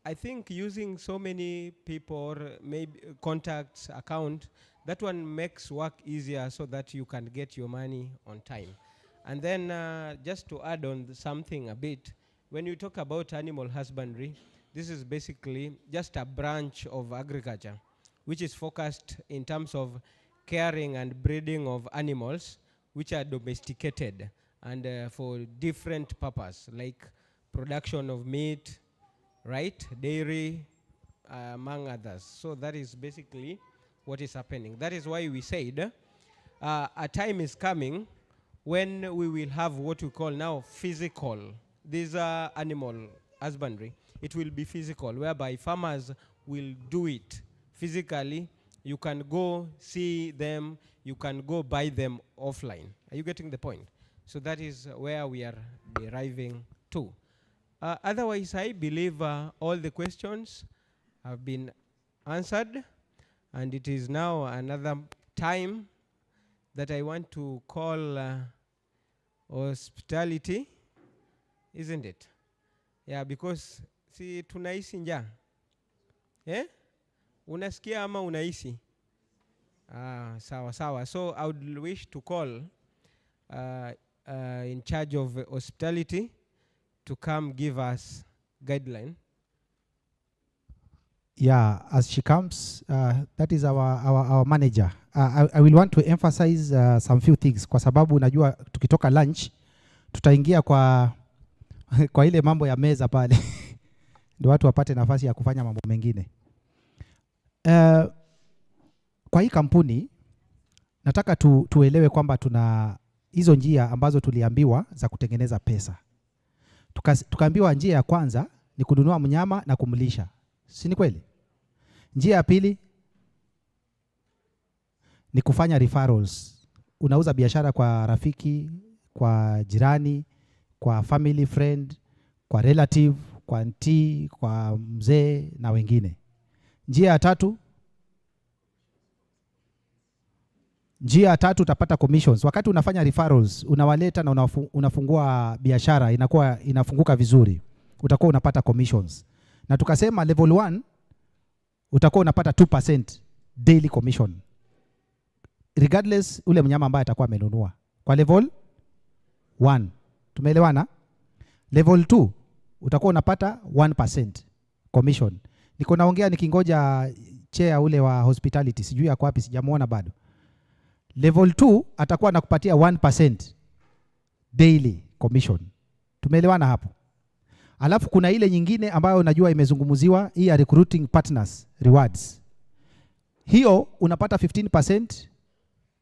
I think using so many people or maybe contacts account, that one makes work easier so that you can get your money on time. And then just to add on something a bit, when you talk about animal husbandry, this is basically just a branch of agriculture which is focused in terms of caring and breeding of animals which are domesticated and for different purpose, like production of meat, right, dairy, among others. So that is basically what is happening. That is why we said a time is coming when we will have what we call now physical, these are animal husbandry, it will be physical, whereby farmers will do it physically. You can go see them, you can go buy them offline. Are you getting the point? So that is where we are deriving to. Otherwise, I believe all the questions have been answered, and it is now another time that I want to call hospitality, isn't it? Yeah, because si tunaishi njaa. Unasikia ama unaishi? Sawa sawa. So I would wish to call in charge of hospitality to come give us guideline. Yeah, as she comes, that is our manager. I will want to emphasize some few things kwa sababu unajua tukitoka lunch tutaingia kwa kwa ile mambo ya meza pale ndio watu wapate nafasi ya kufanya mambo mengine. Kwa hii kampuni nataka tuelewe kwamba tuna hizo njia ambazo tuliambiwa za kutengeneza pesa. Tukaambiwa njia ya kwanza ni kununua mnyama na kumlisha. Si ni kweli? Njia ya pili ni kufanya referrals. Unauza biashara kwa rafiki, kwa jirani, kwa family friend, kwa relative, kwa auntie, kwa mzee na wengine. Njia ya tatu utapata commissions. Wakati unafanya referrals, unawaleta na unafungua biashara, inafunguka vizuri. Utakuwa unapata commissions. Na tukasema level 1 utakuwa unapata 2% daily commission. Regardless ule mnyama ambaye atakuwa amenunua. Kwa level 1. Tumeelewana? Level 2 utakuwa unapata 1% commission. Niko naongea nikingoja chair ule wa hospitality, sijui yako wapi, sijamuona bado. Level 2 atakuwa anakupatia 1% daily commission. Tumeelewana hapo? Alafu kuna ile nyingine ambayo unajua imezungumziwa, hii ya recruiting partners rewards. Hiyo unapata 15%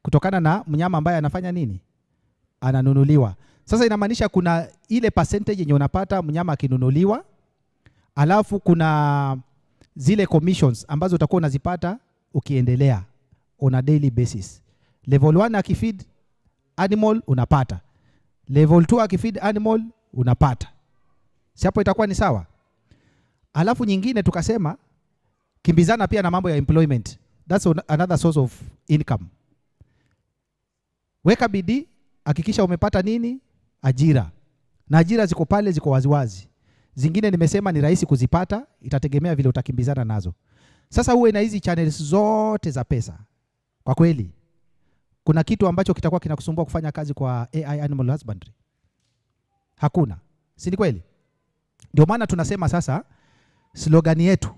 kutokana na mnyama ambaye anafanya nini? Ananunuliwa. Sasa inamaanisha kuna ile percentage yenye unapata mnyama akinunuliwa, alafu kuna zile commissions ambazo utakuwa unazipata ukiendelea on a daily basis. Level 1 akifeed animal unapata. Level 2 akifeed animal unapata. Si hapo itakuwa ni sawa? Alafu nyingine tukasema kimbizana pia na mambo ya employment. That's another source of income. Weka bidii, hakikisha umepata nini? Ajira. Na ajira ziko pale, ziko waziwazi. Zingine nimesema ni rahisi kuzipata, itategemea vile utakimbizana nazo. Sasa uwe na hizi channels zote za pesa. Kwa kweli, kuna kitu ambacho kitakuwa kinakusumbua kufanya kazi kwa AI Animal Husbandry? Hakuna. Si ni kweli? Ndio maana tunasema sasa slogan yetu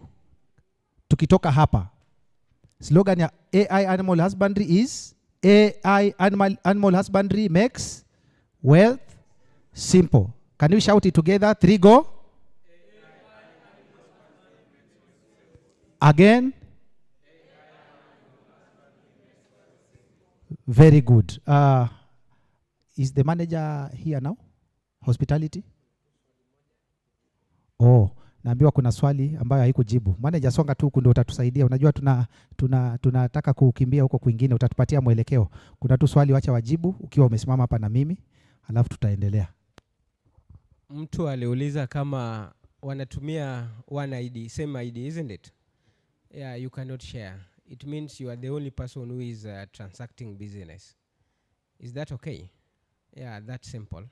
tukitoka hapa, slogan ya AI Animal Husbandry is AI Animal Husbandry makes wealth simple. Can we shout it together? 3 go. Again. Very good. Is the manager here now? Hospitality? Oh, naambiwa kuna swali ambayo haikujibu. Manager, songa tu ndio utatusaidia. Unajua tunataka kukimbia huko kwingine, utatupatia mwelekeo. Kuna tu swali wacha wajibu ukiwa umesimama hapa na mimi, alafu tutaendelea. Mtu aliuliza kama wanatumia one ID, same ID, isn't it? Yeah, you cannot share. It means you are the only person who is transacting business. Is that okay? Yeah, that's simple.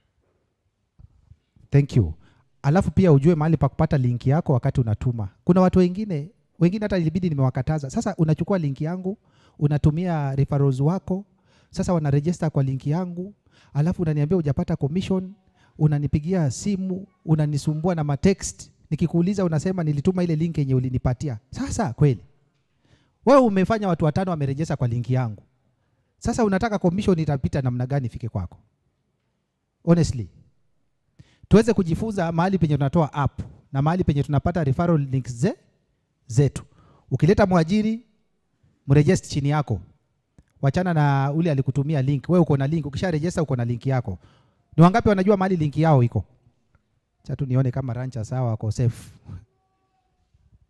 Thank you. Alafu pia ujue mahali pa kupata link yako wakati unatuma. Kuna watu wengine hata ilibidi nimewakataza. Sasa unachukua link yangu, unatumia referrals wako, sasa wanaregister kwa link yangu, alafu unaniambia hujapata commission, unanipigia simu, unanisumbua na matext, nikikuuliza unasema nilituma ile link yenye ulinipatia. Sasa kweli wewe umefanya watu 5 wameregister kwa link yangu. Sasa unataka commission itapita namna gani ifike kwako? Honestly. Tuweze kujifunza mahali penye tunatoa app na mahali penye tunapata referral links zetu. Ukileta mwajiri, mregister chini yako. Wachana na ule alikutumia link. Wewe uko na link, ukisha register uko na link yako. Ni wangapi wanajua mahali link yao iko? Chatu nione kama rancha sawa wako safe.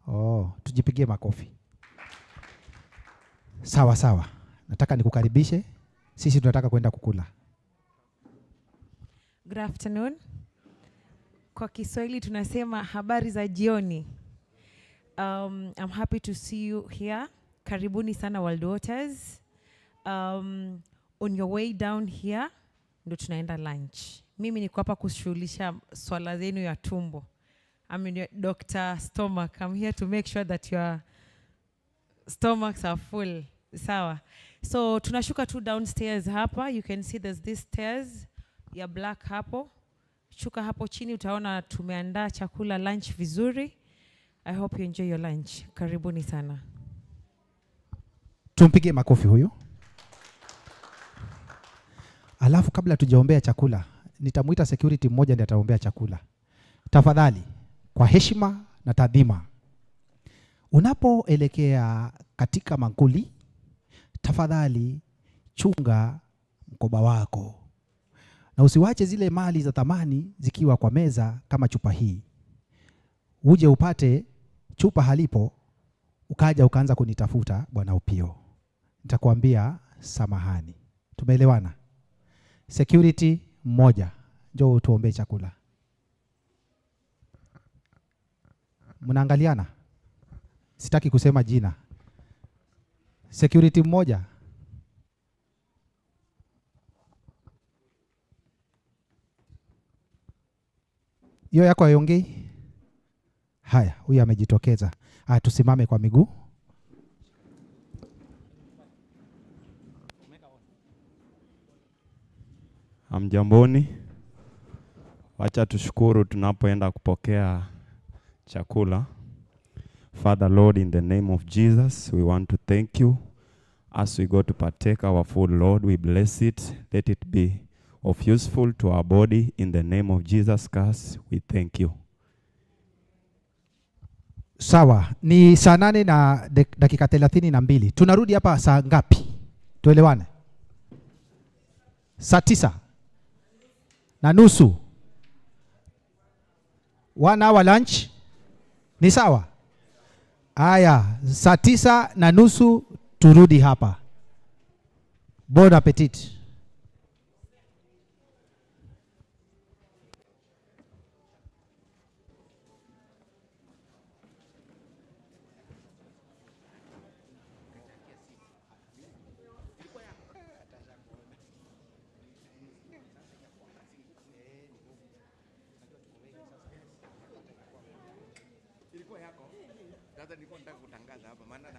Oh, tujipigie makofi. Sawa sawa. Nataka nikukaribishe. Sisi tunataka kwenda kukula. Good afternoon. Kwa Kiswahili tunasema habari za jioni. I'm happy to see you here. Karibuni sana World Waters. On your way down here, ndo tunaenda lunch. Mimi niko hapa kushughulisha swala zenu ya tumbo. I'm your Dr. Stomach. I'm here to make sure that your stomachs are full. Sawa. So tunashuka tu downstairs hapa. You can see there's these stairs ya black hapo. Shuka hapo chini utaona tumeandaa chakula lunch vizuri. I hope you enjoy your lunch. Karibuni sana. Tumpige makofi huyu. Alafu kabla tujaombea chakula, nitamuita security mmoja ndiye ataombea chakula. Tafadhali, kwa heshima na taadhima, unapoelekea katika mankuli, tafadhali chunga mkoba wako. Na usiwache zile mali za thamani zikiwa kwa meza kama chupa hii. Uje upate chupa halipo, ukaja ukaanza kunitafuta Bwana Upio. Nitakwambia samahani. Tumeelewana? Security mmoja, njoo tuombe chakula. Mnaangaliana? Sitaki kusema jina. Security mmoja. Hiyo yako hayongei? Haya, huyu amejitokeza. Tusimame kwa miguu. Hamjamboni. Wacha tushukuru tunapoenda kupokea chakula. Father Lord, in the name of Jesus, we want to thank you. As we go to partake our food, Lord, we bless it. Let it be of useful to our body. In the name of Jesus Christ, we thank you. Sawa, ni saa 8 na dakika 32. Tunarudi hapa saa ngapi? Tuelewane. Saa 9:30. 1 hour lunch. Ni sawa? Aya, saa 9:30 turudi hapa. Bon appetit. Sasa nilikuwa nataka kutangaza hapa maana